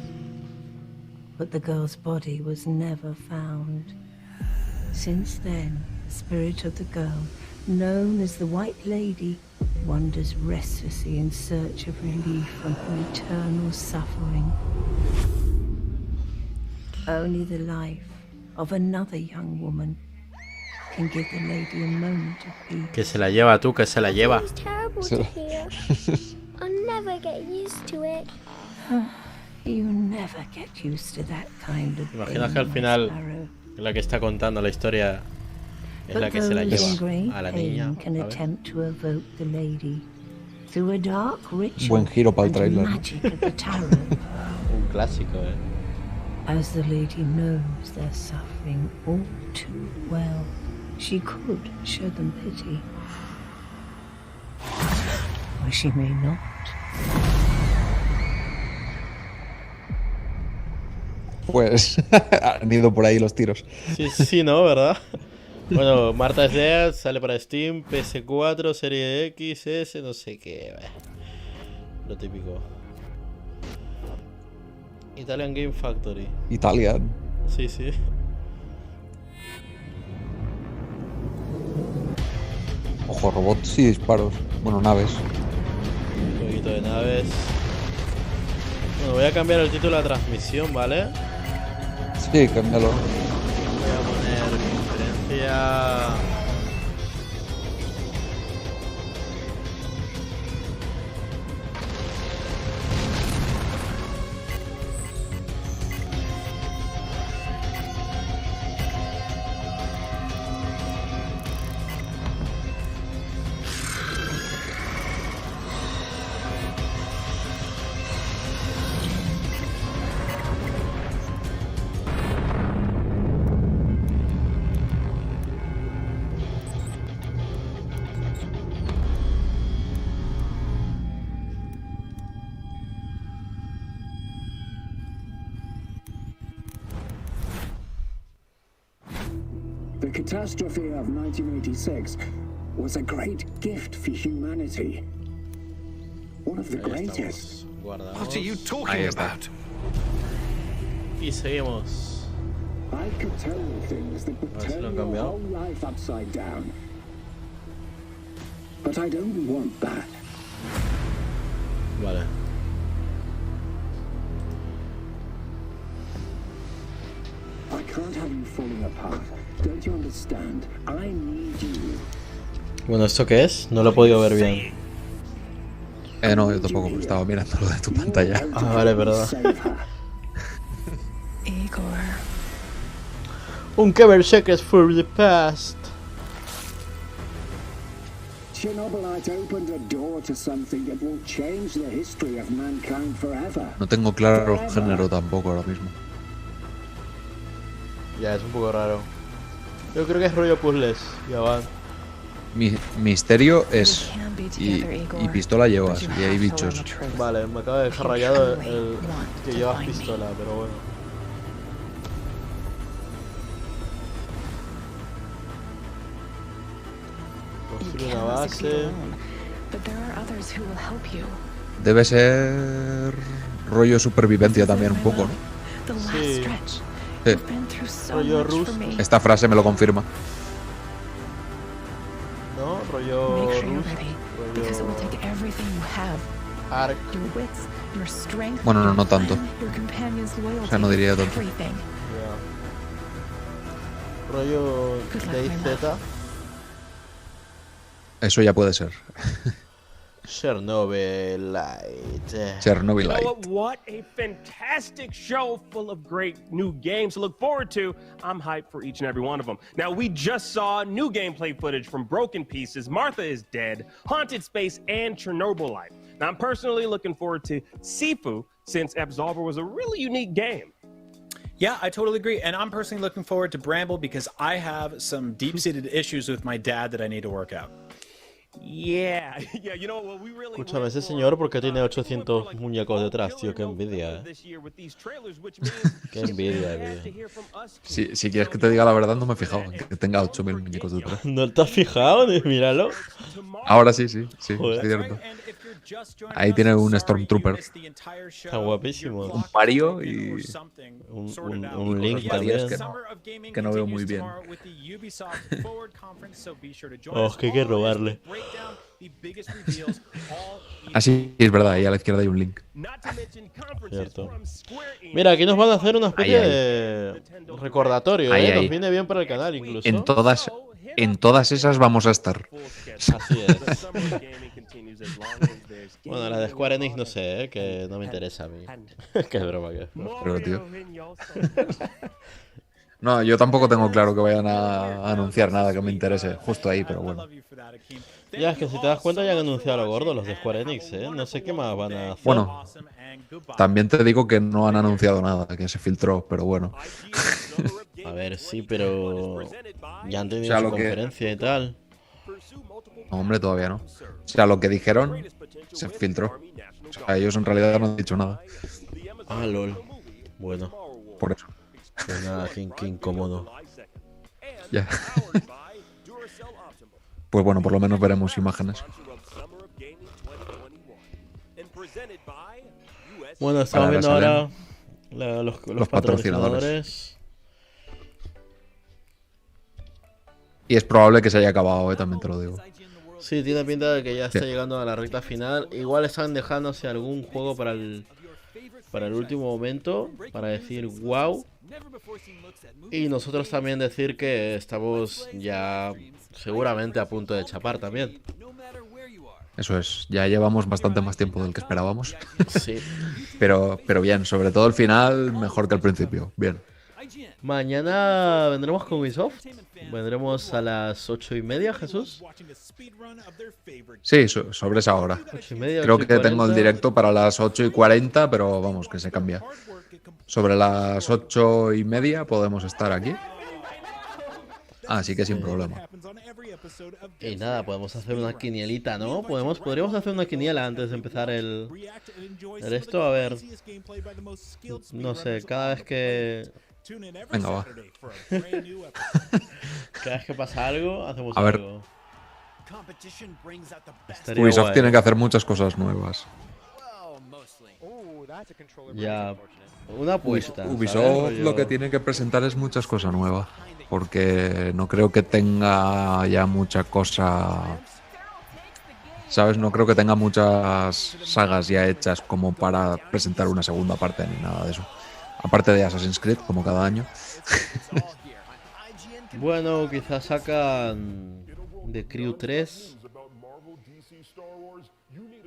but the girl's body was never found. Since then, the spirit of the girl, known as the White Lady, wanders restlessly in search of relief from her eternal suffering. Only the life of another young woman can give the lady a moment of peace. Que se la lleva tú, que se la lleva. It's terrible to hear. I'll never get used to it. You never get used to that kind of ¿Te imaginas que al final la que está contando la historia es la que se la lleva a la niña? Can attempt to evoke the lady through a dark ritual. Buen giro para el trailer. Magic of the tarot. Un clásico, As the lady knows their suffering all too well, she could show them pity. Or she may not. Pues han ido por ahí los tiros. Sí, sí, ¿no? ¿Verdad? Bueno, Martha's Dead sale para Steam, PS4, Serie X, S, no sé qué. Lo típico. Italian Game Factory. Italian. Sí, sí. Ojo, robots y disparos. Bueno, naves. Un poquito de naves. Bueno, voy a cambiar el título a transmisión, ¿vale? Sí, cámbialo. Voy a poner conferencia... The catastrophe of 1986 was a great gift for humanity. One of the greatest. What are you talking about? Y seguimos. I could tell you things that would turn your whole life upside down. But I don't want that. Vale. I can't have you falling apart. Don't you understand? I need you. Bueno, ¿esto qué es? No lo he podido ver bien. No, yo tampoco, pero estaba mirando lo de tu pantalla. Ah, vale, perdón. Igor. Uncover secrets for the past. Chernobylite opened a door to something that will change the history of mankind forever. No tengo claro el género tampoco ahora mismo. Ya, es un poco raro. Yo creo que es rollo puzzles. Ya van. Misterio es. Y pistola llevas. Y hay bichos. Vale, me acaba de dejar rayado el que llevas pistola, pero bueno. Construir una base. Debe ser rollo supervivencia también un poco, ¿no? Sí. Rollo Rus. Esta frase me lo confirma. No, rollo Rus. Ark. Bueno, no tanto. O sea, no diría tanto. Rollo DayZ. Eso ya puede ser. Chernobylite. Chernobylite. You know what a fantastic show full of great new games to look forward to. I'm hyped for each and every one of them. Now, we just saw new gameplay footage from Broken Pieces, Martha is Dead, Haunted Space, and Chernobylite. Now, I'm personally looking forward to Sifu, since Absolver was a really unique game. Yeah, I totally agree. And I'm personally looking forward to Bramble because I have some deep-seated issues with my dad that I need to work out. Yeah, Escúchame, ese señor, ¿por qué tiene 800 muñecos detrás, tío? Qué envidia, Qué envidia, tío. Si quieres que te diga la verdad, no me he fijado en que tenga 8000 muñecos detrás. ¿No te has fijado? Míralo. Ahora sí, es cierto. Ahí tiene un Stormtrooper. Está guapísimo. Un Mario y un Link también. Que no veo muy bien. Oh, que hay que robarle. Así es verdad, ahí a la izquierda hay un Link. Cierto. Mira, aquí nos van a hacer una especie de recordatorio, Nos viene bien para el canal incluso. En todas esas vamos a estar. Así es. Bueno, la de Square Enix no sé, que no me interesa a mí. Qué broma que es. Pero, tío. No, yo tampoco tengo claro que vayan a anunciar nada que me interese justo ahí, pero bueno. Ya, es que si te das cuenta ya han anunciado lo gordo los de Square Enix, No sé qué más van a hacer. Bueno, también te digo que no han anunciado nada, que se filtró, pero bueno. A ver, sí, pero ya han tenido su conferencia y tal. No, hombre, todavía no. O sea, lo que dijeron se filtró. O sea, ellos en realidad no han dicho nada. Ah, lol. Bueno. Por eso. Pues nada, qué incómodo. Ya. Pues bueno, por lo menos veremos imágenes. Bueno, estamos viendo ahora los patrocinadores. Y es probable que se haya acabado, también te lo digo. Sí, tiene pinta de que ya está llegando a la recta final. Igual están dejándose algún juego para el último momento, para decir wow. Y nosotros también decir que estamos ya seguramente a punto de chapar también. Eso es, ya llevamos bastante más tiempo del que esperábamos. Sí. pero bien, sobre todo el final, mejor que el principio. Bien. Mañana vendremos con Ubisoft. Vendremos a las 8:30, Jesús. Sí, sobre esa hora. 8:30, creo que tengo el directo para las 8:40, pero vamos, que se cambia. Sobre las 8:30 podemos estar aquí. Así que sin problema. Y nada, podemos hacer una quinielita, ¿no? Podríamos hacer una quiniela antes de empezar el esto. A ver, no sé, cada vez que... Venga, va. Cada vez que pasa algo, hacemos a ver. algo. Ubisoft tiene que hacer muchas cosas nuevas. Ya, una apuesta. Ubisoft lo que tiene que presentar es muchas cosas nuevas. Porque no creo que tenga ya mucha cosa... ¿Sabes? No creo que tenga muchas sagas ya hechas como para presentar una segunda parte ni nada de eso. Aparte de Assassin's Creed, como cada año. Bueno, quizás sacan The Crew 3.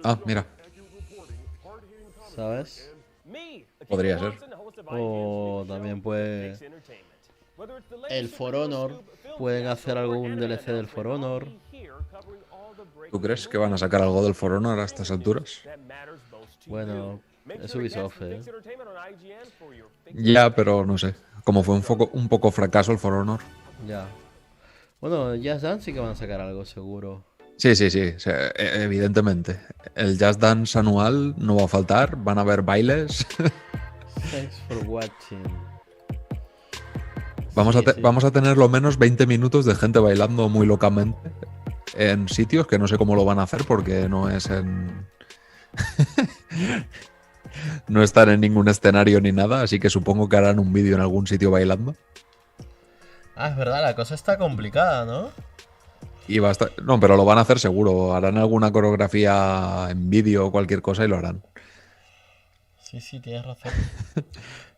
Ah, mira. ¿Sabes? Podría ser. O también puede... El For Honor. Pueden hacer algún DLC del For Honor. ¿Tú crees que van a sacar algo del For Honor a estas alturas? Bueno, es Ubisoft, Ya, pero no sé. Como fue un poco fracaso el For Honor. Ya. Bueno, Just Dance sí que van a sacar algo, seguro. Sí, evidentemente. El Just Dance anual no va a faltar. Van a haber bailes. Thanks for watching. Vamos a tener lo menos 20 minutos de gente bailando muy locamente en sitios que no sé cómo lo van a hacer porque no es en... no están en ningún escenario ni nada, así que supongo que harán un vídeo en algún sitio bailando. Ah, es verdad, la cosa está complicada, ¿no? Y va a estar... No, pero lo van a hacer seguro. Harán alguna coreografía en vídeo o cualquier cosa y lo harán. Sí, tienes razón.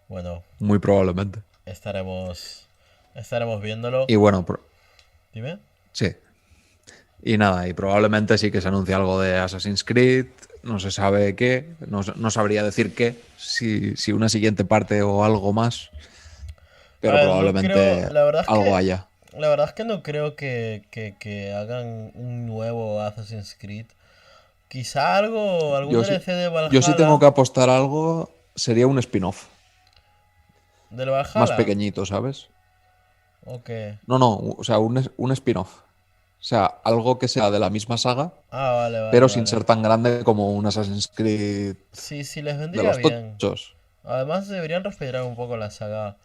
Bueno. Muy probablemente. Estaremos viéndolo. Y bueno... Dime. Sí. Y nada, y probablemente sí que se anuncie algo de Assassin's Creed. No se sabe qué. No sabría decir qué. Si una siguiente parte o algo más. Pero probablemente algo haya. La verdad es que no creo que hagan un nuevo Assassin's Creed. Quizá algún DLC de Valhalla. Yo sí tengo que apostar algo. Sería un spin-off. ¿Del Valhalla? Más pequeñito, ¿sabes? Ok. No, o sea, un spin-off. O sea, algo que sea de la misma saga, vale, pero sin ser tan grande como un Assassin's Creed sí, les de vendría los bien. tochos. Además deberían respirar un poco la saga.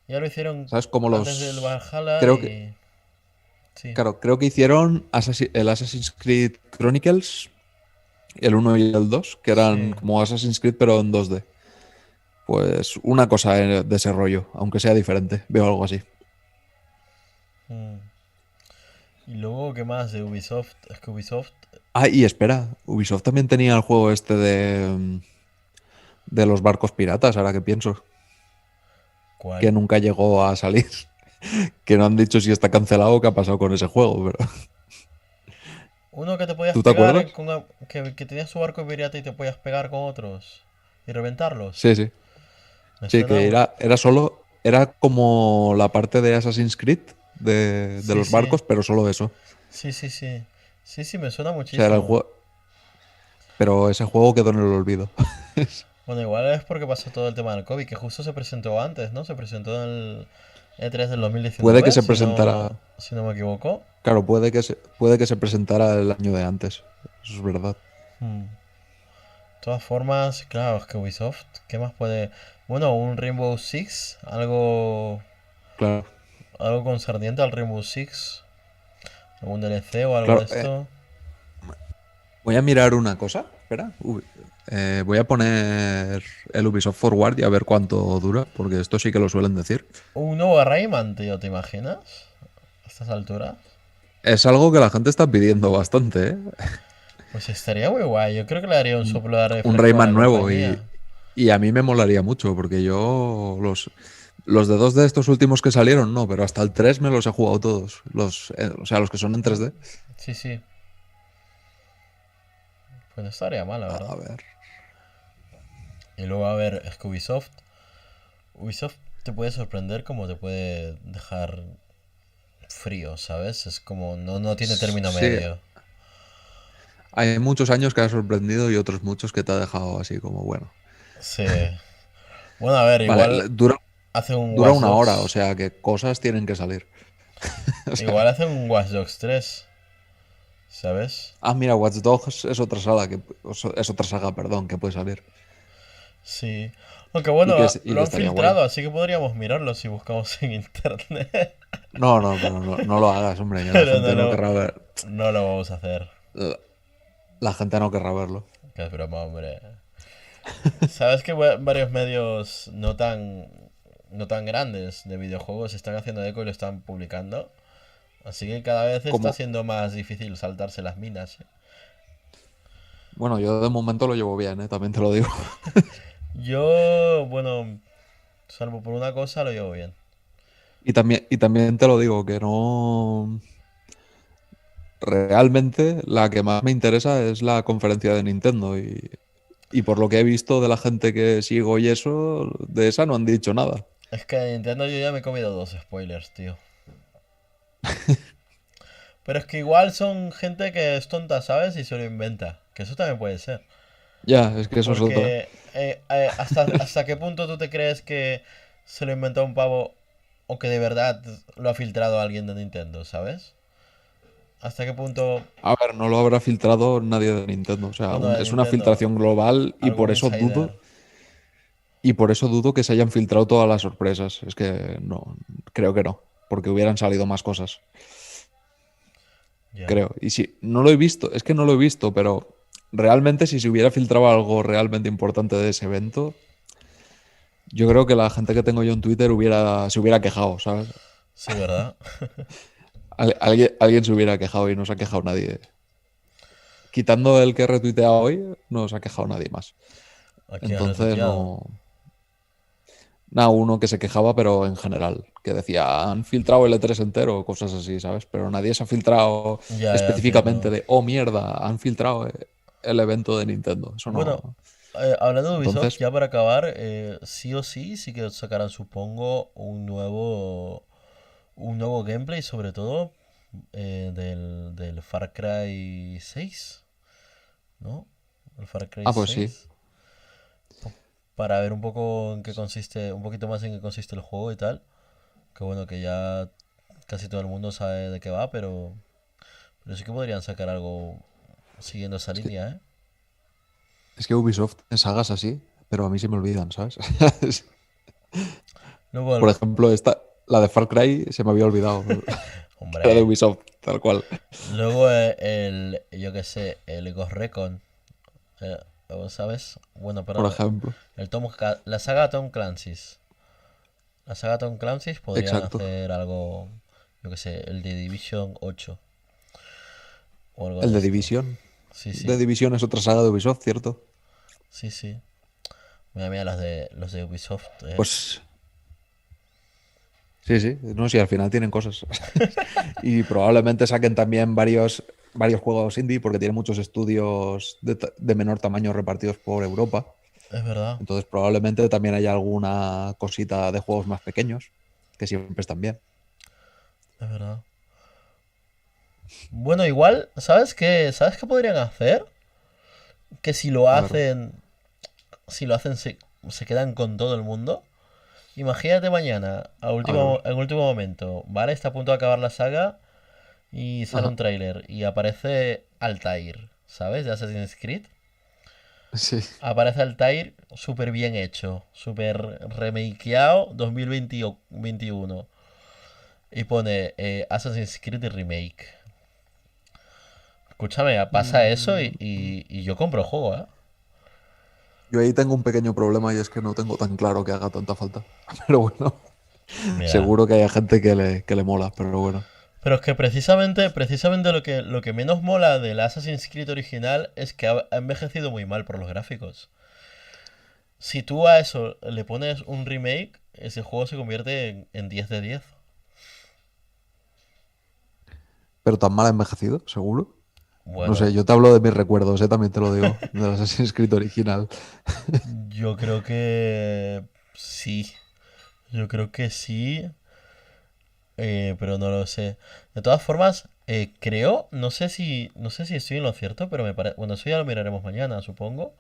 Ya lo hicieron ¿Sabes? Como antes del Valhalla creo y... que, Sí. claro, creo que hicieron el Assassin's Creed Chronicles, el 1 y el 2, que eran como Assassin's Creed pero en 2D. Pues una cosa de ese rollo, aunque sea diferente. Veo algo así. Y luego, ¿qué más de Ubisoft? Es que Ubisoft... Ah, y espera, Ubisoft también tenía el juego este de los barcos piratas, ahora que pienso. ¿Cuál? Que nunca llegó a salir. Que no han dicho si está cancelado o qué ha pasado con ese juego, pero... Uno que te podías ¿Tú te pegar, acuerdas? que tenías su barco pirata y te podías pegar con otros y reventarlos. Sí, sí. Sí, que era solo... Era como la parte de Assassin's Creed de los barcos, pero solo eso. Sí. Sí, me suena O muchísimo. sea, era el juego... Pero ese juego quedó en el olvido. Bueno, igual es porque pasó todo el tema del COVID, que justo se presentó antes, ¿no? Se presentó en el E3 del 2019. Puede que se presentara... Si no me equivoco. Claro, puede que se presentara el año de antes. Eso es verdad. De todas formas, claro, es que Ubisoft, ¿qué más puede...? Bueno, un Rainbow Six, algo... Claro. Algo concerniente al Rainbow Six. ¿Algún DLC o algo de esto? Voy a mirar una cosa. Espera. Voy a poner el Ubisoft Forward y a ver cuánto dura, porque esto sí que lo suelen decir. Un nuevo Rayman, tío, ¿te imaginas? A estas alturas. Es algo que la gente está pidiendo bastante, ¿eh? Pues estaría muy guay. Yo creo que le daría un soplo de refresco un Rayman a la nuevo compañía. y a mí me molaría mucho, porque yo los de 2D estos últimos que salieron, no, pero hasta el 3 me los he jugado todos. O sea, los que son en 3D. Sí. Pues no estaría mal, la verdad. A ver. Y luego, a ver, es que Ubisoft te puede sorprender como te puede dejar frío, ¿sabes? Es como, no tiene término medio. Hay muchos años que ha sorprendido y otros muchos que te ha dejado así como bueno. Sí. Bueno, a ver, igual dura hace un dura Watch una Dogs. hora, o sea que cosas tienen que salir. O sea, Igual hace un Watch Dogs 3. ¿Sabes? Ah, mira, Watch Dogs es otra saga, perdón, que puede salir. Sí. Aunque bueno, y lo han estaría filtrado, guay. así que podríamos mirarlo si buscamos en internet. No lo hagas, hombre. Que la gente no querrá ver. No lo vamos a hacer. La gente no querrá verlo. Que es broma, hombre. ¿Sabes que varios medios no tan grandes de videojuegos están haciendo eco y lo están publicando? Así que cada vez está siendo más difícil saltarse las minas. Bueno, yo de momento lo llevo bien, también te lo digo. Yo, bueno, salvo por una cosa, lo llevo bien. Y también te lo digo, que no... Realmente la que más me interesa es la conferencia de Nintendo y por lo que he visto de la gente que sigo y eso, de esa no han dicho nada. Es que de Nintendo yo ya me he comido 2 spoilers, tío. Pero es que igual son gente que es tonta, ¿sabes? Y se lo inventa. Que eso también puede ser. Ya, es que eso Porque, es otra. ¿hasta qué punto tú te crees que se lo inventó un pavo o que de verdad lo ha filtrado alguien de Nintendo, ¿sabes? ¿Hasta qué punto? A ver, no lo habrá filtrado nadie de Nintendo. O sea, Bueno, de es una Nintendo, filtración global y algún por eso insider. dudo. Y por eso dudo que se hayan filtrado todas las sorpresas. Es que no, creo que no. Porque hubieran salido más cosas. Ya. Creo. Y si no lo he visto, es que no lo he visto, pero realmente si se hubiera filtrado algo realmente importante de ese evento, yo creo que la gente que tengo yo en Twitter se hubiera quejado, ¿sabes? Sí, ¿verdad? Alguien se hubiera quejado y no se ha quejado nadie. Quitando el que retuitea hoy, no se ha quejado nadie más. Entonces no... Nada, uno que se quejaba, pero en general, que decía, han filtrado el E3 entero, cosas así, ¿sabes? Pero nadie se ha filtrado específicamente de, oh mierda, han filtrado el evento de Nintendo. Eso no... Bueno, hablando de Ubisoft, Entonces- ya para acabar, sí o sí que sacarán, supongo, un nuevo gameplay, sobre todo del Far Cry 6, ¿no? El Far Cry Ah, pues sí. 6. Para ver un poco en qué consiste, un poquito más en qué consiste el juego y tal. Que bueno, que ya casi todo el mundo sabe de qué va, pero Pero sí que podrían sacar algo siguiendo esa línea, ¿eh? Es que Ubisoft en sagas así, pero a mí se me olvidan, ¿sabes? Luego Por ejemplo, la de Far Cry se me había olvidado. Hombre. La de Ubisoft, tal cual. Luego yo qué sé, el Ghost Recon, ¿sabes? Bueno, pero por ejemplo. La saga Tom Clancy's. La saga Tom Clancy's podrían hacer algo, yo qué sé, el de Division 8. O algo el de esto. Division. Sí, sí. De Division es otra saga de Ubisoft, ¿cierto? Sí, sí. Mira los de Ubisoft. Pues sí, no, sí, al final tienen cosas. Y probablemente saquen también varios juegos indie porque tienen muchos estudios de menor tamaño repartidos por Europa. Es verdad. Entonces probablemente también haya alguna cosita de juegos más pequeños que siempre están bien. Es verdad. Bueno, igual, ¿sabes qué podrían hacer? Que si lo hacen se quedan con todo el mundo. Imagínate mañana, en último momento, ¿vale? Está a punto de acabar la saga y sale un tráiler y aparece Altair, ¿sabes? De Assassin's Creed. Sí. Aparece Altair súper bien hecho, súper remakeado 2021. Y pone Assassin's Creed Remake. Escúchame, pasa eso y yo compro el juego, ¿eh? Yo ahí tengo un pequeño problema y es que no tengo tan claro que haga tanta falta. Pero bueno, mira, seguro que hay gente que le mola, pero bueno. Pero es que precisamente lo que menos mola del Assassin's Creed original es que ha envejecido muy mal por los gráficos. Si tú a eso le pones un remake, ese juego se convierte en 10 de 10. ¿Pero tan mal envejecido, seguro? Bueno, no sé, yo te hablo de mis recuerdos, también te lo digo, del Assassin's Creed original. Yo creo que sí. Yo creo que sí. Pero no lo sé. De todas formas, creo, no sé si estoy en lo cierto, pero me parece. Bueno, eso ya lo miraremos mañana, supongo.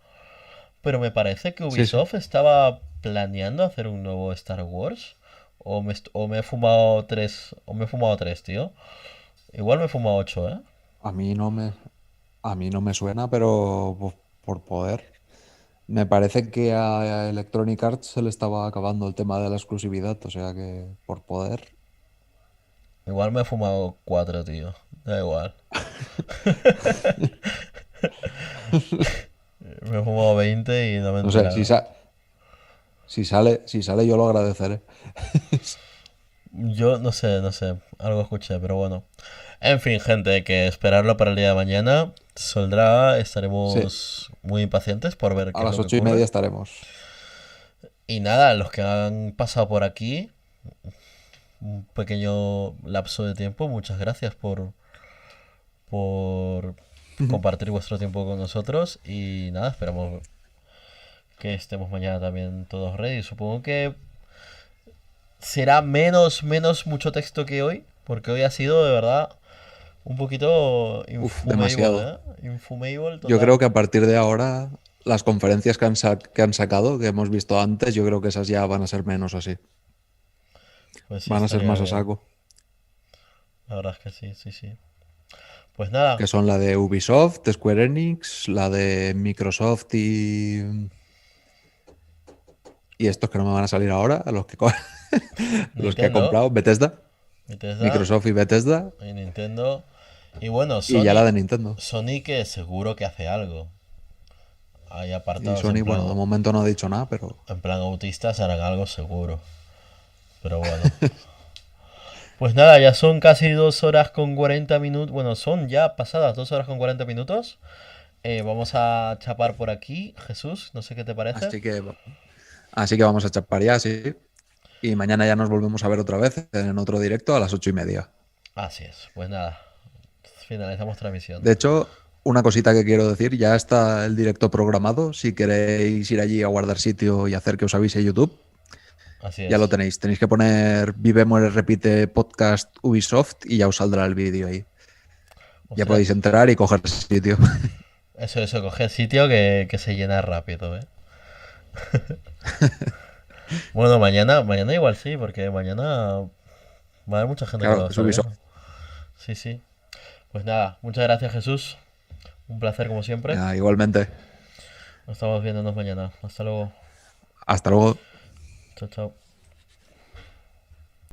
Pero me parece que Ubisoft estaba planeando hacer un nuevo Star Wars. O me he fumado 3. O me he fumado 3, tío. Igual me he fumado 8, ¿eh? A mí no me suena, pero por poder. Me parece que a Electronic Arts se le estaba acabando el tema de la exclusividad, o sea que por poder. Igual me he fumado 4, tío. Da igual. Me he fumado 20 y no me he enterado. No sé, si sale yo lo agradeceré. Yo no sé, algo escuché, pero bueno. En fin, gente, que esperarlo para el día de mañana. Saldrá, estaremos muy impacientes por ver qué a las 8:30 estaremos. Y nada, los que han pasado por aquí, un pequeño lapso de tiempo, muchas gracias por compartir vuestro tiempo con nosotros. Y nada, esperamos que estemos mañana también todos ready. Supongo que será menos mucho texto que hoy, porque hoy ha sido de verdad un poquito demasiado. Infumable total. Yo creo que a partir de ahora las conferencias que han sacado, que hemos visto antes, yo creo que esas ya van a ser menos así. Pues sí, van a ser más a saco. La verdad es que sí. Pues nada. Que son la de Ubisoft, de Square Enix, la de Microsoft y estos que no me van a salir ahora, los que he comprado, Bethesda, Microsoft y Bethesda. Y Nintendo. Y bueno, Sony, y ya la de Nintendo. Sony que seguro que hace algo. Hay apartados. Y Sony, bueno, de momento no ha dicho nada, pero. En plan autistas harán algo seguro. Pero bueno. Pues nada, ya son casi 2 horas con 40 minutos. Bueno, son ya pasadas 2 horas con 40 minutos. Vamos a chapar por aquí. Jesús, no sé qué te parece. Así que vamos a chapar ya, sí. Y mañana ya nos volvemos a ver otra vez en otro directo a las 8:30. Así es, pues nada. Finalizamos transmisión. De hecho, una cosita que quiero decir, ya está el directo programado. Si queréis ir allí a guardar sitio y hacer que os avise YouTube, así es. Ya lo tenéis. Tenéis que poner Vive, Muere, Repite podcast Ubisoft y ya os saldrá el vídeo ahí. Ostras. Ya podéis entrar y coger sitio. Eso, coger sitio que se llena rápido, ¿eh? Bueno, mañana igual sí, porque mañana va a haber mucha gente claro, que lo va a ver. Ubisoft. Sí. Pues nada, muchas gracias, Jesús. Un placer como siempre. Igualmente. Nos estamos viéndonos mañana. Hasta luego. Hasta luego. Chao, chao.